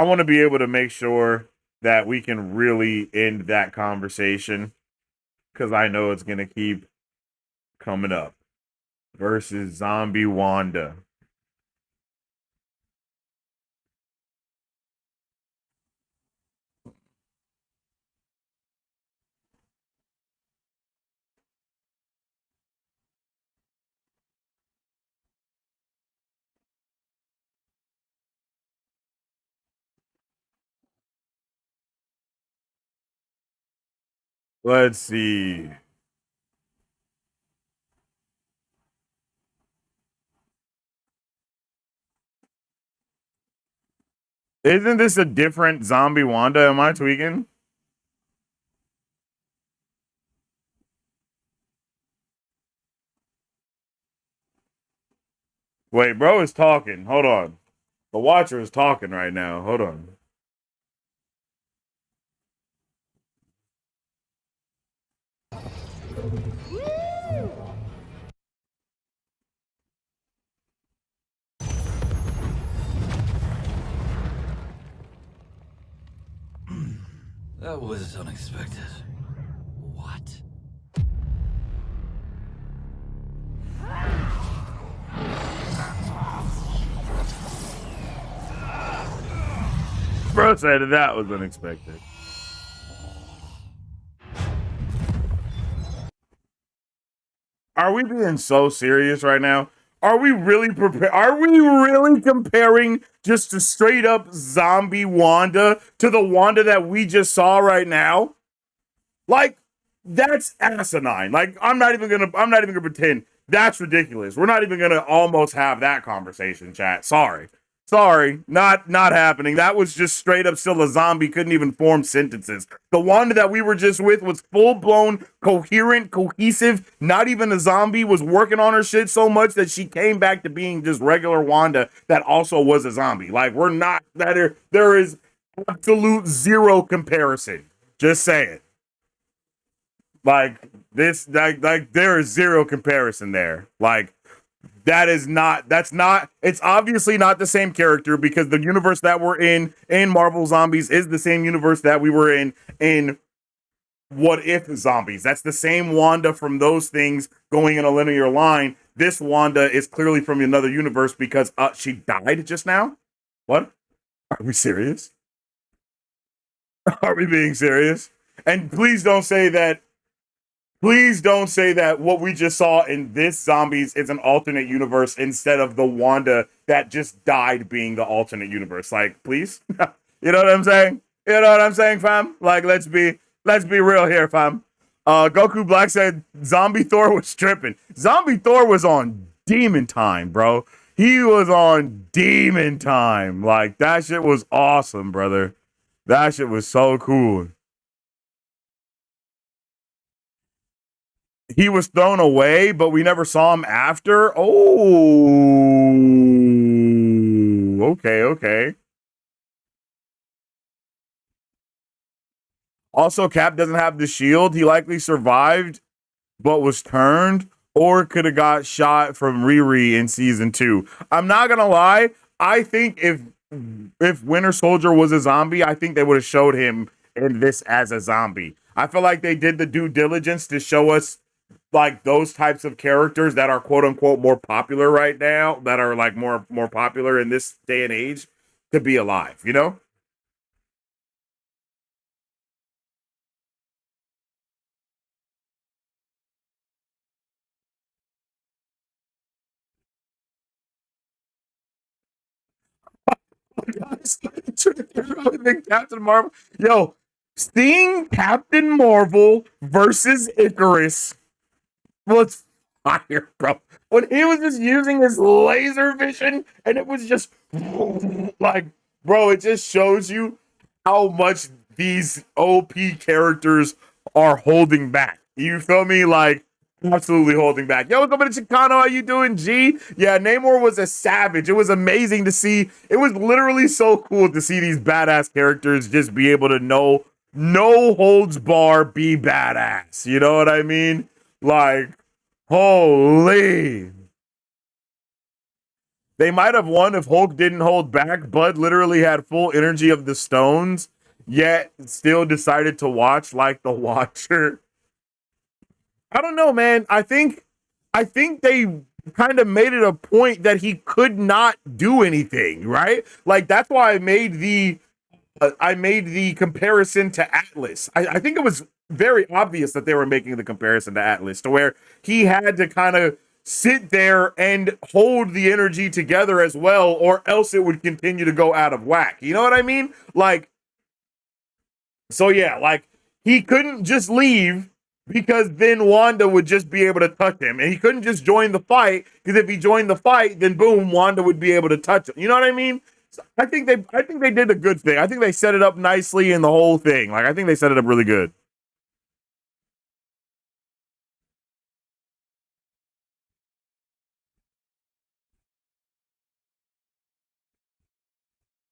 want to be able to make sure that we can really end that conversation, because I know it's gonna keep coming up. Versus Zombie Wanda. Let's see. Isn't this a different Zombie Wanda? Am I tweaking? Wait, bro is talking. Hold on. The Watcher is talking right now. Hold on. That was unexpected. What? Bro said that was unexpected. Are we being so serious right now? Are we really Are we really comparing just a straight up zombie Wanda to the Wanda that we just saw right now? Like, that's asinine. Like, I'm not even gonna pretend that's ridiculous. We're not even gonna almost have that conversation, chat. Sorry, not happening. That was just straight up still a zombie, couldn't even form sentences. The Wanda that we were just with was full blown, coherent, cohesive, not even a zombie, was working on her shit so much that she came back to being just regular Wanda that also was a zombie. Like, we're not that there is absolute zero comparison. Just say it. Like this, like there is zero comparison there. Like it's obviously not the same character, because the universe that we're in Marvel Zombies is the same universe that we were in What If Zombies. That's the same Wanda from those things going in a linear line. This Wanda is clearly from another universe because she died just now. What? Are we serious? Are we being serious? And please don't say that what we just saw in this Zombies is an alternate universe instead of the Wanda that just died being the alternate universe. Like, please? You know what I'm saying? You know what I'm saying, fam? Like, let's be real here, fam. Goku Black said Zombie Thor was tripping. Zombie Thor was on demon time, bro. He was on demon time. Like, that shit was awesome, brother. That shit was so cool. He was thrown away, but we never saw him after. Oh, okay. Also, Cap doesn't have the shield. He likely survived, but was turned. or could have got shot from Riri in season 2. I'm not gonna lie. I think if Winter Soldier was a zombie, I think they would have showed him in this as a zombie. I feel like they did the due diligence to show us like those types of characters that are quote unquote more popular right now, that are like more popular in this day and age to be alive, you know? Captain Marvel. Yo, seeing Captain Marvel versus Icarus was fire, bro. When he was just using his laser vision and it was just like, bro, it just shows you how much these OP characters are holding back. You feel me? Like, absolutely holding back. Yo, what's up, Chicano? How you doing, G? Yeah, Namor was a savage. It was amazing to see. It was literally so cool to see these badass characters just be able to no holds bar be badass. You know what I mean? Like, holy. They might have won if Hulk didn't hold back. Bud literally had full energy of the stones, yet still decided to watch like the Watcher. I don't know, man. I think they kind of made it a point that he could not do anything, right? Like that's why I made the comparison to Atlas. I think it was very obvious that they were making the comparison to Atlas, to where he had to kind of sit there and hold the energy together as well, or else it would continue to go out of whack. You know what I mean? Like, so yeah, like he couldn't just leave because then Wanda would just be able to touch him, and he couldn't just join the fight because if he joined the fight, then boom, Wanda would be able to touch him. You know what I mean? So I think they did a good thing. I think they set it up nicely in the whole thing. Like I think they set it up really good.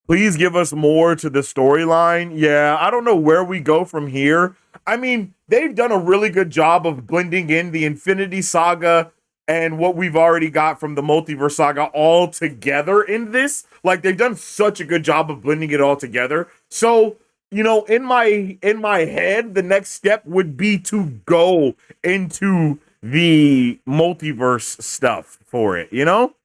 Please give us more to the storyline. Yeah, I don't know where we go from here. I mean, they've done a really good job of blending in the Infinity Saga and what we've already got from the Multiverse Saga all together in this. Like they've done such a good job of blending it all together. So, in my head, the next step would be to go into the multiverse stuff for it, you know?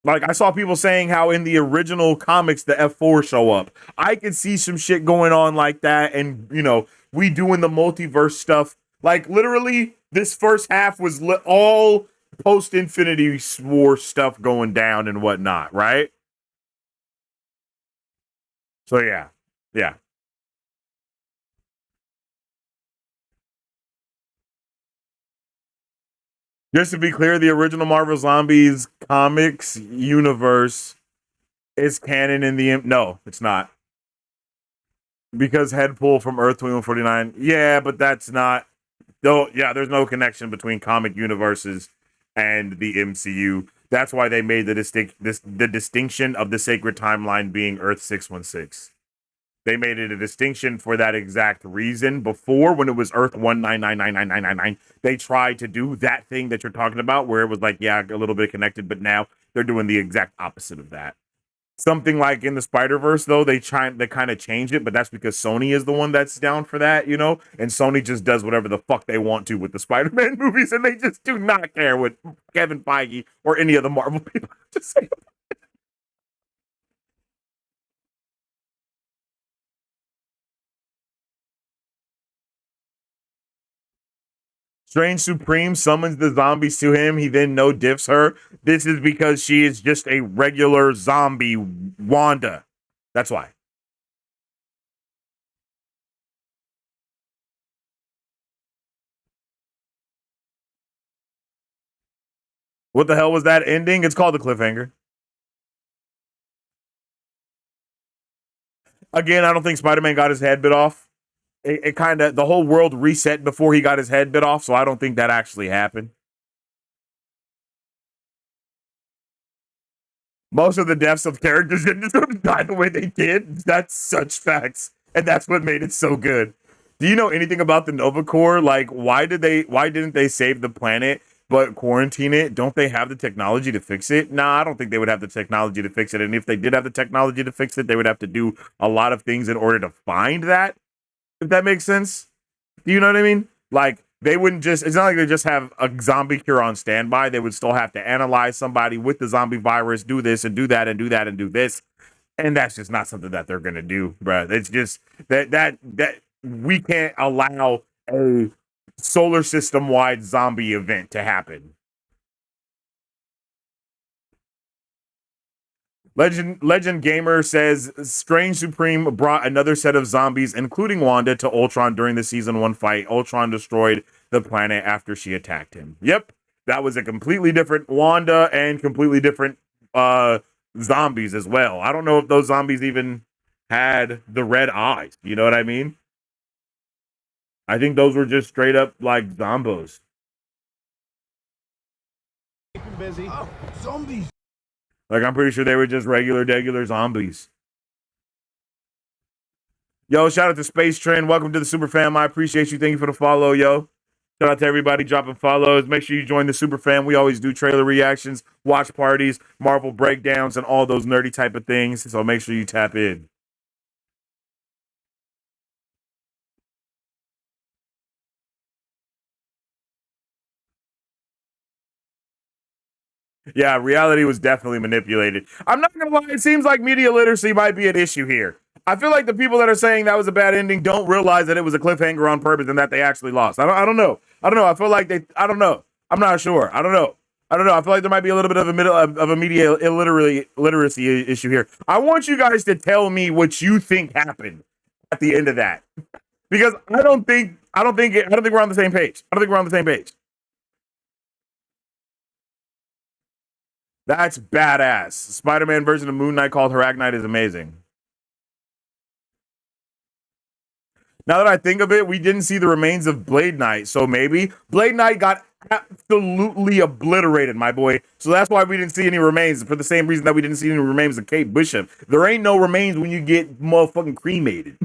Like I saw people saying how in the original comics the F4 show up. I could see some shit going on like that, and we doing the multiverse stuff. Like literally, this first half was all post Infinity War stuff going down and whatnot, right? So yeah, yeah. Just to be clear, the original Marvel Zombies comics universe is canon in the no, it's not. Because Headpool from Earth 2149. Yeah, but that's not. No, yeah, there's no connection between comic universes and the MCU. That's why they made the distinction of the sacred timeline being Earth 616. They made it a distinction for that exact reason. Before, when it was Earth 1999999, they tried to do that thing that you're talking about, where it was like, yeah, a little bit connected, but now they're doing the exact opposite of that. Something like in the Spider Verse, though, they kind of changed it, but that's because Sony is the one that's down for that, and Sony just does whatever the fuck they want to with the Spider Man movies, and they just do not care what Kevin Feige or any of the Marvel people have to say. Strange Supreme summons the zombies to him. He then no diffs her. This is because she is just a regular zombie Wanda. That's why. What the hell was that ending? It's called the cliffhanger. Again, I don't think Spider Man got his head bit off. It kind of, the whole world reset before he got his head bit off, so I don't think that actually happened. Most of the deaths of characters didn't die the way they did. That's such facts. And that's what made it so good. Do you know anything about the Nova Corps? Like, why didn't they save the planet but quarantine it? Don't they have the technology to fix it? Nah, I don't think they would have the technology to fix it. And if they did have the technology to fix it, they would have to do a lot of things in order to find that, if that makes sense. Do you know what I mean? Like, they wouldn't just, it's not like they just have a zombie cure on standby. They would still have to analyze somebody with the zombie virus, do this and do that and do that and do this. And that's just not something that they're gonna do, bro. It's just that we can't allow a solar system wide zombie event to happen. Legend Gamer says Strange Supreme brought another set of zombies, including Wanda, to Ultron during the season 1 fight. Ultron destroyed the planet after she attacked him. Yep, that was a completely different Wanda and completely different zombies as well. I don't know if those zombies even had the red eyes. You know what I mean? I think those were just straight up like zombos. Keeping busy. Oh, zombies. Like, I'm pretty sure they were just regular zombies. Yo, shout out to Space Trend. Welcome to the Super Fam. I appreciate you. Thank you for the follow, yo. Shout out to everybody dropping follows. Make sure you join the Super Fam. We always do trailer reactions, watch parties, Marvel breakdowns, and all those nerdy type of things. So make sure you tap in. Yeah, reality was definitely manipulated. I'm not gonna lie, it seems like media literacy might be an issue here. I feel like the people that are saying that was a bad ending don't realize that it was a cliffhanger on purpose and that they actually lost. I don't know. I feel like I don't know. I'm not sure. I don't know. I feel like there might be a little bit of a media literacy issue here. I want you guys to tell me what you think happened at the end of that, because I don't think we're on the same page. I don't think we're on the same page. That's badass. Spider-Man version of Moon Knight called Arachnite is amazing. Now that I think of it, we didn't see the remains of Blade Knight, so maybe Blade Knight got absolutely obliterated, my boy. So that's why we didn't see any remains, for the same reason that we didn't see any remains of Kate Bishop. There ain't no remains when you get motherfucking cremated.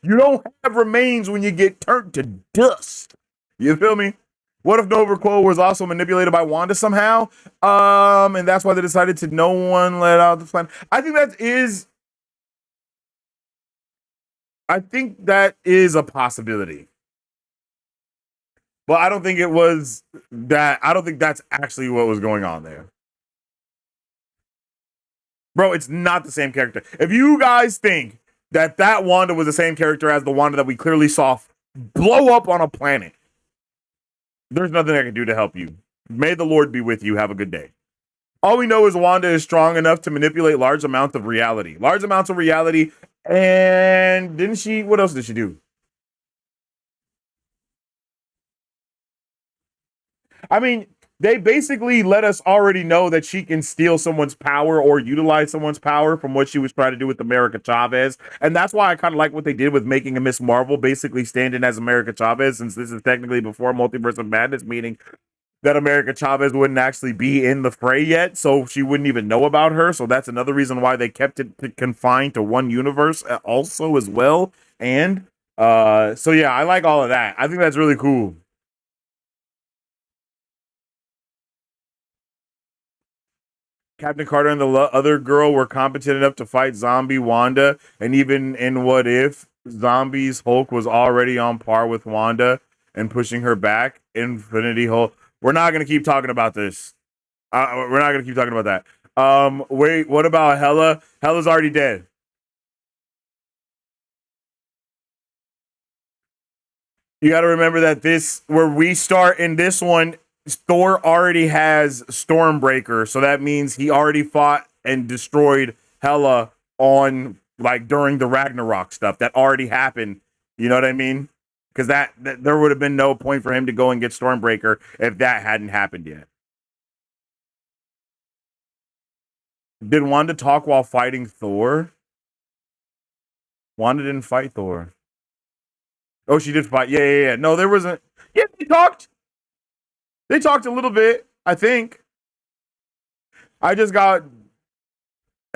You don't have remains when you get turned to dust. You feel me? What if Nova Corps was also manipulated by Wanda somehow? And that's why they decided to no one let out the plan. I think that is a possibility. But I don't think it was that. I don't think that's actually what was going on there. Bro, it's not the same character. If you guys think that Wanda was the same character as the Wanda that we clearly saw blow up on a planet, there's nothing I can do to help you. May the Lord be with you. Have a good day. All we know is Wanda is strong enough to manipulate large amounts of reality. Large amounts of reality. And didn't she? What else did she do? I mean, they basically let us already know that she can steal someone's power or utilize someone's power from what she was trying to do with America Chavez. And that's why I kind of like what they did with making a Miss Marvel basically stand in as America Chavez, since this is technically before Multiverse of Madness, meaning that America Chavez wouldn't actually be in the fray yet, so she wouldn't even know about her. So that's another reason why they kept it confined to one universe also as well. And so yeah, I like all of that. I think that's really cool. Captain Carter and the other girl were competent enough to fight zombie Wanda, and even in What If, Zombies Hulk was already on par with Wanda and pushing her back. Infinity Hulk. We're not going to keep talking about this. We're not going to keep talking about that. Wait, what about Hela? Hela's already dead. You got to remember that where we start in this one, Thor already has Stormbreaker, so that means he already fought and destroyed Hela during the Ragnarok stuff. That already happened. You know what I mean? Because that there would have been no point for him to go and get Stormbreaker if that hadn't happened yet. Did Wanda talk while fighting Thor? Wanda didn't fight Thor. Oh, she did fight. Yeah. No, there wasn't. Yeah, they talked. They talked a little bit, I think. I just got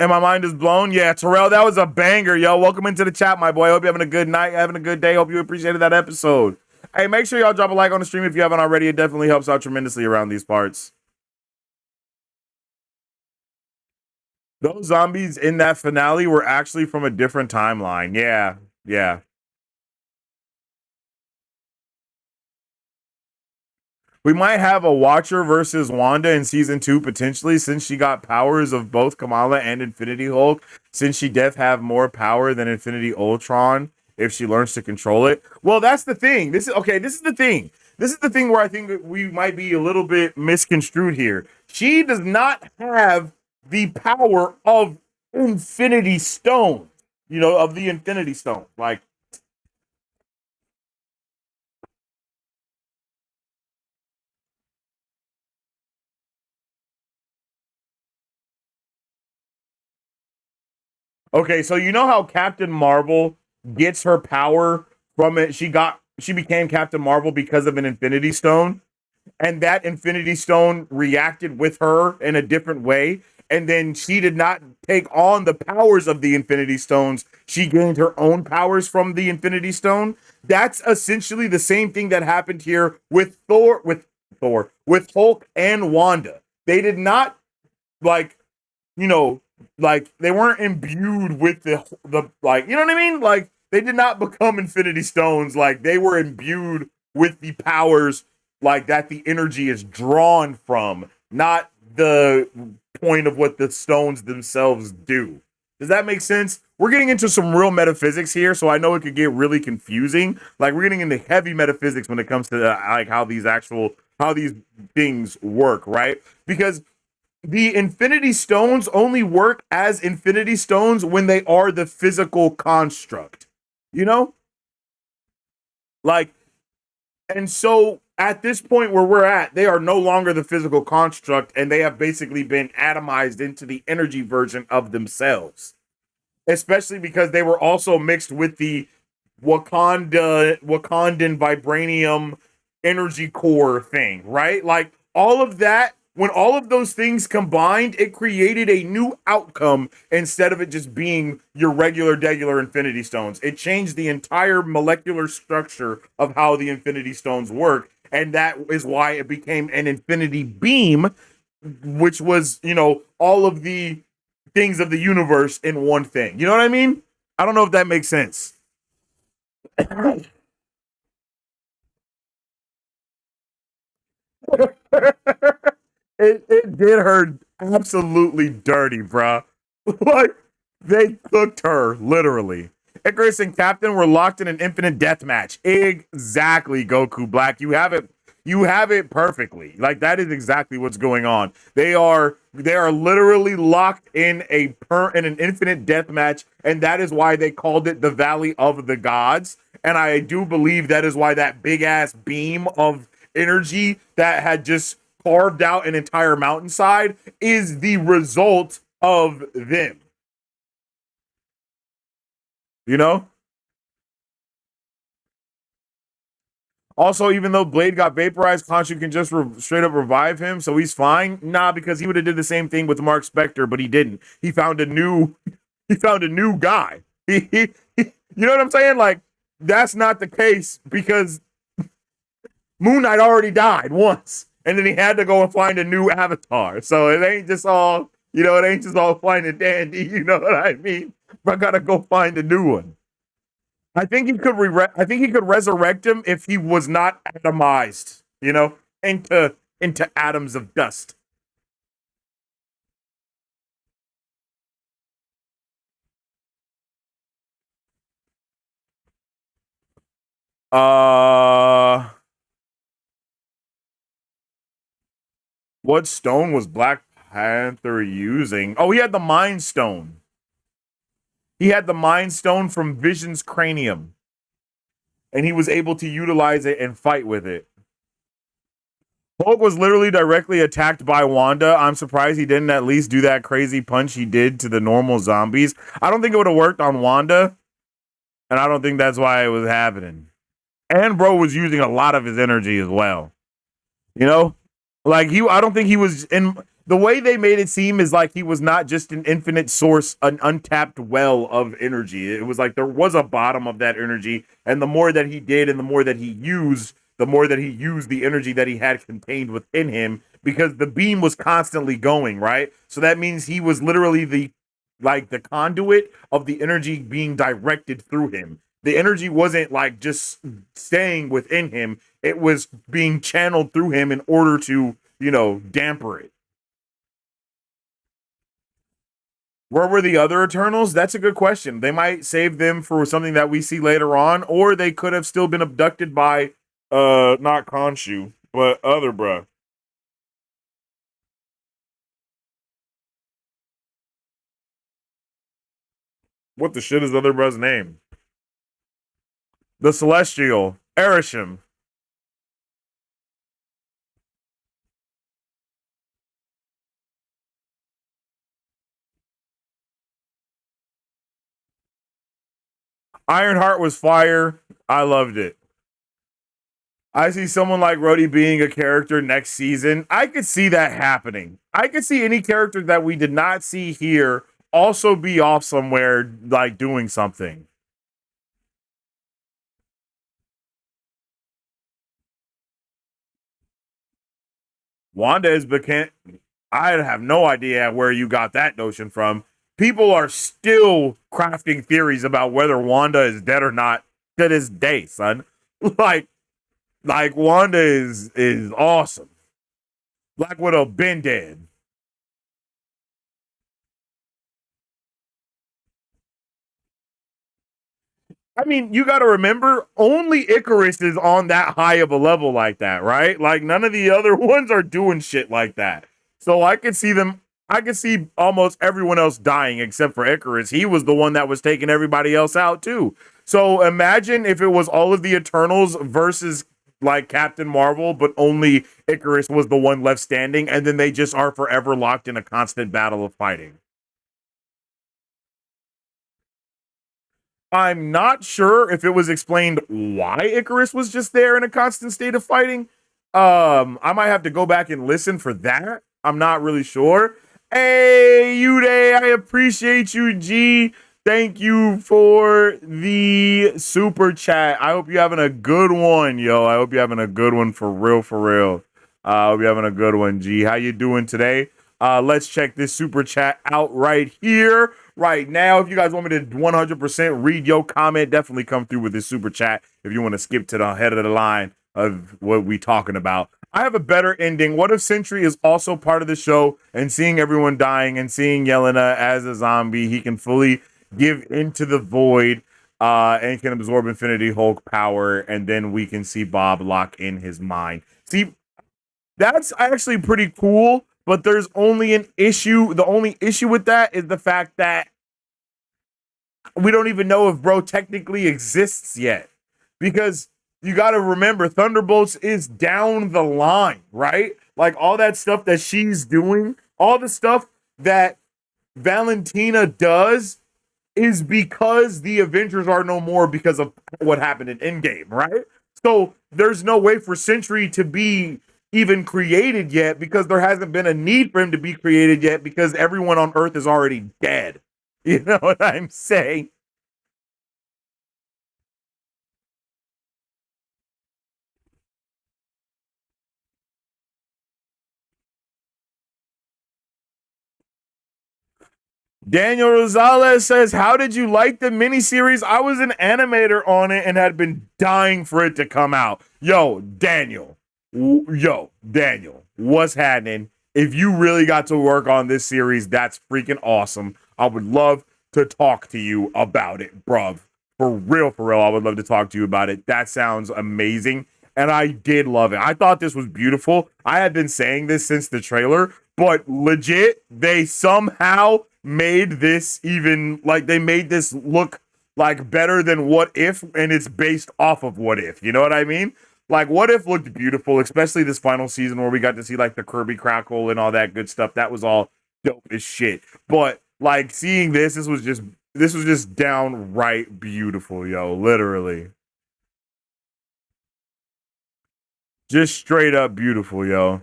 And my mind is blown. Yeah, Terrell, that was a banger, yo. Welcome into the chat, my boy. Hope you're having a good night, having a good day. Hope you appreciated that episode. Hey, make sure y'all drop a like on the stream if you haven't already. It definitely helps out tremendously around these parts. Those zombies in that finale were actually from a different timeline. Yeah, yeah. We might have a Watcher versus Wanda in season 2 potentially, since she got powers of both Kamala and Infinity Hulk. Since she def have more power than Infinity Ultron if she learns to control it. Well, that's the thing. This is okay. This is the thing. This is the thing where I think that we might be a little bit misconstrued here. She does not have the power of Infinity Stone. You know, of the Infinity Stone. Like. Okay, so you know how Captain Marvel gets her power from it? She became Captain Marvel because of an Infinity Stone, and that Infinity Stone reacted with her in a different way. And then she did not take on the powers of the Infinity Stones. She gained her own powers from the Infinity Stone. That's essentially the same thing that happened here with with Hulk and Wanda. They did not like like they weren't imbued with the like, you know what I mean? Like they did not become Infinity Stones. Like they were imbued with the powers like that the energy is drawn from, not the point of what the stones themselves do. Does that make sense? We're getting into some real metaphysics here, so I know it could get really confusing. Like we're getting into heavy metaphysics when it comes to like how these things work, right? Because the Infinity Stones only work as Infinity Stones when they are the physical construct, you know? Like, and so at this point where we're at, they are no longer the physical construct and they have basically been atomized into the energy version of themselves. Especially because they were also mixed with the Wakandan vibranium energy core thing, right? Like all of that, when all of those things combined, it created a new outcome instead of it just being your regular Infinity Stones. It changed the entire molecular structure of how the Infinity Stones work. And that is why it became an Infinity Beam, which was, all of the things of the universe in one thing. You know what I mean? I don't know if that makes sense. it did her absolutely dirty, bruh. Like they cooked her literally. Icarus and Captain were locked in an infinite death match. Exactly, Goku Black. You have it. You have it perfectly. Like that is exactly what's going on. They are literally locked in in an infinite death match, and that is why they called it the Valley of the Gods. And I do believe that is why that big ass beam of energy that had just carved out an entire mountainside is the result of them. You know? Also, even though Blade got vaporized, Khonshu can just straight up revive him, so he's fine. Nah, because he would have did the same thing with Mark Spector, but he didn't. He found a new guy. You know what I'm saying? Like that's not the case because Moon Knight already died once, and then he had to go and find a new avatar. So it ain't just all, it ain't just all fine and dandy. You know what I mean? I gotta go find a new one. I think he could resurrect him if he was not atomized, into atoms of dust. What stone was Black Panther using? Oh, he had the Mind Stone. He had the Mind Stone from Vision's cranium. And he was able to utilize it and fight with it. Hulk was literally directly attacked by Wanda. I'm surprised he didn't at least do that crazy punch he did to the normal zombies. I don't think it would have worked on Wanda. And I don't think that's why it was happening. And bro was using a lot of his energy as well. Like I don't think he was in. the way they made it seem is like he was not just an infinite source, an untapped well of energy. It was like there was a bottom of that energy, and the more that he did and the more that he used, the more that he used the energy that he had contained within him, because the beam was constantly going, right? So that means he was literally the conduit of the energy being directed through him. The energy wasn't like just staying within him, it was being channeled through him in order to, damper it. Where were the other Eternals? That's a good question. They might save them for something that we see later on, or they could have still been abducted by not Khonshu, but other bruh. What the shit is the other bruh's name? The Celestial. Erisham. Ironheart was fire. I loved it. I see someone like Rhodey being a character next season. I could see that happening. I could see any character that we did not see here also be off somewhere, like doing something. Wanda is became. I have no idea where you got that notion from. People are still crafting theories about whether Wanda is dead or not to this day, son. Like, like Wanda is awesome. Black Widow been dead. I mean, you got to remember, only Icarus is on that high of a level like that, right? Like, none of the other ones are doing shit like that. So I could see almost everyone else dying except for Icarus. He was the one that was taking everybody else out, too. So imagine if it was all of the Eternals versus like Captain Marvel, but only Icarus was the one left standing, and then they just are forever locked in a constant battle of fighting. I'm not sure if it was explained why Icarus was just there in a constant state of fighting. I might have to go back and listen for that. I'm not really sure. Hey, Uday, I appreciate you, G. Thank you for the super chat. I hope you're having a good one, yo. I hope you're having a good one for real, for real. I hope you're having a good one, G. How you doing today? Let's check this super chat out right here, right now. If you guys want me to 100% read your comment, definitely come through with this super chat. If you want to skip to the head of the line of what we talking about, I have a better ending. What if Sentry is also part of the show and seeing everyone dying and seeing Yelena as a zombie, he can fully give into the void and can absorb Infinity Hulk power, and then we can see Bob lock in his mind. See, that's actually pretty cool, but there's only an issue. The only issue with that is the fact that we don't even know if bro technically exists yet. Because you got to remember, Thunderbolts is down the line, right? Like all that stuff that she's doing, all the stuff that Valentina does is because the Avengers are no more because of what happened in Endgame, right? So there's no way for Sentry to be even created yet because there hasn't been a need for him to be created yet because everyone on Earth is already dead. You know what I'm saying? Daniel Rosales says, how did you like the miniseries? I was an animator on it and had been dying for it to come out. Daniel, what's happening? If you really got to work on this series, that's freaking awesome. I would love to talk to you about it, bruv. For real, I would love to talk to you about it. That sounds amazing. And I did love it. I thought this was beautiful. I had been saying this since the trailer, but legit, they somehow made this even like they made this look like better than What If, and it's based off of What If. You know what I mean? Like What If looked beautiful, especially this final season where we got to see like the Kirby crackle and all that good stuff. That was all dope as shit. But like seeing this was just downright beautiful, yo. Literally. Just straight up beautiful, yo.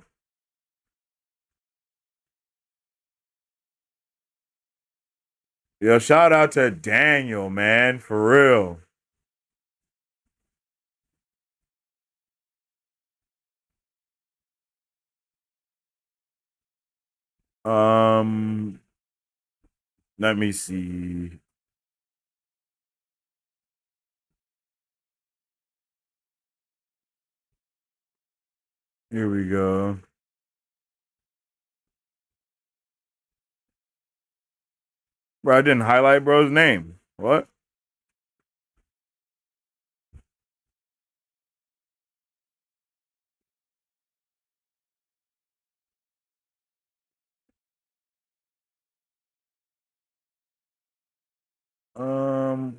Yo, shout out to Daniel, man, for real. Um, let me see. Here we go. Bro, I didn't highlight bro's name. What?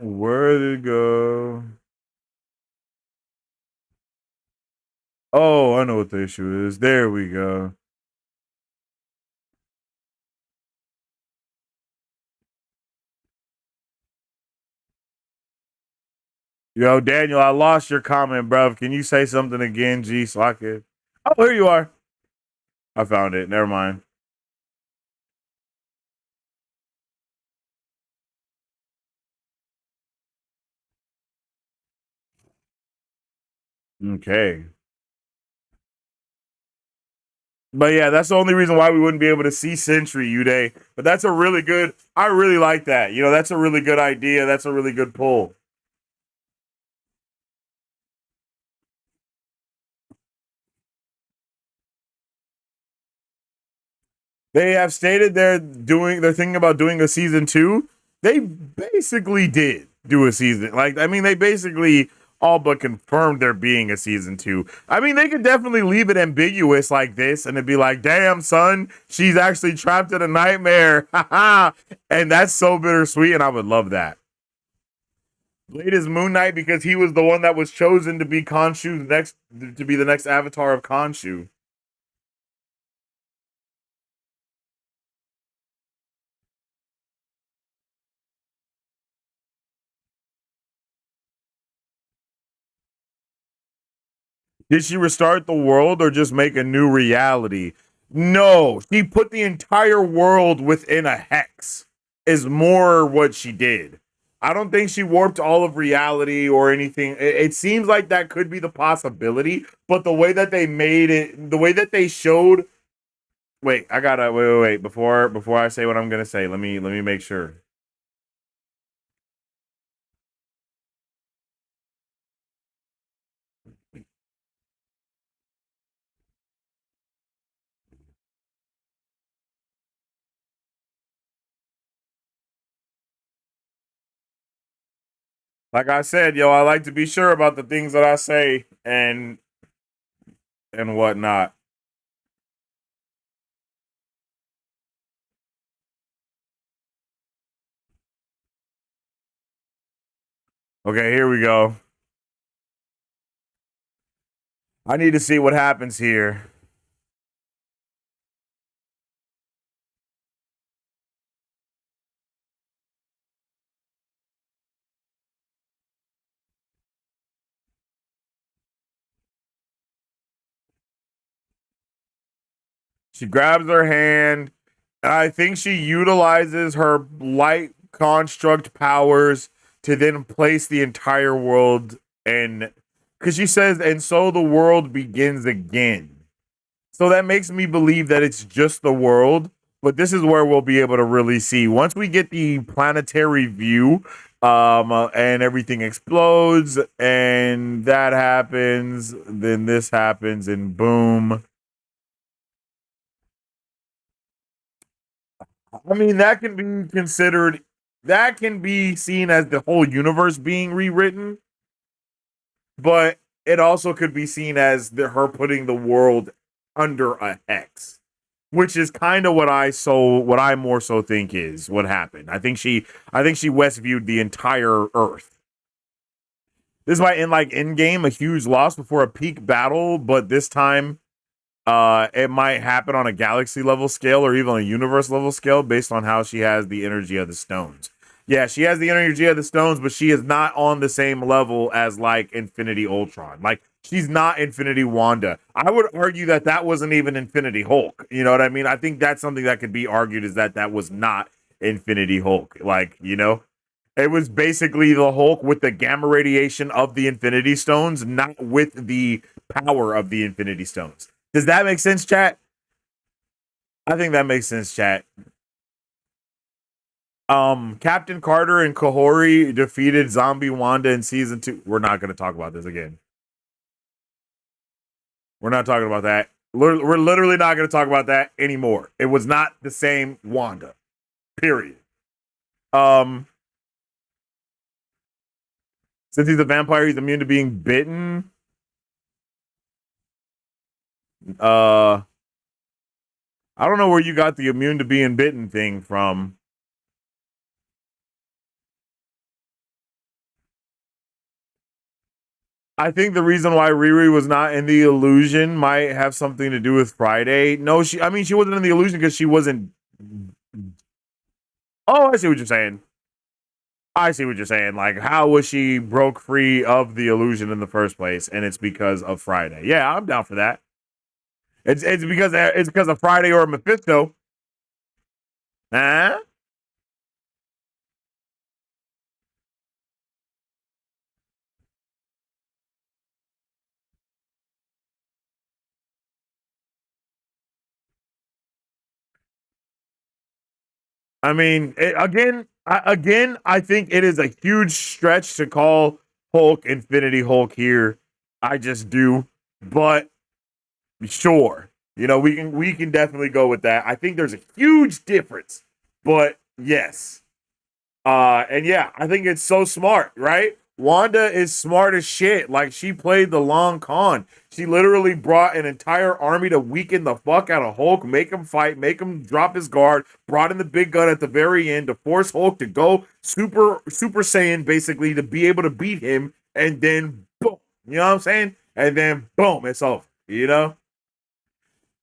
Where did it go? Oh, I know what the issue is. There we go. Yo, Daniel, I lost your comment, bruv. Can you say something again, G, so I could... Oh, here you are. I found it. Never mind. Okay. But yeah, that's the only reason why we wouldn't be able to see Sentry, Uday. But that's a really good... I really like that. You know, that's a really good idea. That's a really good pull. They have stated they're thinking about doing a season 2. They basically did do a season. Like, I mean, they basically all but confirmed there being a season 2. I mean, they could definitely leave it ambiguous like this and it'd be like, damn, son, she's actually trapped in a nightmare. And that's so bittersweet, and I would love that. Blade is Moon Knight because he was the one that was chosen to be the next avatar of Khonshu. Did she restart the world or just make a new reality? No, she put the entire world within a hex, is more what she did. I don't think she warped all of reality or anything. It seems like that could be the possibility, but the way that they made it, the way that they showed. Wait, I gotta wait. Before I say what I'm gonna say, let me make sure. Like I said, yo, I like to be sure about the things that I say and whatnot. Okay, here we go. I need to see what happens here. She grabs her hand. And I think she utilizes her light construct powers to then place the entire world in. Because she says, and so the world begins again. So that makes me believe that it's just the world. But this is where we'll be able to really see. Once we get the planetary view, and everything explodes, and that happens, then this happens, and boom. I mean, that can be considered, that can be seen as the whole universe being rewritten, but it also could be seen as her putting the world under a hex, which is kind of what I more so think is what happened. I think she west viewed the entire Earth. This might end like Endgame, a huge loss before a peak battle, but this time it might happen on a galaxy level scale or even a universe level scale based on how she has the energy of the stones. Yeah, she has the energy of the stones, but she is not on the same level as like Infinity Ultron. Like, she's not Infinity Wanda. I would argue that that wasn't even Infinity Hulk. You know what I mean? I think that's something that could be argued, is that that was not Infinity Hulk. Like, you know, it was basically the Hulk with the gamma radiation of the Infinity Stones, not with the power of the Infinity Stones. Does that make sense, chat? I think that makes sense, chat. Captain Carter and Kahori defeated Zombie Wanda in season 2. We're not going to talk about this again. We're not talking about that. We're literally not going to talk about that anymore. It was not the same Wanda. Period. Um, since he's a vampire, he's immune to being bitten. Uh, I don't know where you got the immune to being bitten thing from. I think the reason why Riri was not in the illusion might have something to do with Friday. No, I mean, she wasn't in the illusion because she wasn't. Oh, I see what you're saying. I see what you're saying. Like, how was she broke free of the illusion in the first place? And it's because of Friday. Yeah, I'm down for that. It's because of Friday or Mephisto. Huh? I mean, again, I think it is a huge stretch to call Hulk Infinity Hulk here. I just do, but sure, you know, we can definitely go with that. I think there's a huge difference, but yes, and yeah, I think it's so smart, right? Wanda is smart as shit. Like, she played the long con. She literally brought an entire army to weaken the fuck out of Hulk, make him fight, make him drop his guard, brought in the big gun at the very end to force Hulk to go Super Saiyan, basically, to be able to beat him, and then boom. You know what I'm saying? And then boom, it's over. You know?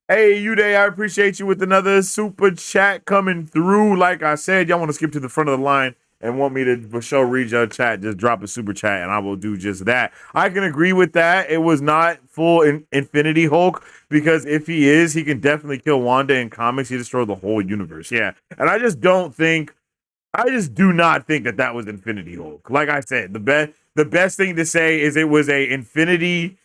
Hey, you day, I appreciate you with another super chat coming through. Like I said, y'all want to skip to the front of the line and want me to for sure read your chat, just drop a super chat and I will do just that. I can agree with that. It was not full Infinity Hulk because if he is, he can definitely kill Wanda in comics. He destroyed the whole universe. Yeah. And I just do not think that that was Infinity Hulk. Like I said, the best thing to say is it was a infinity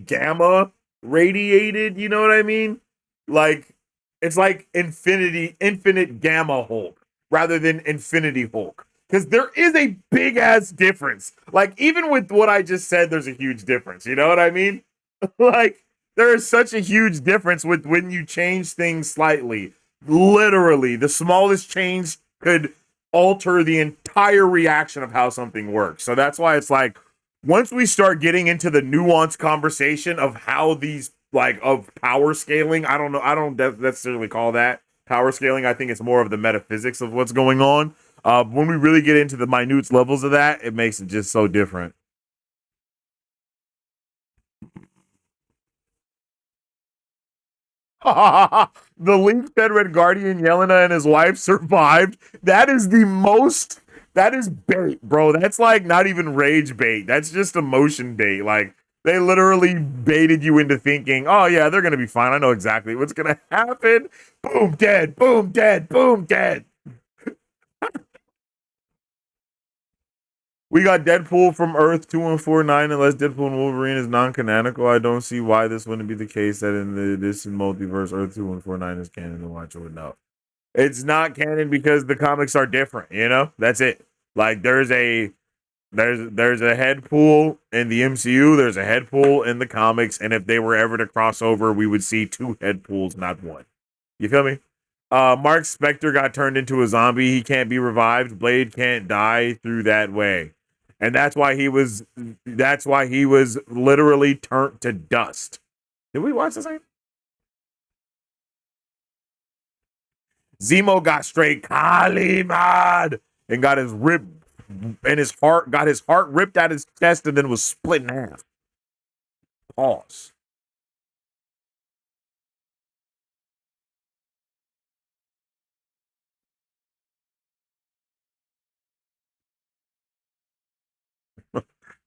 gamma radiated, you know what I mean? Like, it's like infinite gamma Hulk rather than Infinity Hulk. Because there is a big ass difference. Like, even with what I just said, there's a huge difference. You know what I mean? Like, there is such a huge difference with when you change things slightly. Literally, the smallest change could alter the entire reaction of how something works. So that's why it's like, once we start getting into the nuanced conversation of how these, like, of power scaling, I don't know, I don't necessarily call that power scaling. I think it's more of the metaphysics of what's going on. When we really get into the minute levels of that, it makes it just so different. The Leaf said Red Guardian Yelena and his wife survived. That is the most. That is bait, bro. That's like not even rage bait. That's just emotion bait. Like, they literally baited you into thinking, oh yeah, they're gonna be fine. I know exactly what's gonna happen. Boom, dead. Boom, dead. Boom, dead. We got Deadpool from Earth 2149. Unless Deadpool and Wolverine is non-canonical, I don't see why this wouldn't be the case that in this multiverse, Earth 2149 is canon to watch or no. It's not canon because the comics are different, you know? That's it. Like, there's a head pool in the MCU, there's a head pool in the comics, and if they were ever to cross over, we would see two head pools, not one. You feel me? Mark Spector got turned into a zombie. He can't be revived. Blade can't die through that way. And that's why he was literally turned to dust. Did we watch the same? Zemo got straight Kali mad and got his heart ripped out his chest and then was split in half. Pause.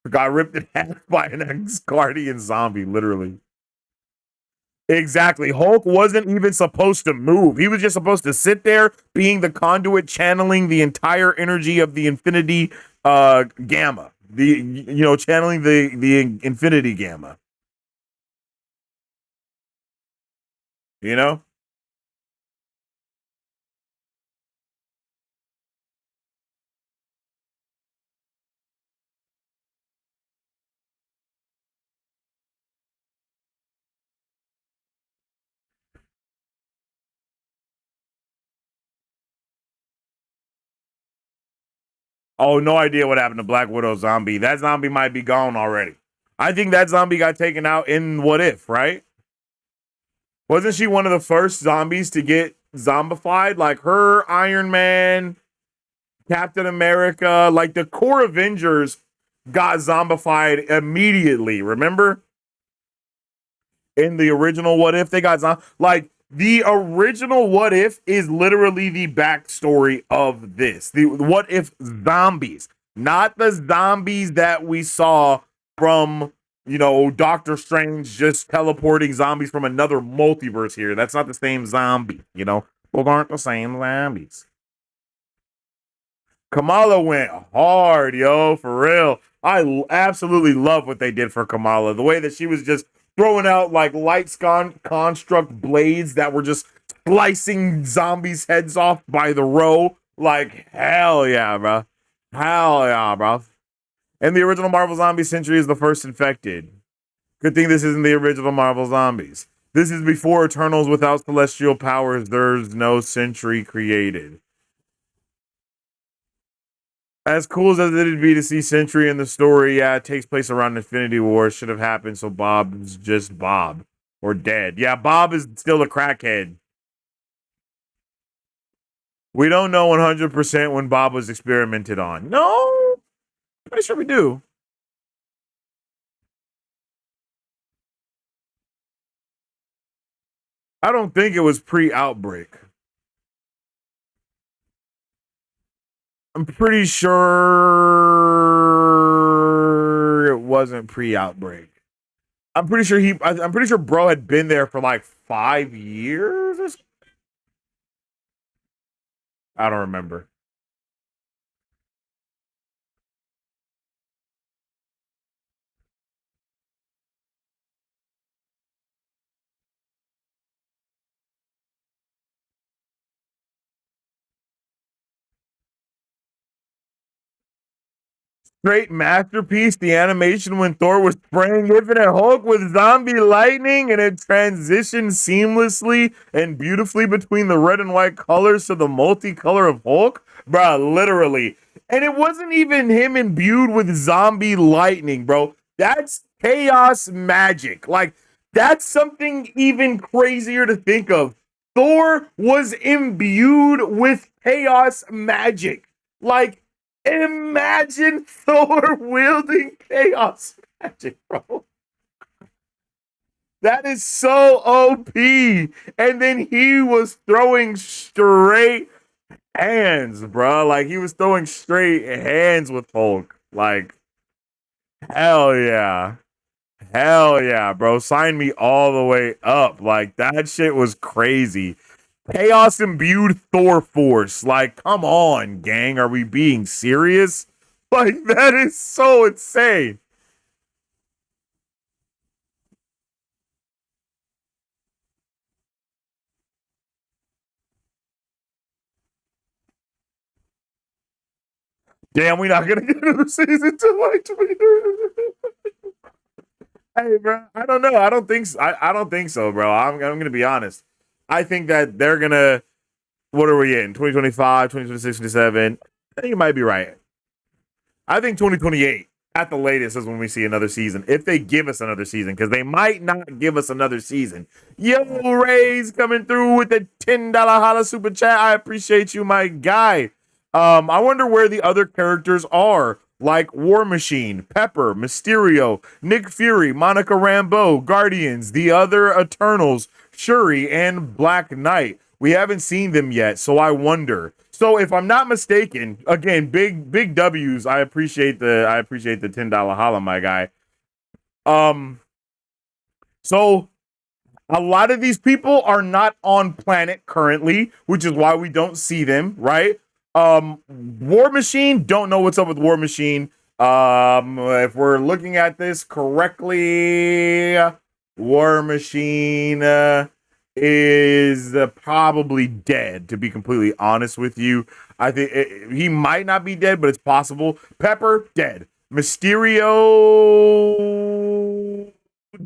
Got ripped in half by an ex-Guardian zombie, literally. Exactly. Hulk wasn't even supposed to move. He was just supposed to sit there, being the conduit, channeling the entire energy of the Infinity Gamma. Channeling the Infinity Gamma. You know? Oh, no idea what happened to Black Widow zombie. That zombie might be gone already. I think that zombie got taken out in What If, right? Wasn't she one of the first zombies to get zombified? Like her, Iron Man, Captain America, like the core Avengers got zombified immediately. Remember? In the original What If, they got like the original What If is literally the backstory of this. The What If zombies, not the zombies that we saw from Doctor Strange just teleporting zombies from another multiverse here. That's not the same zombie. Those aren't the same zombies. Kamala went hard, yo, for real. I absolutely love what they did for Kamala. The way that she was just throwing out like light construct blades that were just slicing zombies' heads off by the row. Like, hell yeah, bro. Hell yeah, bro. And the original Marvel Zombie Century is the first infected. Good thing this isn't the original Marvel Zombies. This is before Eternals without celestial powers. There's no Century created. As cool as it'd be to see Sentry in the story, yeah, it takes place around Infinity War. Should have happened, so Bob's just Bob. Or dead. Yeah, Bob is still a crackhead. We don't know 100% when Bob was experimented on. No, pretty sure we do. I don't think it was pre-outbreak. I'm pretty sure it wasn't pre-outbreak. I'm pretty sure bro had been there for like 5 years or something. I don't remember. Great masterpiece. The animation when Thor was spraying Infinite Hulk with zombie lightning and it transitioned seamlessly and beautifully between the red and white colors to the multicolor of Hulk. Bruh, literally. And it wasn't even him imbued with zombie lightning, bro. That's chaos magic. Like, that's something even crazier to think of. Thor was imbued with chaos magic. Like, imagine Thor wielding chaos magic, bro. That is so OP. And then he was throwing straight hands, bro. Like he was throwing straight hands with Hulk. Like, hell yeah. Hell yeah, bro. Sign me all the way up. Like, that shit was crazy. Chaos imbued Thor Force. Like, come on, gang. Are we being serious? Like, that is so insane. Damn, we not gonna get another season till like 2030. Hey, bro. I don't know. I don't think so. I don't think so, bro. I'm gonna be honest. I think that they're gonna. What are we in? 2025, 2026, 27. I think you might be right. I think 2028 at the latest is when we see another season. If they give us another season, because they might not give us another season. Yo, Ray's coming through with the $10 holla super chat. I appreciate you, my guy. I wonder where the other characters are, like War Machine, Pepper, Mysterio, Nick Fury, Monica Rambeau, Guardians, the other Eternals, Shuri, and Black Knight. We haven't seen them yet, so I wonder. So if I'm not mistaken, again, big W's. I appreciate the $10 holla, my guy. So A lot of these people are not on planet currently, which is why we don't see them, right? War Machine, don't know what's up with War Machine. If we're looking at this correctly, War Machine is probably dead, to be completely honest with you. I think he might not be dead, but it's possible. Pepper, dead. Mysterio,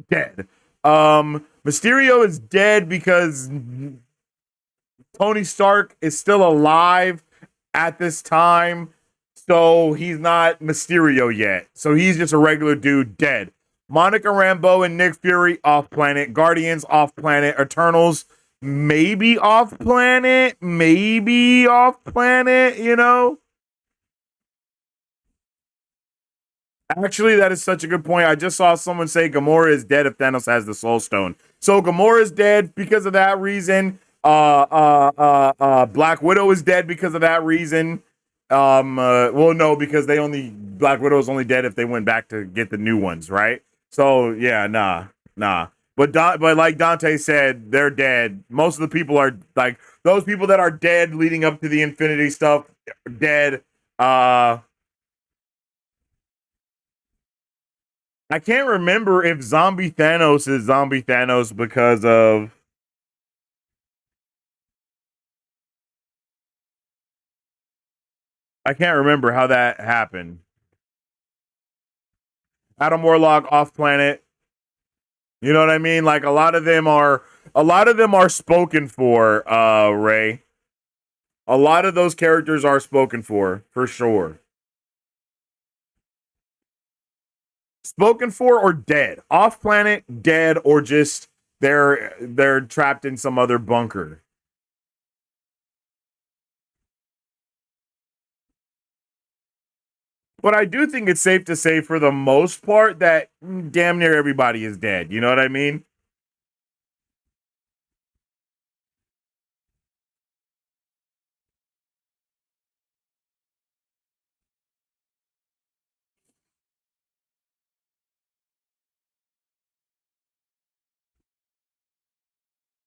dead. Mysterio is dead because Tony Stark is still alive at this time, so he's not Mysterio yet. So he's just a regular dude, dead. Monica Rambeau and Nick Fury off planet. Guardians off planet. Eternals maybe off planet. Maybe off planet. You know. Actually, that is such a good point. I just saw someone say Gamora is dead if Thanos has the Soul Stone. So Gamora is dead because of that reason. Black Widow is dead because of that reason. Well, no, because Black Widow is only dead if they went back to get the new ones, right? So yeah, nah. But like Dante said, they're dead. Most of the people are like those people that are dead leading up to the Infinity stuff, dead. I can't remember if Zombie Thanos is Zombie Thanos because of. I can't remember how that happened. Adam Warlock off planet. You know what I mean? Like a lot of them are spoken for, Ray. A lot of those characters are spoken for sure. Spoken for or dead. Off planet, dead, or just they're trapped in some other bunker. But I do think it's safe to say, for the most part, that damn near everybody is dead. You know what I mean?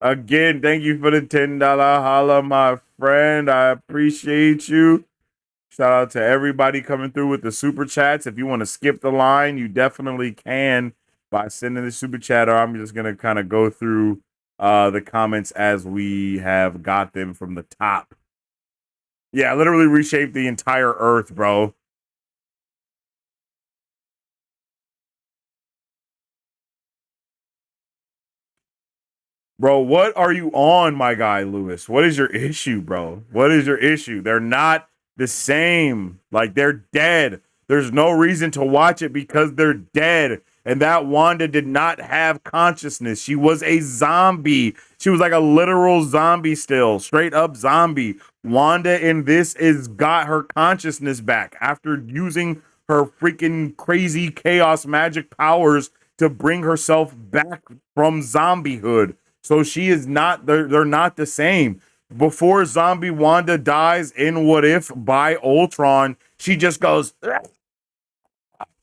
Again, thank you for the $10 holla, my friend. I appreciate you. Shout out to everybody coming through with the super chats. If you want to skip the line, you definitely can by sending the super chat, or I'm just gonna kind of go through the comments as we have got them from the top. Yeah, literally reshaped the entire earth, bro. Bro, what are you on, my guy, Lewis? What is your issue, bro? What is your issue? They're not the same. Like, they're dead. There's no reason to watch it because they're dead. And that Wanda did not have consciousness. She was a zombie. She was like a literal zombie still, straight up zombie. Wanda in this is got her consciousness back after using her freaking crazy chaos magic powers to bring herself back from zombiehood. So she is not, they're not the same. Before zombie Wanda dies in What If by Ultron, she just goes, "Ugh."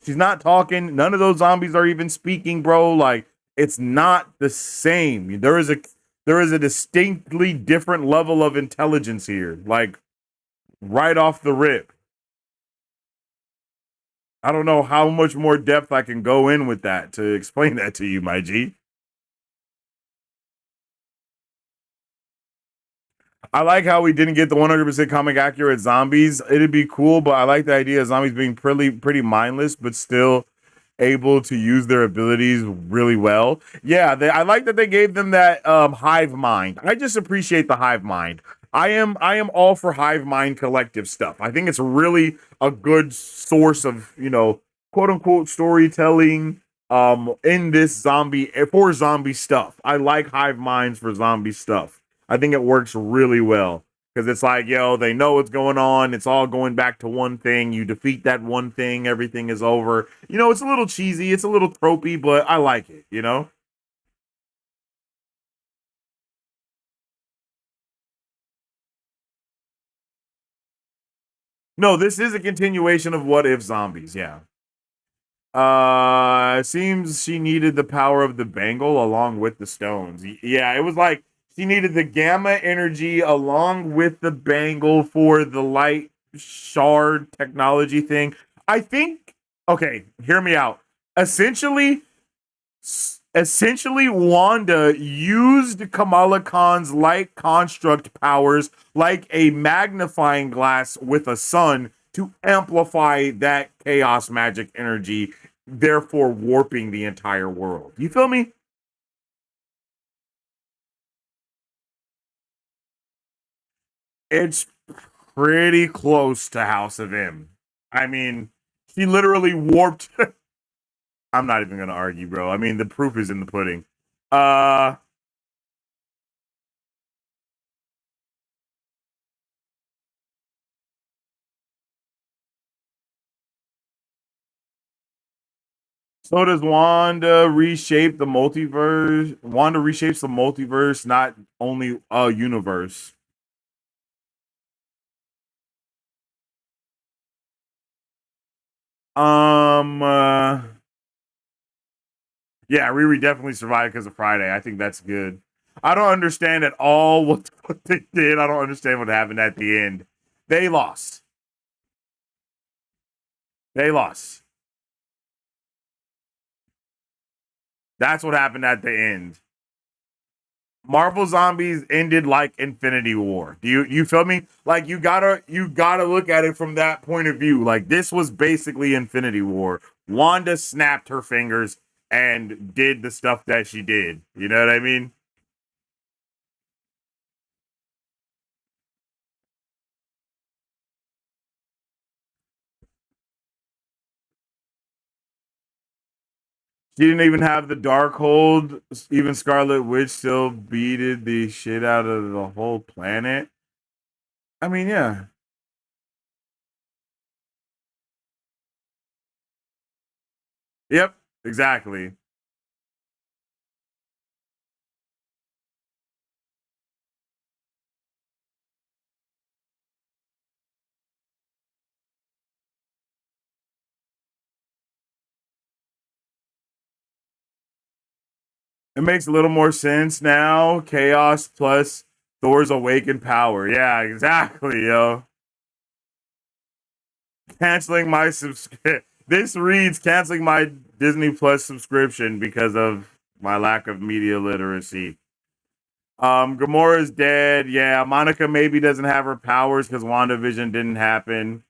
She's not talking. None of those zombies are even speaking, bro. Like, it's not the same. There is a distinctly different level of intelligence here. Like, right off the rip. I don't know how much more depth I can go in with that to explain that to you, my G. I like how we didn't get the 100% comic accurate zombies. It'd be cool, but I like the idea of zombies being pretty mindless, but still able to use their abilities really well. Yeah, I like that they gave them that hive mind. I just appreciate the hive mind. I am all for hive mind collective stuff. I think it's really a good source of, quote unquote storytelling in this zombie stuff. I like hive minds for zombie stuff. I think it works really well because it's like, yo, they know what's going on. It's all going back to one thing. You defeat that one thing, everything is over. It's a little cheesy, it's a little tropey, but I like it. No, this is a continuation of What If Zombies, yeah. It seems she needed the power of the bangle along with the stones. Yeah, it was like she needed the gamma energy along with the bangle for the light shard technology thing. I think, okay, hear me out. Essentially, Wanda used Kamala Khan's light construct powers like a magnifying glass with a sun to amplify that chaos magic energy, therefore warping the entire world. You feel me? It's pretty close to House of M. I mean, she literally warped. I'm not even gonna argue, bro. I mean, the proof is in the pudding. Uh So does Wanda reshape the multiverse? Wanda reshapes the multiverse, not only a universe. Um, uh, yeah, Riri definitely survived because of Friday. I think that's good. I don't understand at all what they did. I don't understand what happened at the end. They lost. They lost. That's what happened at the end. Marvel Zombies ended like Infinity War. Do you feel me? Like you gotta look at it from that point of view. Like this was basically Infinity War. Wanda snapped her fingers and did the stuff that she did. You know what I mean? She didn't even have the dark hold. Even Scarlet Witch still beated the shit out of the whole planet. I mean, yeah. Yep, exactly. It makes a little more sense now. Chaos plus Thor's awakened power. Yeah, exactly, yo. Canceling my subscription. This reads canceling my Disney Plus subscription because of my lack of media literacy. Gamora's dead. Yeah, Monica maybe doesn't have her powers because WandaVision didn't happen.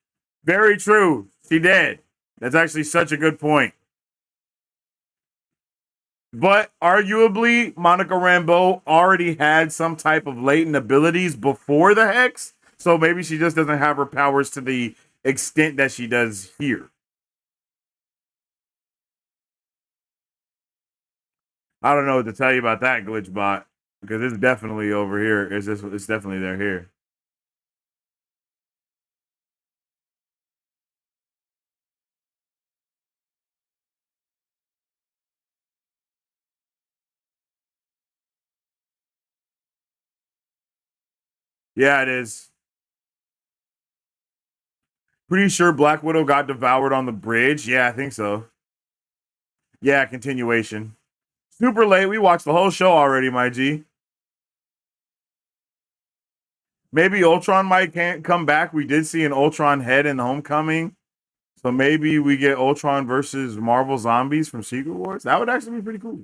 Very true. She did. That's actually such a good point. But arguably, Monica Rambeau already had some type of latent abilities before the Hex. So maybe she just doesn't have her powers to the extent that she does here. I don't know what to tell you about that glitch bot because it's definitely over here. It's definitely there here. Yeah, it is. Pretty sure Black Widow got devoured on the bridge. Yeah, I think so. Yeah, continuation. Super late. We watched the whole show already, my G. Maybe Ultron might can't come back. We did see an Ultron head in Homecoming. So maybe we get Ultron versus Marvel Zombies from Secret Wars. That would actually be pretty cool.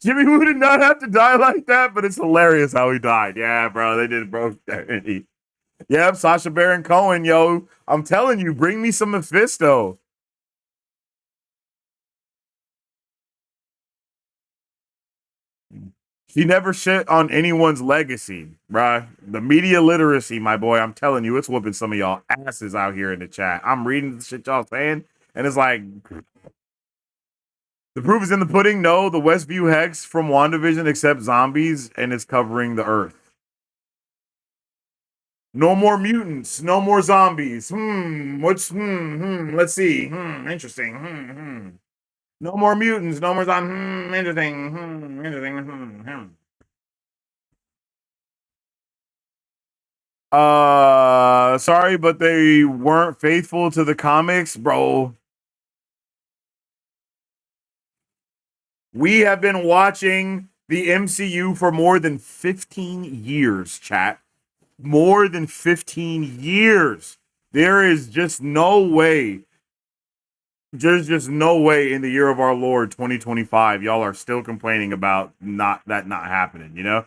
Jimmy Woo did not have to die like that, but it's hilarious how he died. Yeah, bro, they did bro. Yep, Sasha Baron Cohen, yo. I'm telling you, bring me some Mephisto. He never shit on anyone's legacy, bruh. The media literacy, my boy, I'm telling you, it's whooping some of y'all asses out here in the chat. I'm reading the shit y'all saying, and it's like, the proof is in the pudding. No, the Westview Hex from WandaVision accepts zombies, and it's covering the Earth. No more mutants, no more zombies. Let's see. Interesting. No more mutants, no more zombies. Interesting. Interesting. Sorry, but they weren't faithful to the comics, bro. We have been watching the MCU for more than 15 years, chat. More than 15 years. There is just no way. There's just no way in the year of our Lord 2025 y'all are still complaining about not happening, you know?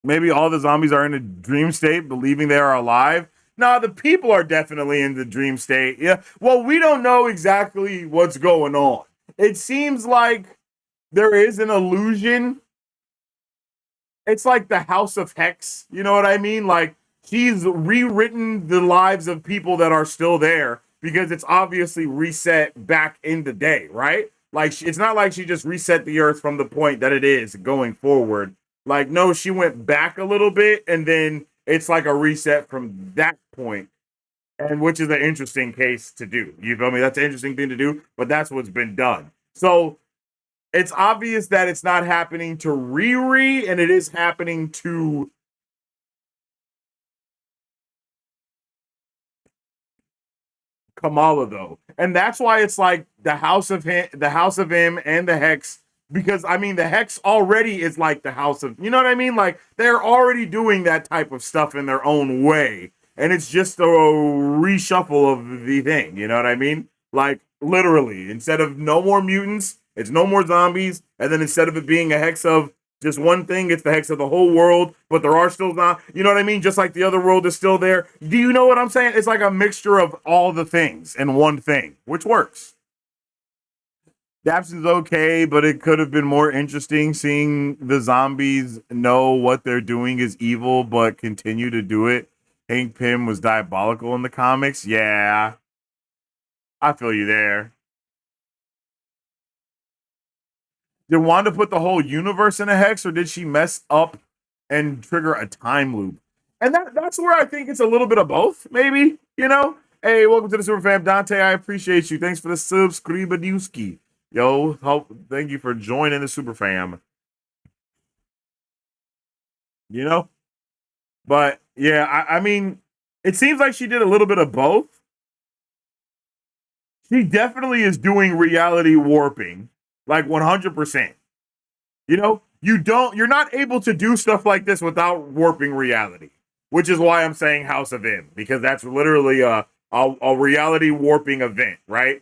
Maybe all the zombies are in a dream state, believing they are alive. No, the people are definitely in the dream state. Yeah. Well, we don't know exactly what's going on. It seems like there is an illusion. It's like the House of Hex. You know what I mean? Like she's rewritten the lives of people that are still there because it's obviously reset back in the day, right? Like it's not like she just reset the earth from the point that it is going forward. Like no, she went back a little bit and then it's like a reset from that point, and which is an interesting case to do. You feel me? That's an interesting thing to do, but that's what's been done. So it's obvious that it's not happening to Riri and it is happening to Kamala though. And that's why it's like the House of M and the Hex, because I mean the Hex already is like the House of, you know what I mean? Like they're already doing that type of stuff in their own way. And it's just a reshuffle of the thing, you know what I mean? Like literally, instead of no more mutants, it's no more zombies, and then instead of it being a hex of just one thing, it's the hex of the whole world, but there are still not, you know what I mean? Just like the other world is still there. Do you know what I'm saying? It's like a mixture of all the things in one thing, which works. Dabson's okay, but it could have been more interesting seeing the zombies know what they're doing is evil, but continue to do it. Hank Pym was diabolical in the comics. Yeah, I feel you there. Did Wanda put the whole universe in a hex, or did she mess up and trigger a time loop? And that's where I think it's a little bit of both, maybe, you know? Hey, welcome to the Super Fam. Dante, I appreciate you. Thanks for the subscribe-a-dewski. Yo, thank you for joining the Super Fam. You know? But yeah, I mean, it seems like she did a little bit of both. She definitely is doing reality warping, like 100%. You know, you're not able to do stuff like this without warping reality, which is why I'm saying House of M, because that's literally a reality warping event, right?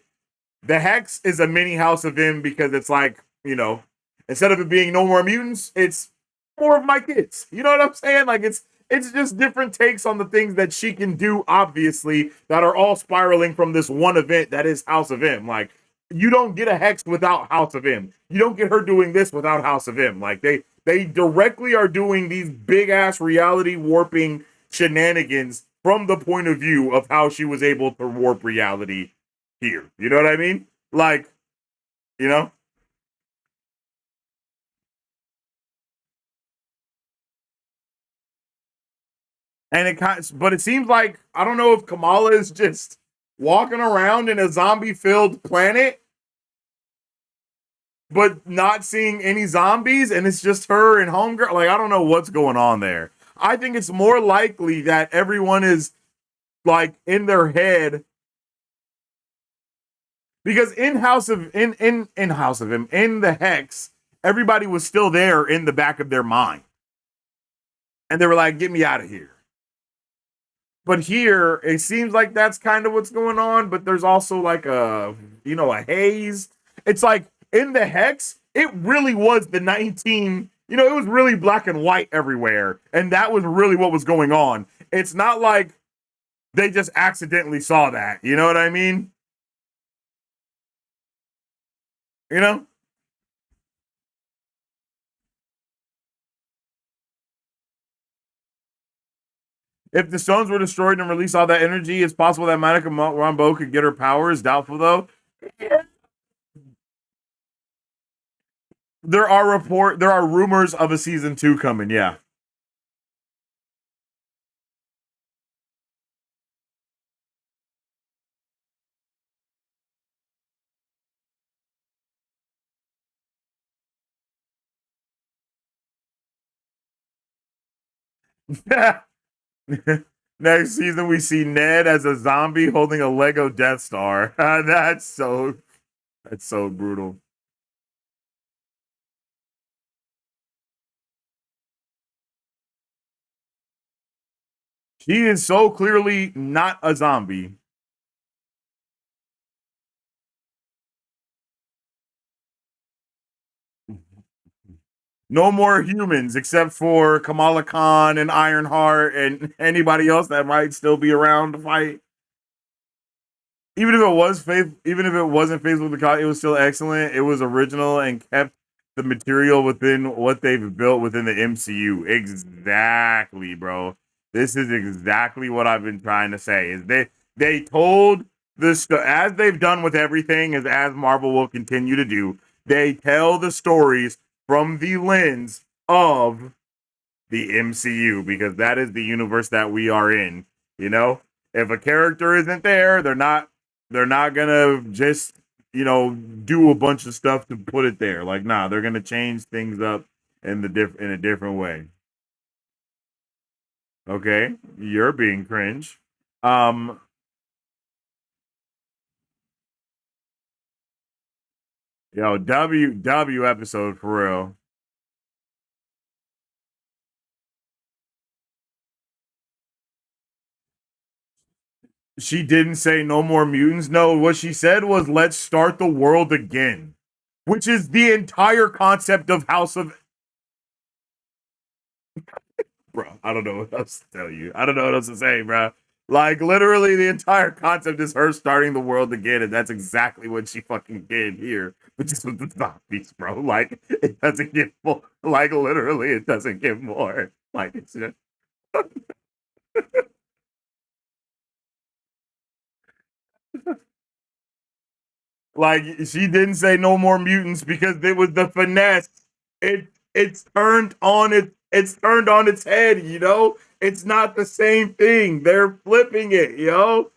The Hex is a mini House of M because it's like, you know, instead of it being no more mutants, it's more of my kids. You know what I'm saying? Like it's just different takes on the things that she can do, obviously, that are all spiraling from this one event that is House of M. Like you don't get a Hex without House of M. You don't get her doing this without House of M. Like they directly are doing these big ass reality warping shenanigans from the point of view of how she was able to warp reality here. You know what I mean? Like, you know? And but it seems like I don't know if Kamala is just walking around in a zombie filled planet, but not seeing any zombies, and it's just her and Homegirl. Like, I don't know what's going on there. I think it's more likely that everyone is like in their head because in House of Him in the Hex, everybody was still there in the back of their mind, and they were like, "Get me out of here." But here, it seems like that's kind of what's going on. But there's also like a haze. It's like in the Hex, it really was the 19. It was really black and white everywhere, and that was really what was going on. It's not like they just accidentally saw that. You know what I mean? You know? If the stones were destroyed and release all that energy, it's possible that Monica Rambeau could get her powers. Doubtful though. Yeah. There are rumors of a season 2 coming. Yeah. Next season, we see Ned as a zombie holding a Lego Death Star. That's so brutal. He is so clearly not a zombie. No more humans except for Kamala Khan and Ironheart and anybody else that might still be around to fight. Even if it was even if it wasn't faithful to the comic, it was still excellent. It was original and kept the material within what they've built within the MCU. Exactly, bro. This is exactly what I've been trying to say. Is they told this as they've done with everything, as Marvel will continue to do. They tell the stories from the lens of the MCU because that is the universe that we are in. You know, if a character isn't there, they're not gonna just do a bunch of stuff to put it there. Like, nah, they're gonna change things up in a different way. Okay, you're being cringe. Um, W episode for real. She didn't say no more mutants. No, what she said was let's start the world again, which is the entire concept of House of. Bro, I don't know what else to tell you. I don't know what else to say, bro. Like, literally, the entire concept is her starting the world again, and that's exactly what she fucking did here, but just with the zombies, bro. Like, it doesn't get more. Like, literally, it doesn't get more. Like, it's just. Like, she didn't say no more mutants because it was the finesse. It's turned on it's turned on its head, you know? It's not the same thing. They're flipping it, yo.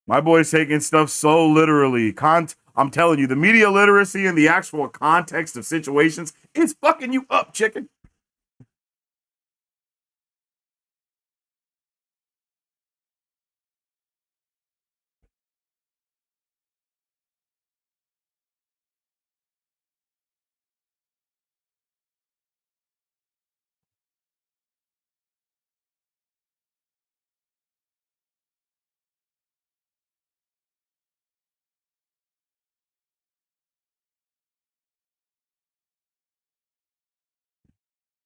My boy's taking stuff so literally. I'm telling you, the media literacy and the actual context of situations is fucking you up, chicken.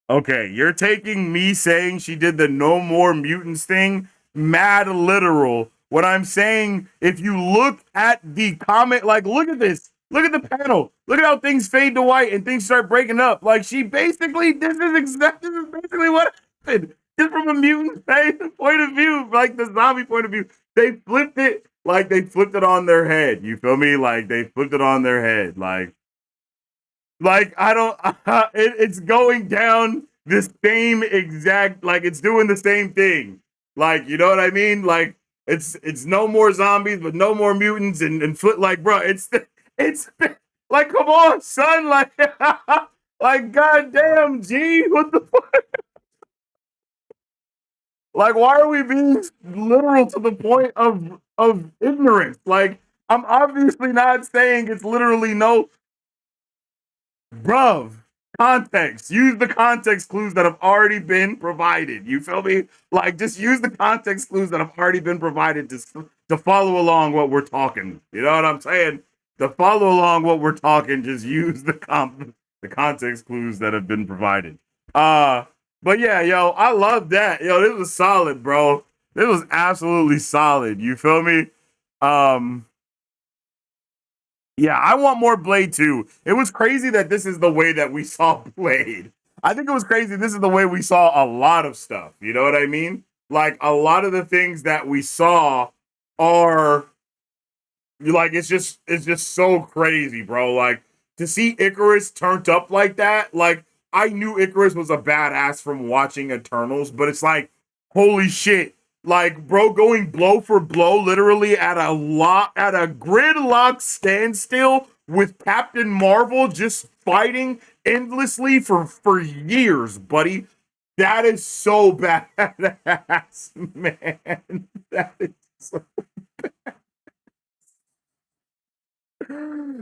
Okay, you're taking me saying she did the no more mutants thing mad literal. What I'm saying, if you look at the comment, like, look at this, look at the panel, look at how things fade to white and things start breaking up. Like, she basically, this is basically what happened. Just from a mutant point of view, like the zombie point of view, they flipped it like they flipped it on their head. You feel me? Like they flipped it on their head. Like I don't, it's going down the same exact, like it's doing the same thing. Like you know what I mean? Like it's no more zombies, but no more mutants and foot. Like bro, it's like come on, son. Like like goddamn, G, what the fuck? Like why are we being literal to the point of ignorance? Like I'm obviously not saying it's literally no. Bruv, context. Use the context clues that have already been provided. You feel me? Like, just use the context clues that have already been provided to follow along what we're talking. You know what I'm saying? To follow along what we're talking, just use the context clues that have been provided. Uh, but yeah, yo, I love that. Yo, this was solid, bro. This was absolutely solid. You feel me? Um, yeah, I want more Blade too. It was crazy that this is the way that we saw Blade. I think it was crazy. This is the way we saw a lot of stuff. You know what I mean? Like a lot of the things that we saw are like it's just so crazy, bro. Like to see Icarus turned up like that, like I knew Icarus was a badass from watching Eternals, but it's like, holy shit. Like, bro, going blow for blow, literally at a gridlock standstill with Captain Marvel just fighting endlessly for years, buddy. That is so badass, man. That is so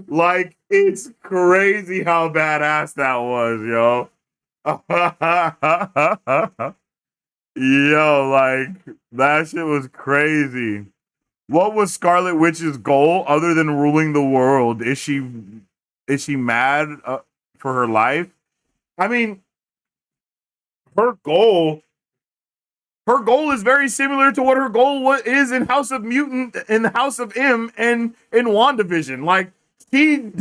like it's crazy how badass that was, yo. Yo, like that shit was crazy. What was Scarlet Witch's goal other than ruling the world? Is she mad for her life? I mean, her goal her goal is very similar to what her goal is in House of Mutant, in the House of M, and in WandaVision. Like she,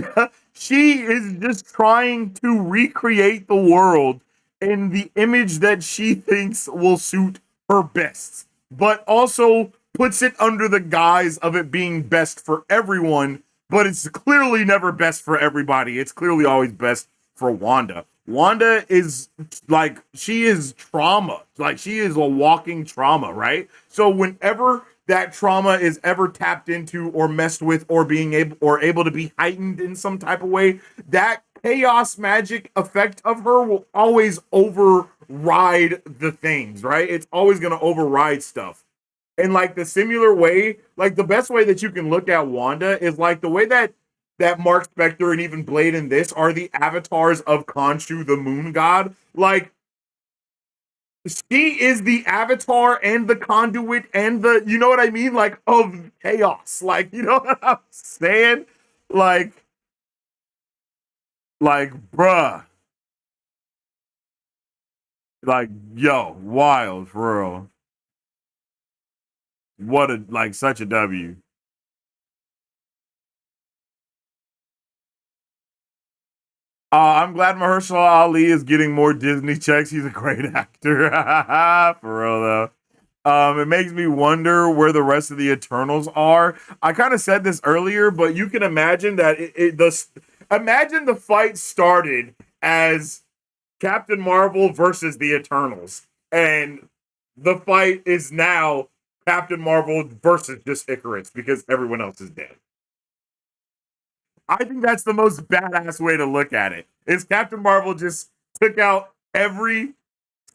she is just trying to recreate the world in the image that she thinks will suit her best, but also puts it under the guise of it being best for everyone. But it's clearly never best for everybody. It's clearly always best for Wanda. Wanda is like she is trauma. Like she is a walking trauma, right? So whenever that trauma is ever tapped into or messed with or being able to be heightened in some type of way, that chaos magic effect of her will always override the things, right? It's always going to override stuff. And like the similar way, like the best way that you can look at Wanda is like the way that Mark Spector and even Blade in this are the avatars of Khonshu, the moon god. Like, she is the avatar and the conduit and the, you know what I mean? Like, of chaos. Like, you know what I'm saying? Like, bruh. Like, yo, wild, for real. What a, like, such a W. I'm glad Mahershala Ali is getting more Disney checks. He's a great actor. For real, though. It makes me wonder where the rest of the Eternals are. I kind of said this earlier, but you can imagine that imagine the fight started as Captain Marvel versus the Eternals, and the fight is now Captain Marvel versus just Icarus because everyone else is dead. I think that's the most badass way to look at it. Is Captain Marvel just took out every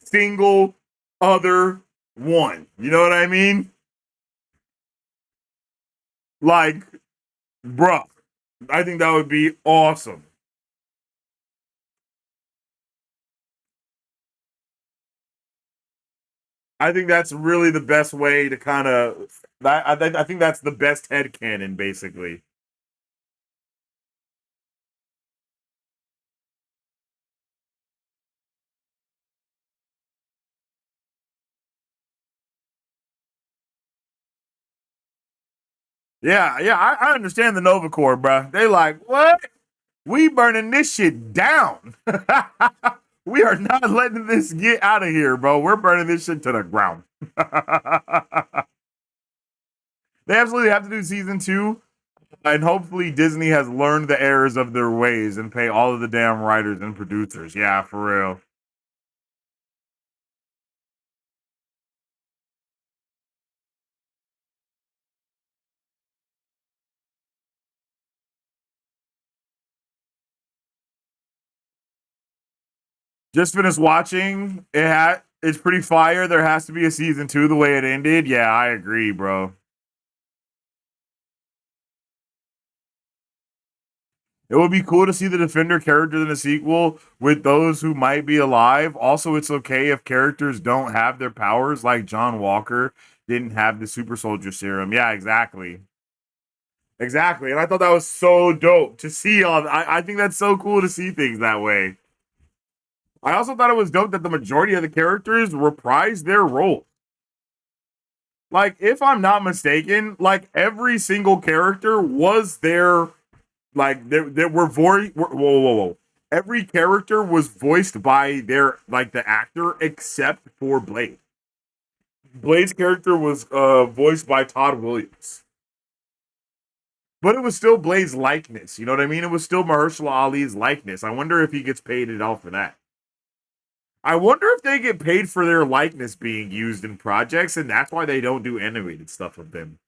single other one. You know what I mean? Like, bruh, I think that would be awesome. I think that's really the best way to kind of. I think that's the best head canon, basically. Yeah, yeah, I understand the Nova Corps, bruh. They like, what? We burning this shit down. We are not letting this get out of here, bro. We're burning this shit to the ground. They absolutely have to do season two, and hopefully Disney has learned the errors of their ways and pay all of the damn writers and producers. Yeah, for real. Just finished watching. It's pretty fire. There has to be a season two the way it ended. Yeah, I agree, bro. It would be cool to see the Defender characters in a sequel with those who might be alive. Also, it's okay if characters don't have their powers, like John Walker didn't have the super soldier serum. Yeah, exactly. Exactly. And I thought that was so dope to see all I think that's so cool to see things that way. I also thought it was dope that the majority of the characters reprised their role. Like, if I'm not mistaken, like every single character was there. Like there were whoa. Every character was voiced by their like the actor except for Blade. Blade's character was voiced by Todd Williams. But it was still Blade's likeness. You know what I mean? It was still Mahershala Ali's likeness. I wonder if he gets paid at all for that. I wonder if they get paid for their likeness being used in projects, and that's why they don't do animated stuff with them.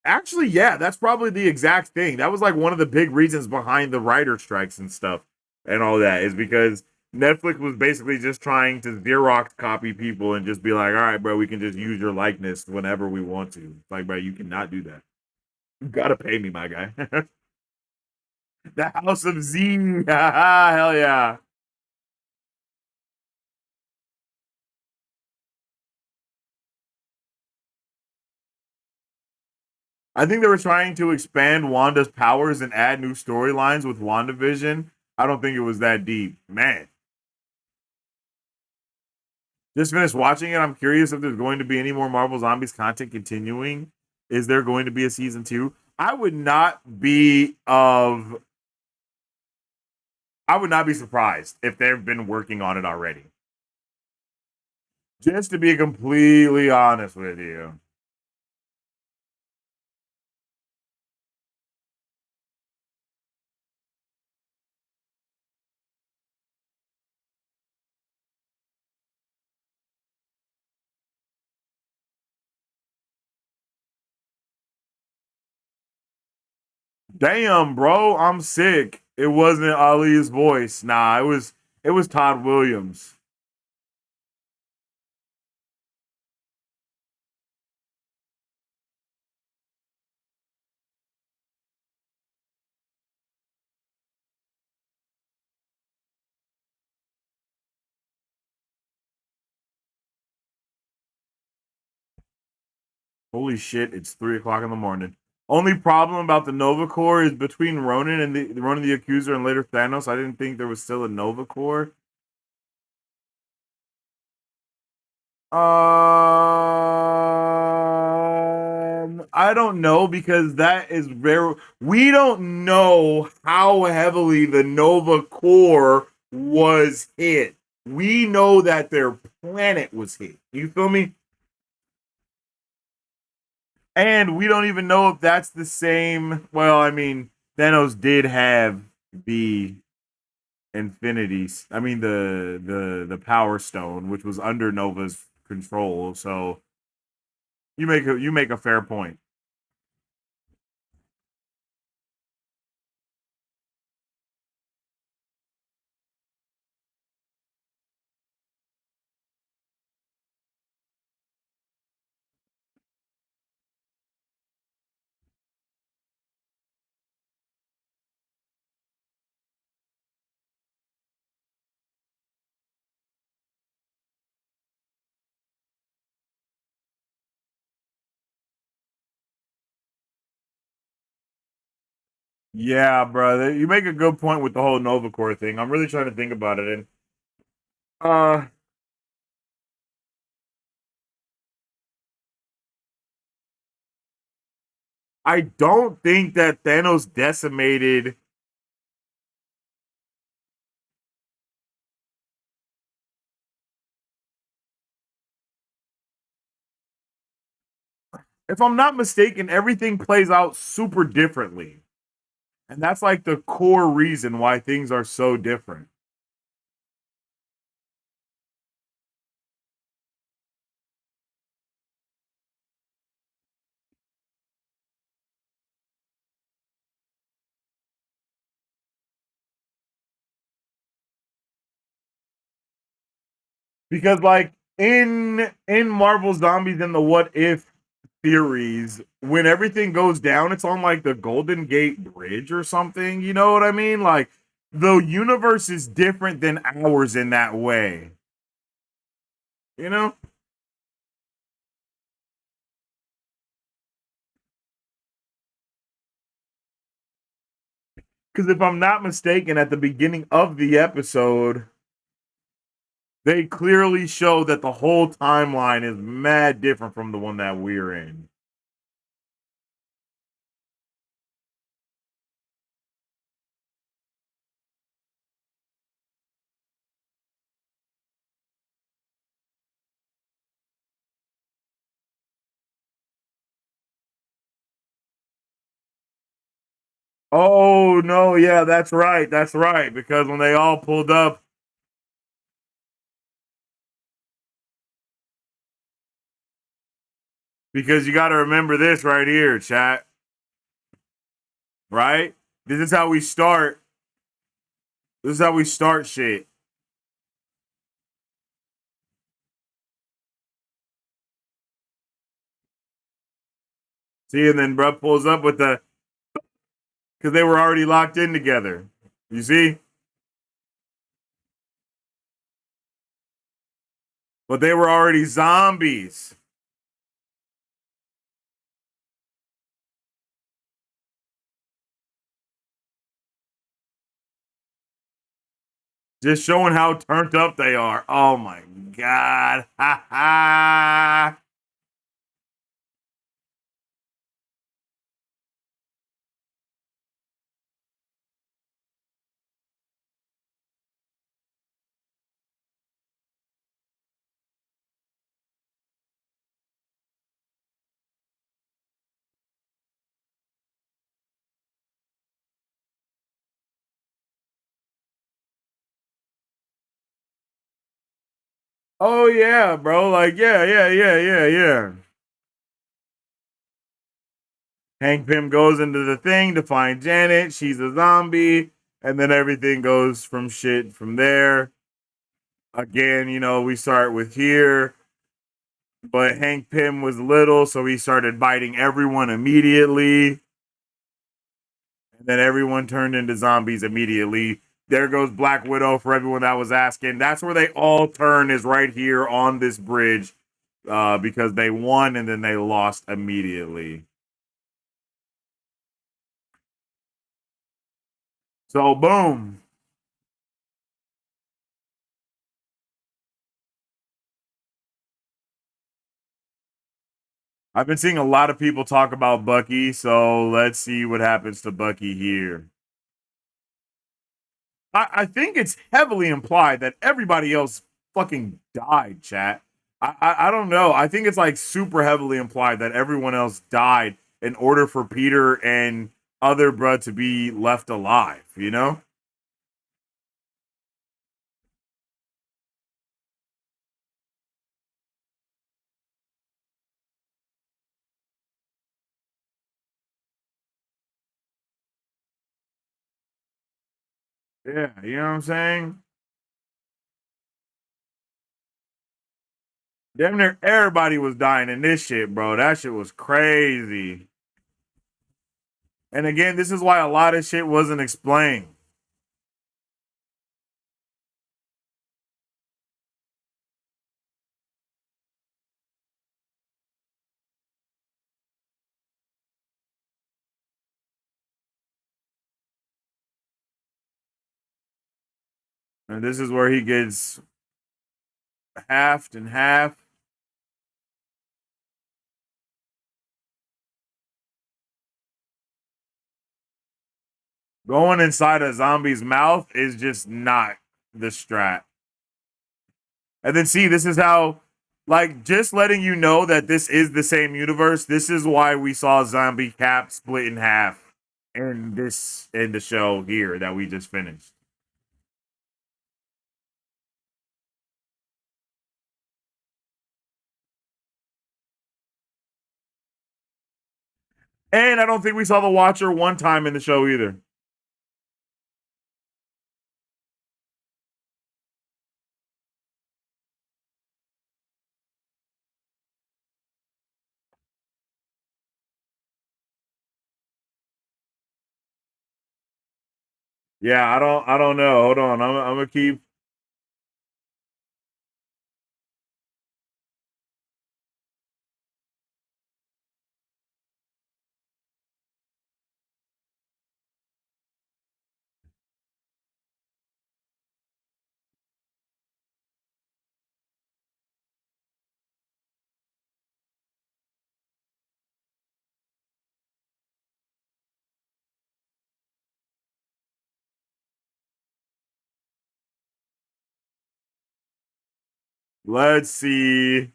Actually, yeah, that's probably the exact thing. That was like one of the big reasons behind the writer strikes and stuff and all that is because Netflix was basically just trying to Xerox copy people and just be like, all right, bro, we can just use your likeness whenever we want to. It's like, bro, you cannot do that. You gotta pay me, my guy. The House of Z. Hell yeah. I think they were trying to expand Wanda's powers and add new storylines with WandaVision. I don't think it was that deep. Man, just finished watching it. I'm curious if there's going to be any more Marvel Zombies content continuing. Is there going to be a season 2? I would not be surprised if they've been working on it already. Just to be completely honest with you. Damn, bro, I'm sick. It wasn't Ali's voice. Nah, it was Todd Williams. Holy shit, it's 3 o'clock in the morning. Only problem about the Nova Corps is between Ronan and the Ronan the Accuser and later Thanos. I didn't think there was still a Nova Corps. I don't know because that is very. We don't know how heavily the Nova Corps was hit. We know that their planet was hit. You feel me? And we don't even know if that's the same. Well, I mean, Thanos did have the Infinities. I mean, the Power Stone, which was under Nova's control. So you make a fair point. Yeah, brother, you make a good point with the whole Nova Corps thing. I'm really trying to think about it, and uh, I don't think that Thanos decimated. If I'm not mistaken, everything plays out super differently, and that's like the core reason why things are so different. Because like in Marvel Zombies and the What If theories, when everything goes down, it's on like the Golden Gate Bridge or something. You know what I mean? Like the universe is different than ours in that way. You know? Because if I'm not mistaken, at the beginning of the episode, they clearly show that the whole timeline is mad different from the one that we're in. Oh no, yeah, that's right. That's right. Because when they all pulled up, because you got to remember this right here, chat. Right? This is how we start. This is how we start shit. See, and then bruh pulls up with the because they were already locked in together. You see? But they were already zombies. Just showing how turned up they are. Oh my god. Ha ha. Oh yeah, bro. Like, yeah. Hank Pym goes into the thing to find Janet. She's a zombie. And then everything goes from shit from there. Again, we start with here. But Hank Pym was little, so he started biting everyone immediately. And then everyone turned into zombies immediately. There goes Black Widow for everyone that was asking. That's where they all turn, is right here on this bridge, because they won and then they lost immediately. So boom. I've been seeing a lot of people talk about Bucky, so let's see what happens to Bucky here. I think it's heavily implied that everybody else fucking died, chat. I don't know. I think it's like super heavily implied that everyone else died in order for Peter and other bruh to be left alive, you know? Yeah, you know what I'm saying? Damn near everybody was dying in this shit, bro. That shit was crazy. And again, this is why a lot of shit wasn't explained. And this is where he gets halved in half. Going inside a zombie's mouth is just not the strat. And then see, this is how, like, just letting you know that this is the same universe. This is why we saw Zombie Cap split in half in the show here that we just finished. And I don't think we saw the Watcher one time in the show either. Yeah, I don't know. Hold on, I'm gonna keep. Let's see.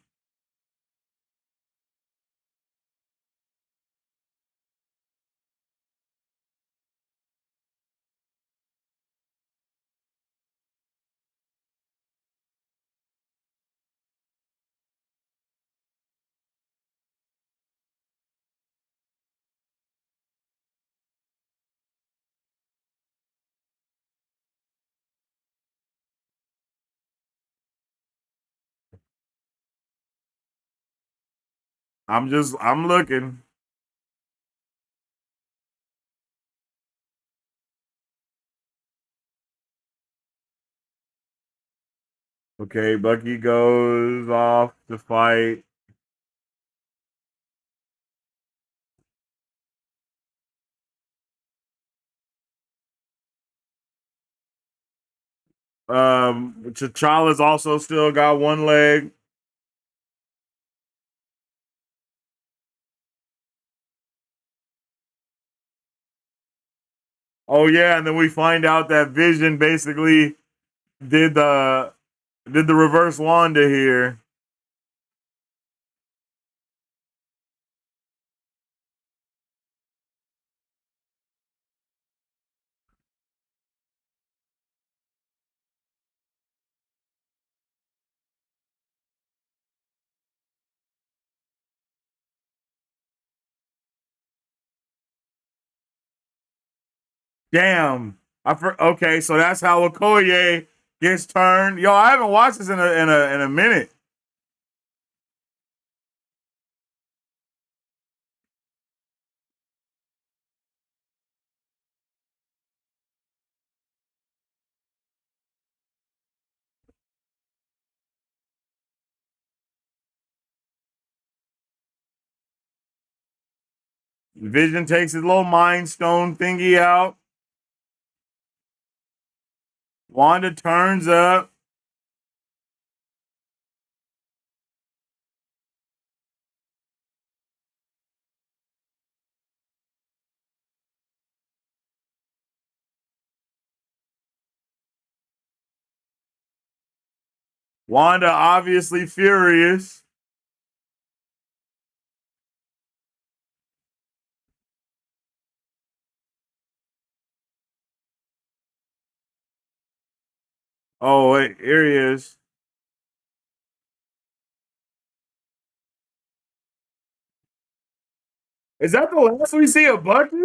I'm looking. Okay, Bucky goes off to fight. T'Challa's also still got one leg. Oh yeah, and then we find out that Vision basically did the reverse Wanda here. Damn. Okay, so that's how Okoye gets turned. Yo, I haven't watched this in a minute. Vision takes his little mind stone thingy out. Wanda turns up. Wanda obviously furious. Oh, wait, here he is. Is that the last we see of Bucky?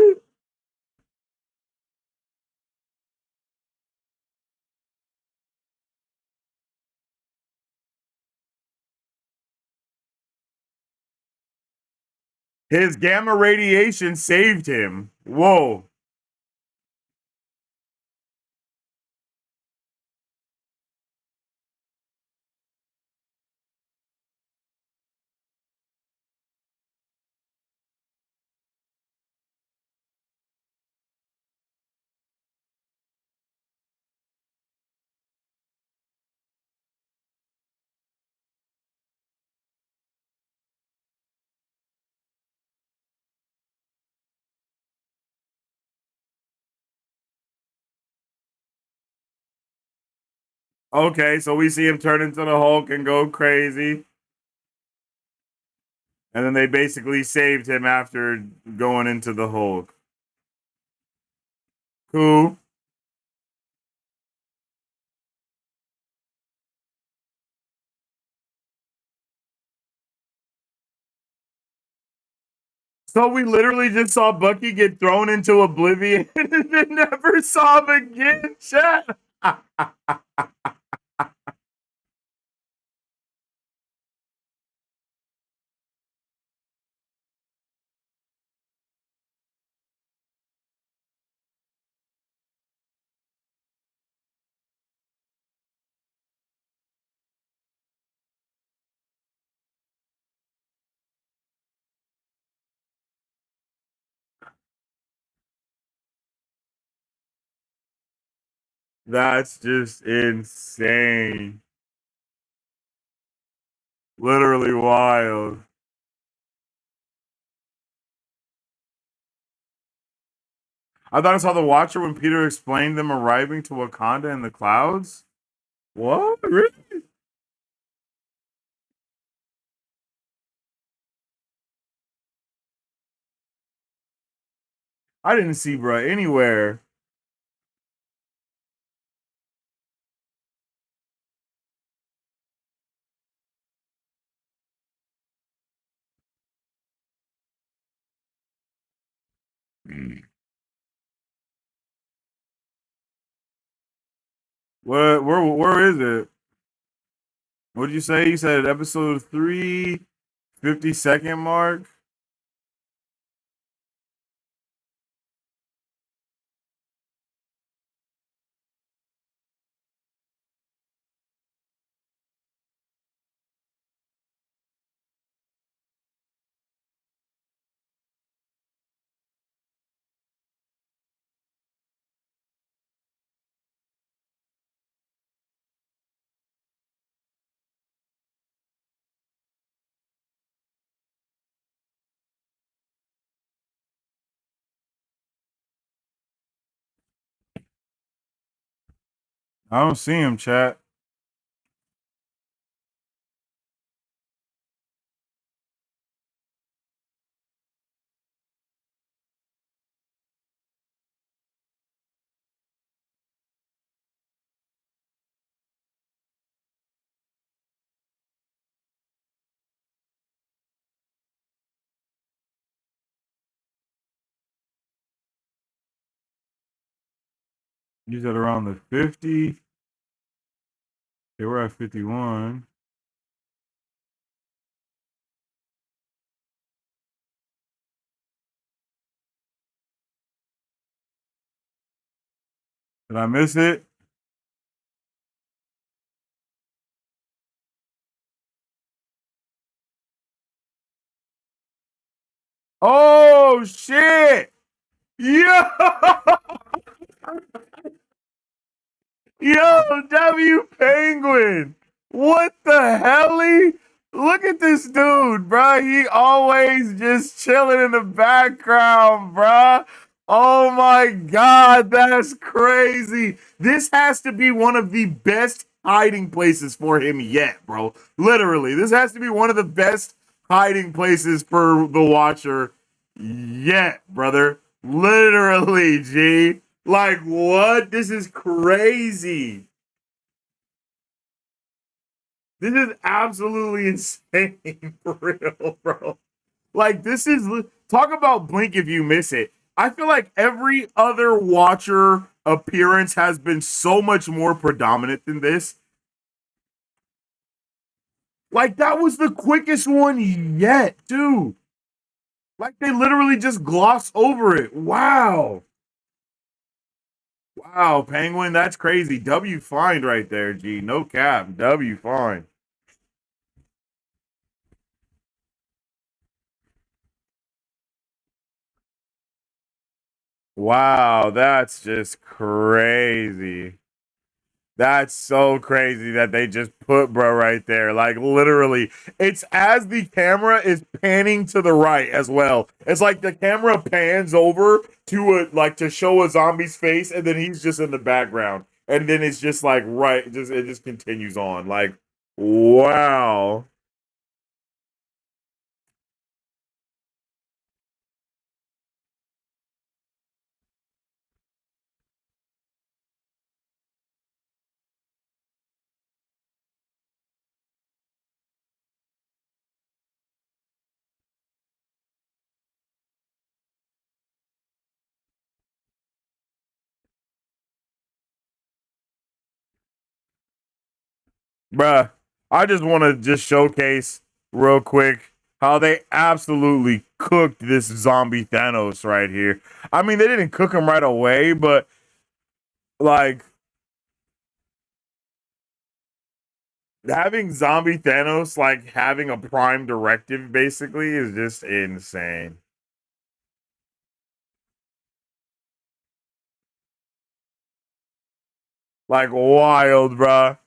His gamma radiation saved him. Whoa. Okay, so we see him turn into the Hulk and go crazy. And then they basically saved him after going into the Hulk. Cool. So we literally just saw Bucky get thrown into oblivion and then never saw him again, chat. That's just insane. Literally wild. I thought I saw the Watcher when Peter explained them arriving to Wakanda in the clouds. What? Really? I didn't see bruh anywhere. What? Where is it? What did you say? You said episode 3, 50-second mark. I don't see him, chat. He's at around the 50. They were at 51. Did I miss it? Oh shit! Yo! Yo, W Penguin! What the hell? Look at this dude, bro. He always just chilling in the background, bro. Oh my god, that's crazy. This has to be one of the best hiding places for him yet, bro. Literally, this has to be one of the best hiding places for the Watcher yet, brother. Literally, G. Like, what? This is crazy. This is absolutely insane for real, bro. Like, this is talk about blink if you miss it. I feel like every other Watcher appearance has been so much more predominant than this. Like, that was the quickest one yet, too. Like, they literally just gloss over it. Wow. Wow, Penguin, that's crazy. W find right there, G. No cap. W find. Wow, that's just crazy. That's so crazy that they just put bro right there. Like literally, it's as the camera is panning to the right as well. It's like the camera pans over to a like to show a zombie's face, and then he's just in the background. And then it's just like right, just it just continues on. Like, wow. Bruh, I just want to just showcase real quick how they absolutely cooked this zombie Thanos right here. I mean, they didn't cook him right away, but like having zombie Thanos like having a prime directive basically is just insane. Like wild, bruh.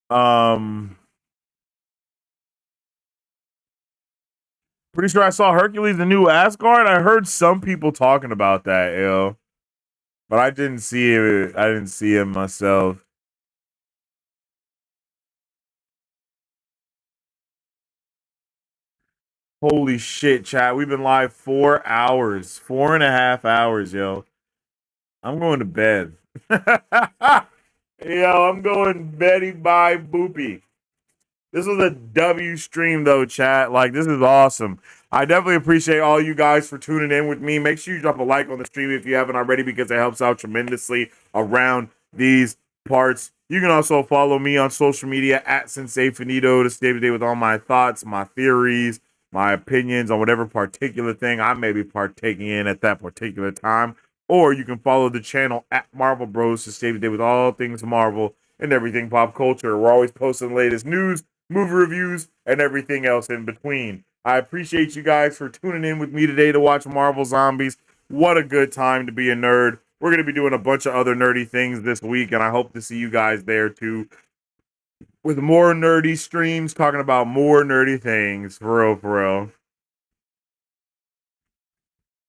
Um Pretty sure I saw Hercules the new Asgard. I heard some people talking about that, yo. But I didn't see it. I didn't see it myself. Holy shit, chat. We've been live 4 hours. 4.5 hours, yo. I'm going to bed. Yo, I'm going Betty by Boopy. This was a W stream though, chat. Like, this is awesome. I definitely appreciate all you guys for tuning in with me. Make sure you drop a like on the stream if you haven't already, because it helps out tremendously around these parts. You can also follow me on social media at Sensei Finito to stay up to date with all my thoughts, my theories, my opinions on whatever particular thing I may be partaking in at that particular time. Or you can follow the channel at Marvel Bros to stay up to date with all things Marvel and everything pop culture. We're always posting the latest news, movie reviews, and everything else in between. I appreciate you guys for tuning in with me today to watch Marvel Zombies. What a good time to be a nerd. We're going to be doing a bunch of other nerdy things this week, and I hope to see you guys there too with more nerdy streams talking about more nerdy things. For real, for real.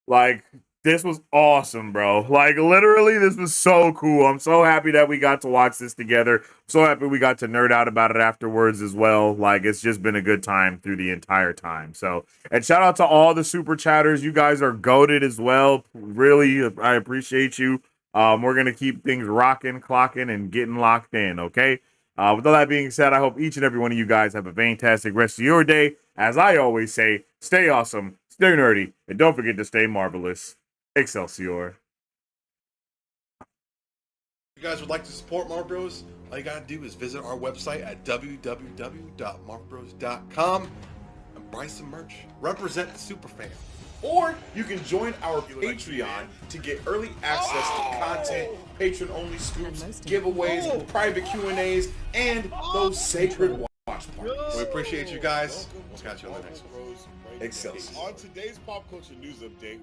Like, this was awesome, bro. Like, literally, this was so cool. I'm so happy that we got to watch this together. So happy we got to nerd out about it afterwards as well. Like, it's just been a good time through the entire time. So, and shout out to all the super chatters. You guys are goated as well. Really, I appreciate you. We're going to keep things rocking, clocking, and getting locked in, okay? With all that being said, I hope each and every one of you guys have a fantastic rest of your day. As I always say, stay awesome, stay nerdy, and don't forget to stay marvelous. Excelsior. If you guys would like to support Marvel Bros, all you gotta do is visit our website at www.marvelbros.com and buy some merch. Represent the superfan. Or you can join our Patreon to get early access to content, patron-only scoops, giveaways, private Q&As, and those sacred watch parties. We appreciate you guys. We'll catch you on the next one. Excelsior. On today's pop culture news update.